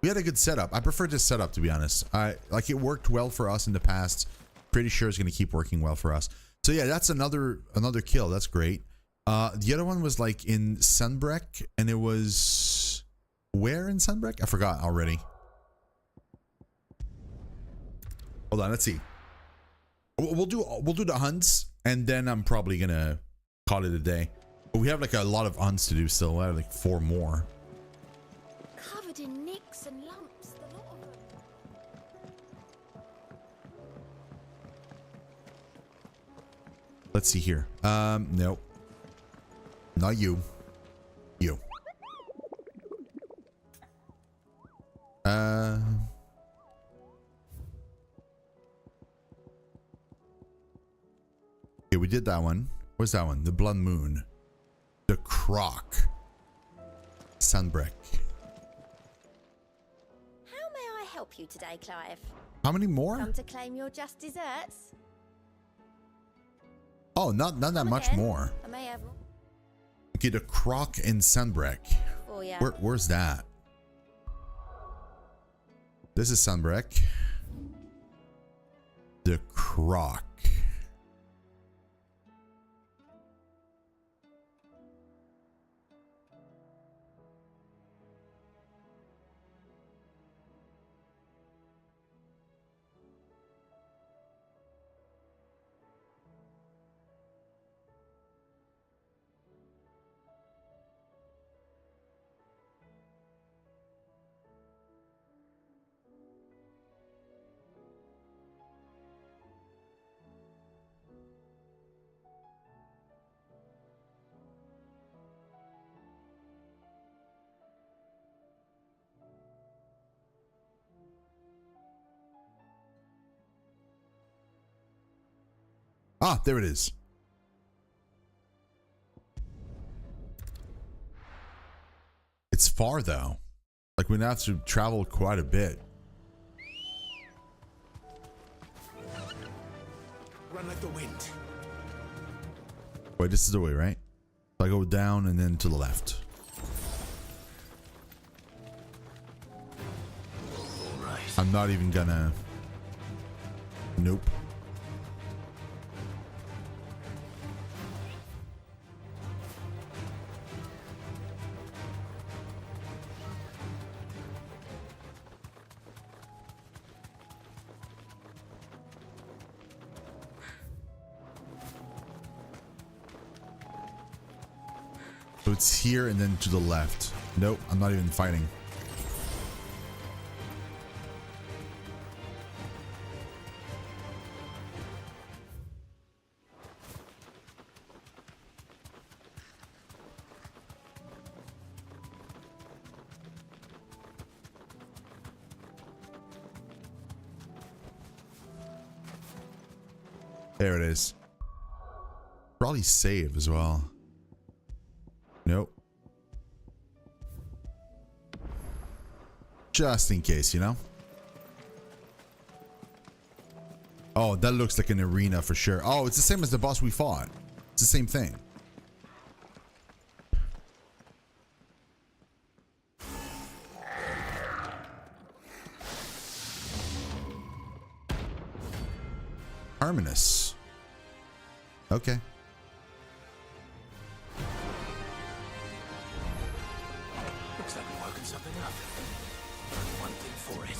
We had a good setup. I prefer this setup, to be honest. Like it worked well for us in the past. Pretty sure it's going to keep working well for us. So yeah, that's another kill. That's great. The other one was like in Sunbreck, and it was where in Sunbreck? I forgot already. Hold on, let's see. We'll do the hunts, and then I'm probably gonna call it a day. But we have like a lot of hunts to do still. I have like 4 more. Covered in nicks and lumps, the lot of them. Let's see here. Nope. Not you. You. Okay, we did that one. What's that one? The Blood Moon. The Croc. Sunbreck. How may I help you today, Clive? How many more? Come to claim your just desserts? Oh, not that much more. I may have... Okay, the Croc in Sunbreck. Oh, yeah. Where's that? This is Sunbreck. The Croc. Ah, there it is. It's far though. Like we'd have to travel quite a bit. Run like the wind. Wait, this is the way, right? So I go down and then to the left. All right. I'm not even gonna. Nope. So it's here and then to the left. Nope, I'm not even fighting. There it is. Probably save as well. Nope. Just in case, you know? Oh, that looks like an arena for sure. Oh, it's the same as the boss we fought. It's the same thing. Harmonious. Okay. Looks like we're working something up. One thing for it.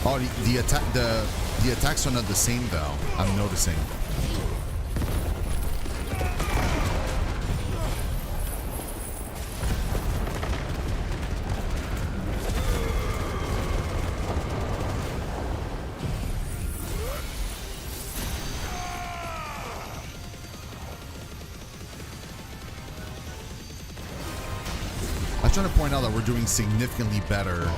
Oh, the attacks are not the same though. I'm noticing. I'm trying to point out that we're doing significantly better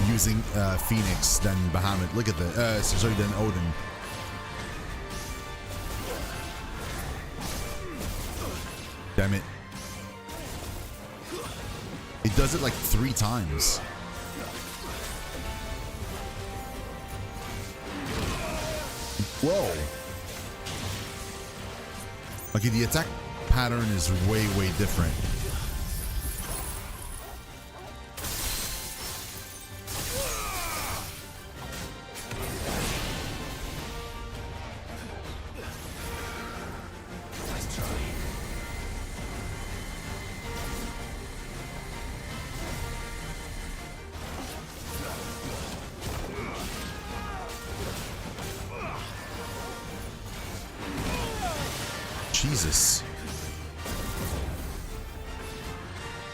using Phoenix than Bahamut. Look at the sorry, than Odin. Damn it. It does it like 3 times. Whoa. Okay, the attack pattern is way, way different. Jesus.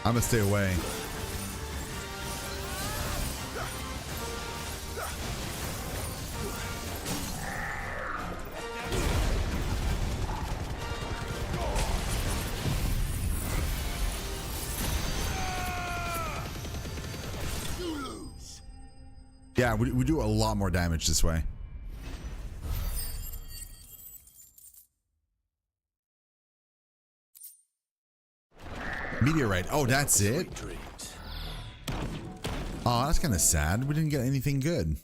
I'm gonna stay away. Yeah, we do a lot more damage this way. Meteorite. Oh, that's it? Oh, that's kind of sad. We didn't get anything good.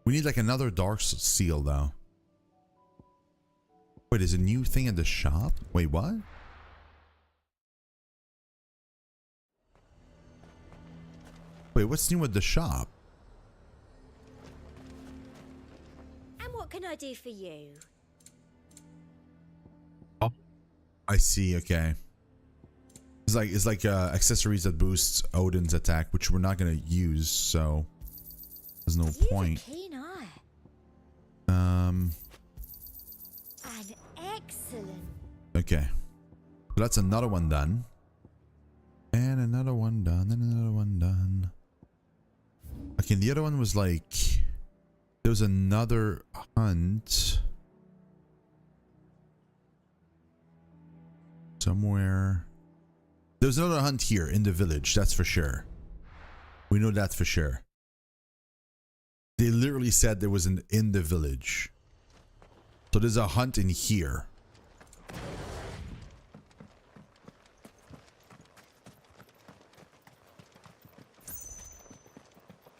We need like another dark seal though. Wait, is a new thing at the shop? Wait, what? Wait, what's new at the shop? And what can I do for you? Oh, I see. Okay. It's like accessories that boosts Odin's attack, which we're not gonna use, so there's no point. You've a keen eye. An An excellent Okay. So that's another one done. And another one done, and another one done. Okay, the other one was like... There was another hunt. Somewhere. There's another hunt here in the village, that's for sure. We know that for sure. They literally said there was an in the village. So there's a hunt in here.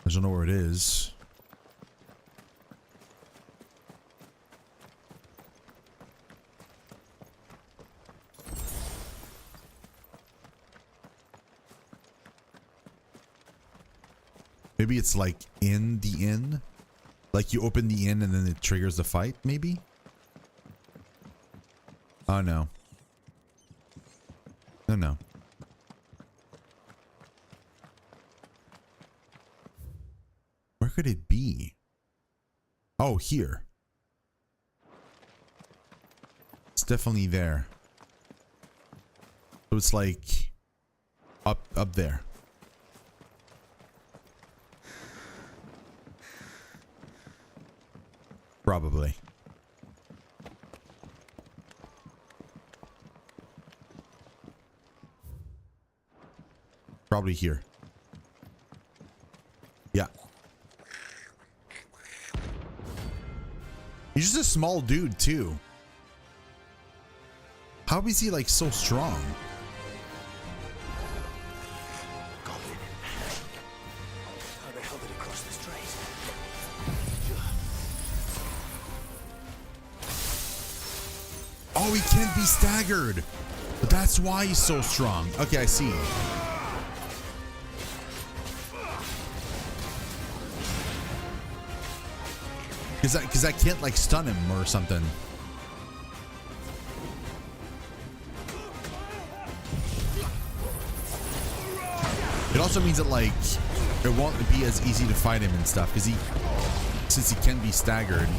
I don't know where it is. Maybe it's like in the inn. Like you open the inn and then it triggers the fight, maybe? Oh no. No, no. Where could it be? Oh, here. It's definitely there. So it's like up there. Probably. Probably here. Yeah. He's just a small dude too. How is he like so strong? How the hell did he cross the strait? Oh, he can't be staggered. But that's why he's so strong. Okay, I see. Because I can't like stun him or something. It also means that like it won't be as easy to fight him and stuff because since he can be staggered.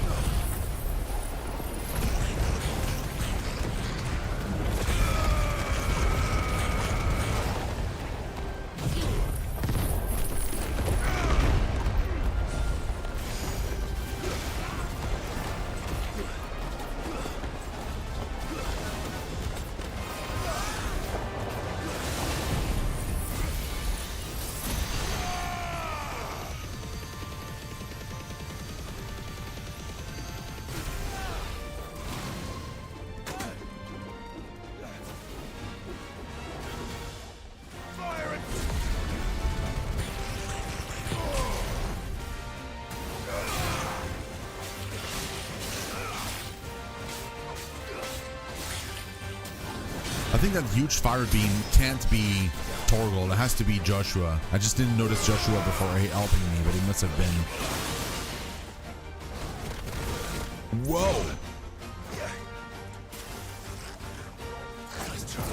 I think that huge fire beam can't be Torgal. It has to be Joshua. I just didn't notice Joshua before helping me, but he must have been. Whoa! Let's try.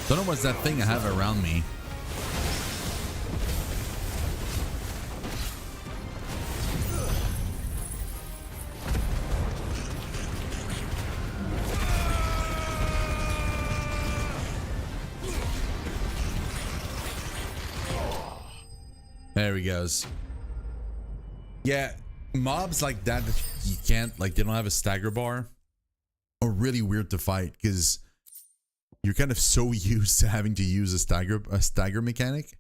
Don't know what's that thing I have around me. There he goes. Yeah, mobs like that you can't, like, they don't have a stagger bar are really weird to fight because you're kind of so used to having to use a stagger mechanic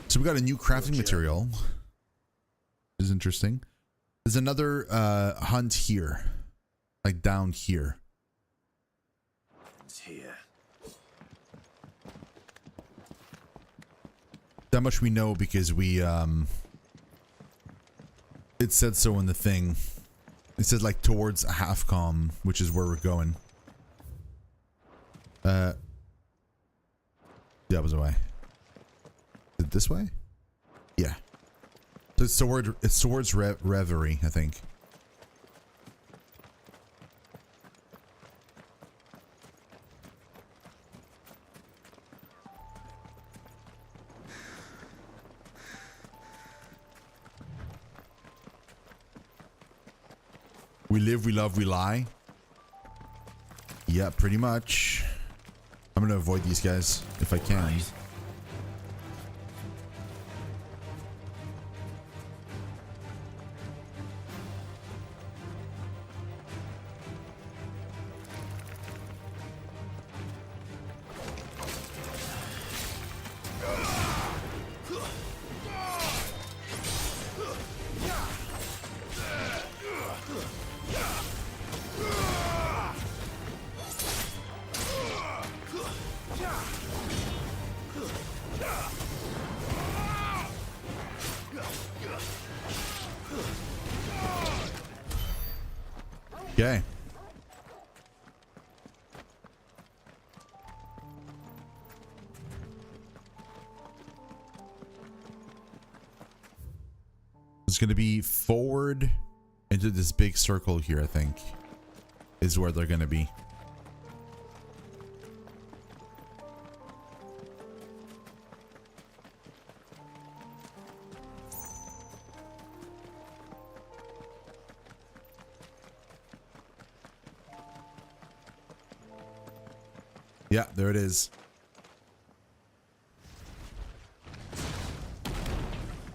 So we got a new crafting material. Which is interesting. There's another hunt here. Like down here. It's here. That much we know because we it said so in the thing. It said like towards Halfcom, which is where we're going. The opposite way. Is it this way? Yeah. So it's towards Reverie, I think. We live, we love, we lie. Yeah, pretty much. I'm gonna avoid these guys if I can. Right. Okay. It's going to be forward into this big circle here, I think, is where they're going to be. Yeah, there it is.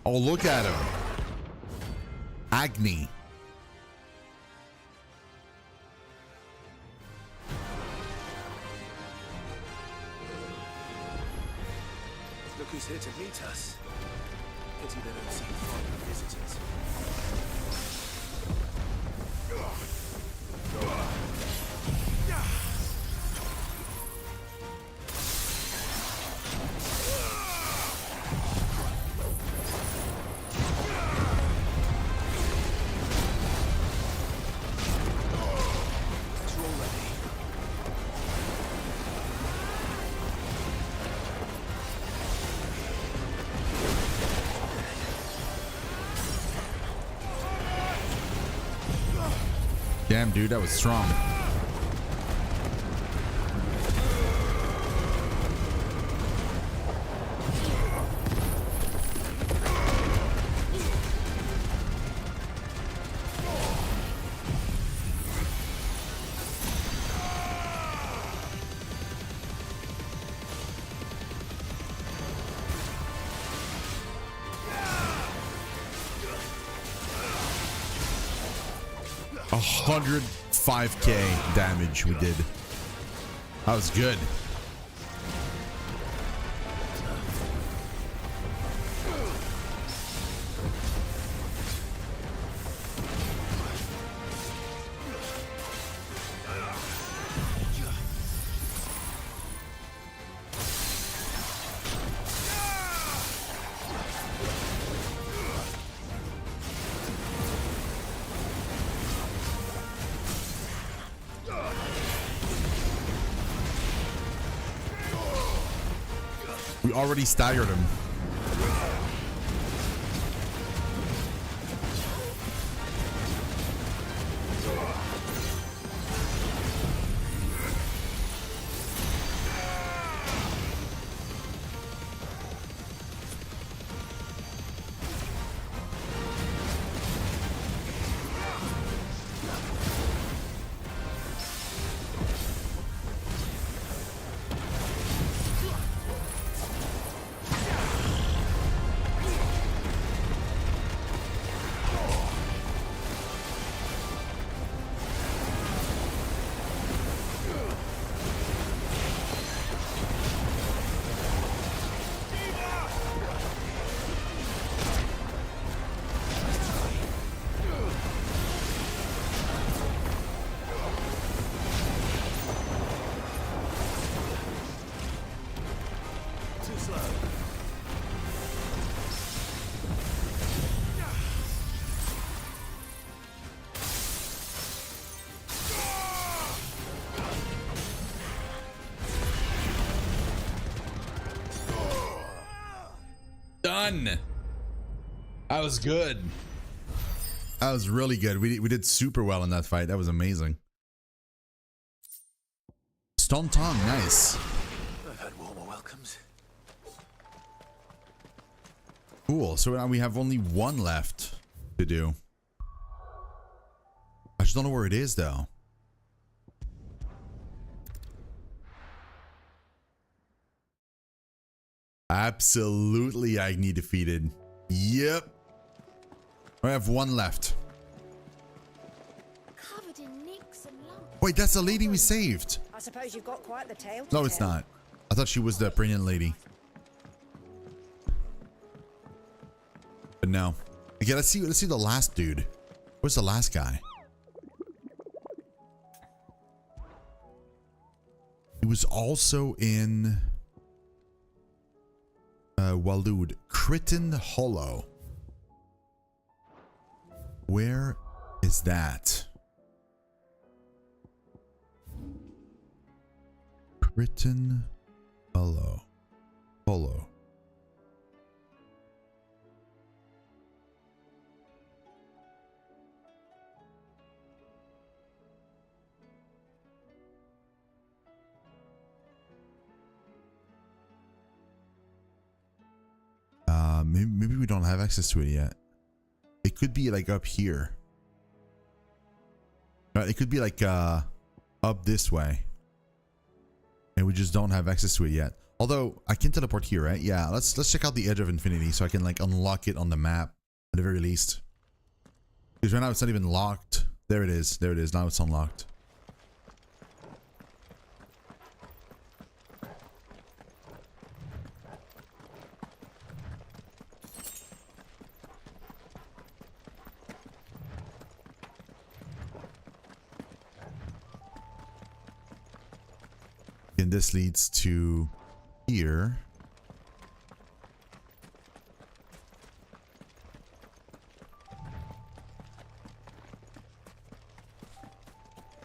Oh, look at him. Agni. Look who's here to meet us. Pity they don't seem fond of visitors. Damn, dude, that was strong. $105k damage we did. That was good. We already staggered him. done. That was good. That was really good. We did super well in that fight. That was amazing. Stone Tongue, nice. I've had warmer welcomes. Cool. So now we have only one left to do. I just don't know where it is though. Absolutely, Agni defeated. Yep. I have one left. Covered in nicks and lumps. Wait, that's the lady we saved. I suppose you've got quite the tale to No, it's tell. not. I thought she was the pregnant lady. But no. Okay, let's see the last dude. Where's the last guy? He was also in Walud, Crichton Hollow. Where is that? Crichton Hollow. Maybe we don't have access to it yet. It could be like up here. It could be like up this way. And we just don't have access to it yet. Although I can teleport here, right? Yeah, let's check out the Edge of Infinity so I can like unlock it on the map at the very least. Because right now it's not even locked. There it is. There it is. Now it's unlocked. And this leads to here.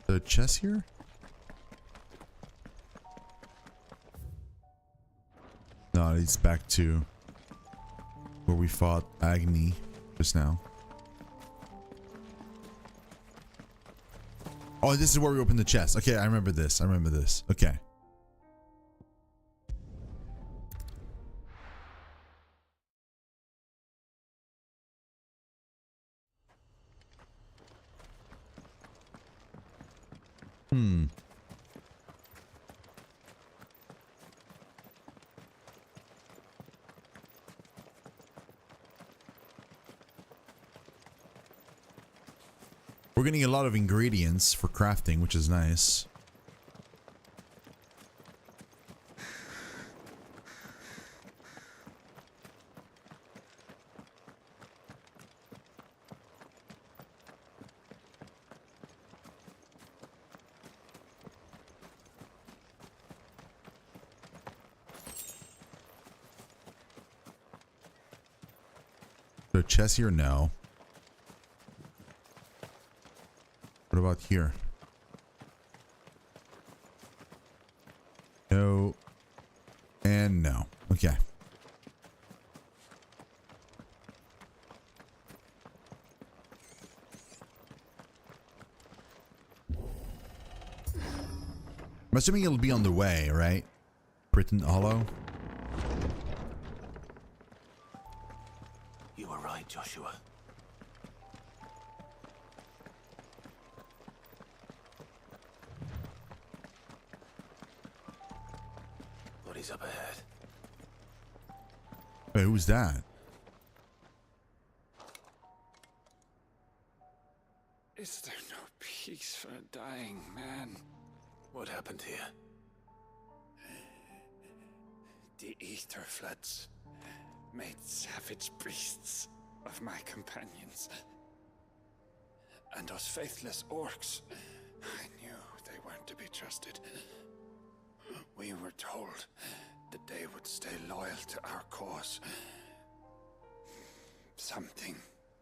The chest here? No, it leads back to where we fought Agni just now. Oh, this is where we opened the chest. Okay, I remember this. Okay. We're getting a lot of ingredients for crafting, which is nice. So chest here, no. What about here? No. And no. Okay. I'm assuming it'll be on the way, right? Crichton Hollow. You were right, Joshua. Bodies up ahead. Wait, who's that? Is there no peace for a dying man? What happened here? The ether floods made savage beasts of my companions. And those faithless orcs, I knew they weren't to be trusted. We were told that they would stay loyal to our cause. Something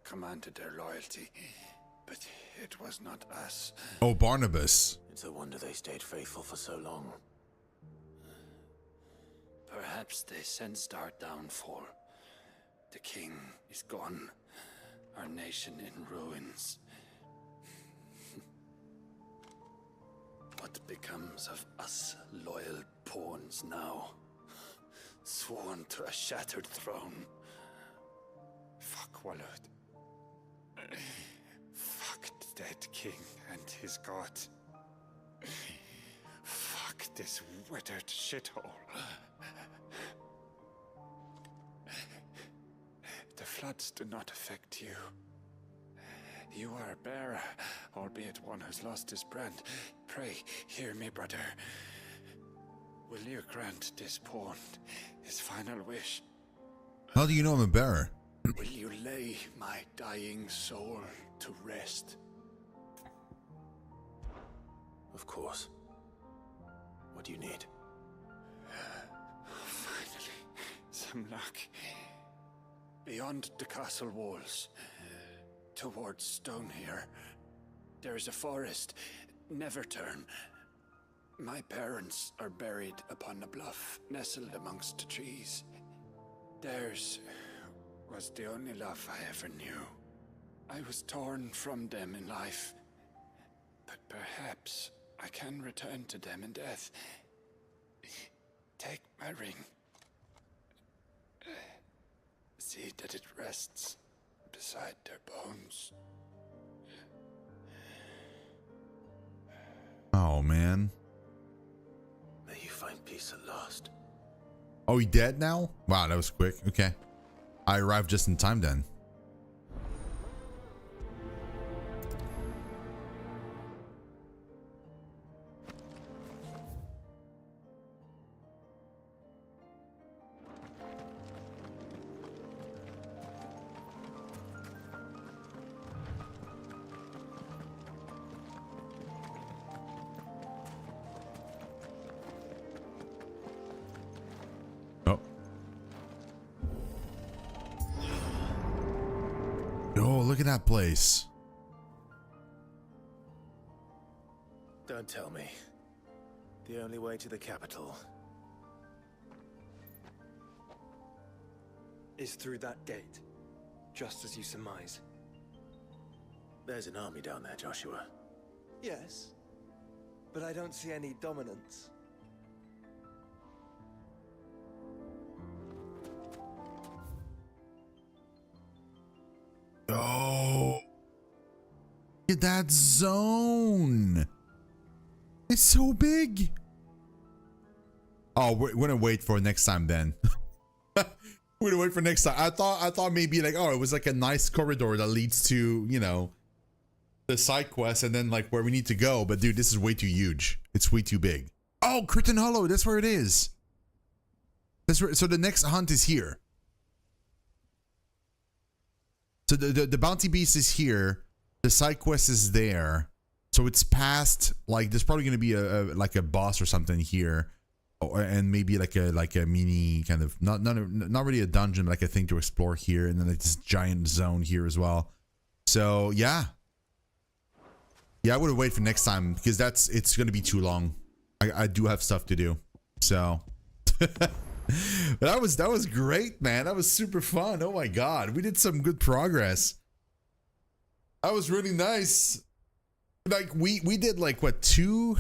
commanded their loyalty, but it was not us. Oh, Barnabas. It's a wonder they stayed faithful for so long. Perhaps they sensed our downfall The king is gone. Our nation in ruins. What becomes of us loyal pawns now? Sworn to a shattered throne. Fuck Walud. Fuck the dead king and his god. Fuck this withered shithole. The floods do not affect you. You are a bearer, albeit one who's lost his brand. Pray, hear me, brother. Will you grant this pawn his final wish? How do you know I'm a bearer? Will you lay my dying soul to rest? Of course. What do you need? Finally, some luck. Beyond the castle walls, towards Stone here, there is a forest. Never turn. My parents are buried upon a bluff, nestled amongst the trees. Theirs was the only love I ever knew. I was torn from them in life, but perhaps I can return to them in death. Take my ring. See that it rests beside their bones. Oh, man. May you find peace at last. Oh, he dead now? Wow, that was quick. Okay. I arrived just in time then. Oh, look at that place. Don't tell me. The only way to the capital is through that gate, just as you surmise. There's an army down there, Joshua. Yes, but I don't see any dominance. Oh, look at that zone. It's so big. Oh, we're gonna wait for next time then. We're gonna wait for next time. I thought maybe like, oh, it was like a nice corridor that leads to, you know, the side quest and then like where we need to go. But dude, this is way too huge. It's way too big. Oh, Curtain Hollow. That's where it is. That's where. So the next hunt is here. So the bounty beast is here. The side quest is there. So it's past, like there's probably going to be a like a boss or something here, and maybe like a mini kind of not really a dungeon, but like a thing to explore here, and then like this giant zone here as well. So yeah, I would have waited for next time because it's going to be too long. I do have stuff to do. So that was great, man. That was super fun. Oh my god, we did some good progress. That was really nice. Like we did like what, two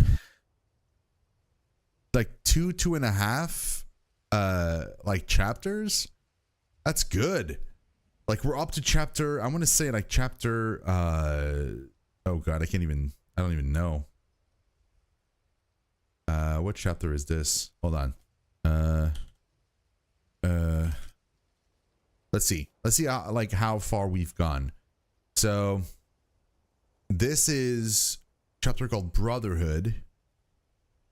and a half like chapters. That's good. Like we're up to chapter, I want to say like chapter oh god, I don't even know. What chapter is this? Hold on. Let's see how far we've gone. So this is chapter called Brotherhood.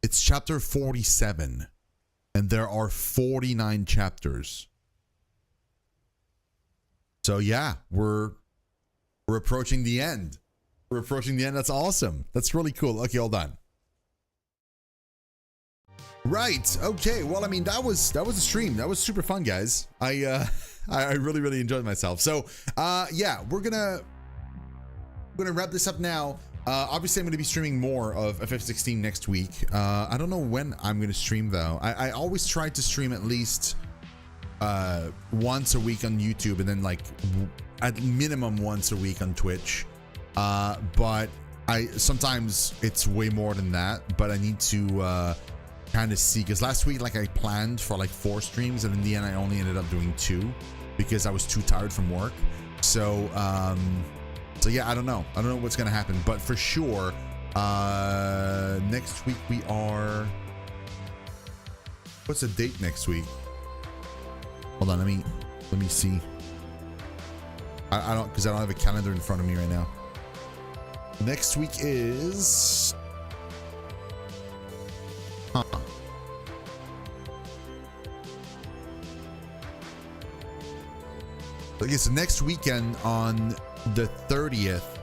It's chapter 47, and there are 49 chapters. So yeah, we're approaching the end. We're approaching the end. That's awesome. That's really cool. Okay, hold on. Right. Okay. Well, I mean, that was a stream. That was super fun, guys. I really enjoyed myself. So, yeah, we're gonna wrap this up now. Obviously, I'm going to be streaming more of FF16 next week. I don't know when I'm going to stream though. I always try to stream at least once a week on YouTube, and then like at minimum once a week on Twitch. But sometimes it's way more than that, but I need to kind of see, because last week like I planned for like 4 streams, and in the end I only ended up doing 2 because I was too tired from work. So yeah, I don't know what's gonna happen, but for sure next week we are, what's the date next week? Hold on, let me see. I don't, because I don't have a calendar in front of me right now. Next week is okay, so next weekend on the 30th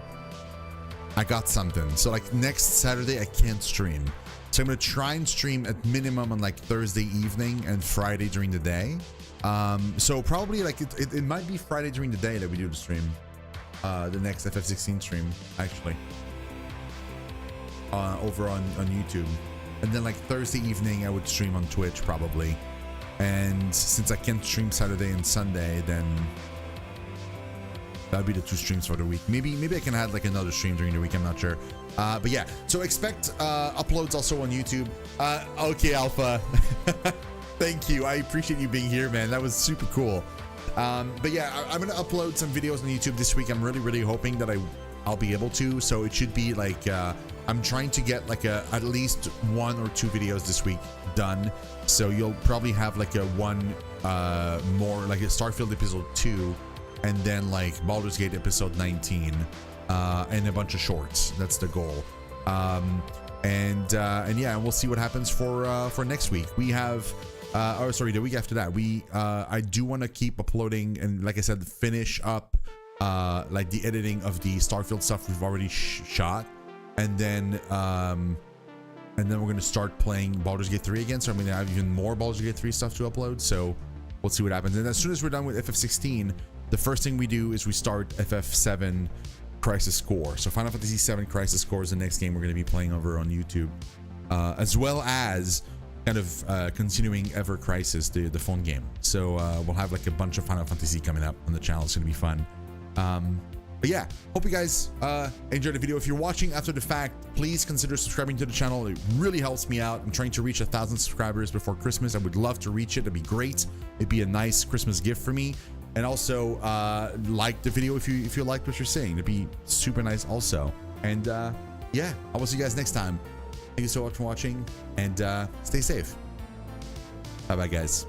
I got something. So like next Saturday I can't stream, so I'm gonna try and stream at minimum on like Thursday evening and Friday during the day. So probably like it might be Friday during the day that we do the stream, the next FF16 stream actually, over on YouTube. And then like Thursday evening I would stream on Twitch probably, and since I can't stream Saturday and Sunday, then that'd be the 2 streams for the week. Maybe I can add like another stream during the week, I'm not sure. But yeah, so expect uploads also on YouTube. Okay, Alpha. Thank you, I appreciate you being here, man. That was super cool. But yeah, I'm gonna upload some videos on YouTube this week. I'm really hoping that I'll be able to. So it should be like I'm trying to get like at least 1 or 2 videos this week done. So you'll probably have like a one more, like a Starfield episode 2, and then like Baldur's Gate episode 19, and a bunch of shorts. That's the goal. And yeah, we'll see what happens for next week. We have or sorry, the week after that, I do want to keep uploading, and like I said, finish up like the editing of the Starfield stuff we've already shot, and then we're gonna start playing Baldur's Gate 3 again. So I'm gonna have even more Baldur's Gate 3 stuff to upload. So we'll see what happens. And as soon as we're done with FF16, the first thing we do is we start FF7 Crisis Core. So Final Fantasy VII Crisis Core is the next game we're going to be playing over on YouTube, as well as kind of continuing Ever Crisis, the phone game. So we'll have like a bunch of Final Fantasy coming up on the channel. It's going to be fun. But yeah, hope you guys enjoyed the video. If you're watching after the fact, please consider subscribing to the channel. It really helps me out. I'm trying to reach 1,000 subscribers before Christmas. I would love to reach it. It'd be great. It'd be a nice Christmas gift for me. And also like the video if you liked what you're saying. It'd be super nice also. And yeah, I will see you guys next time. Thank you so much for watching, and stay safe. Bye bye, guys.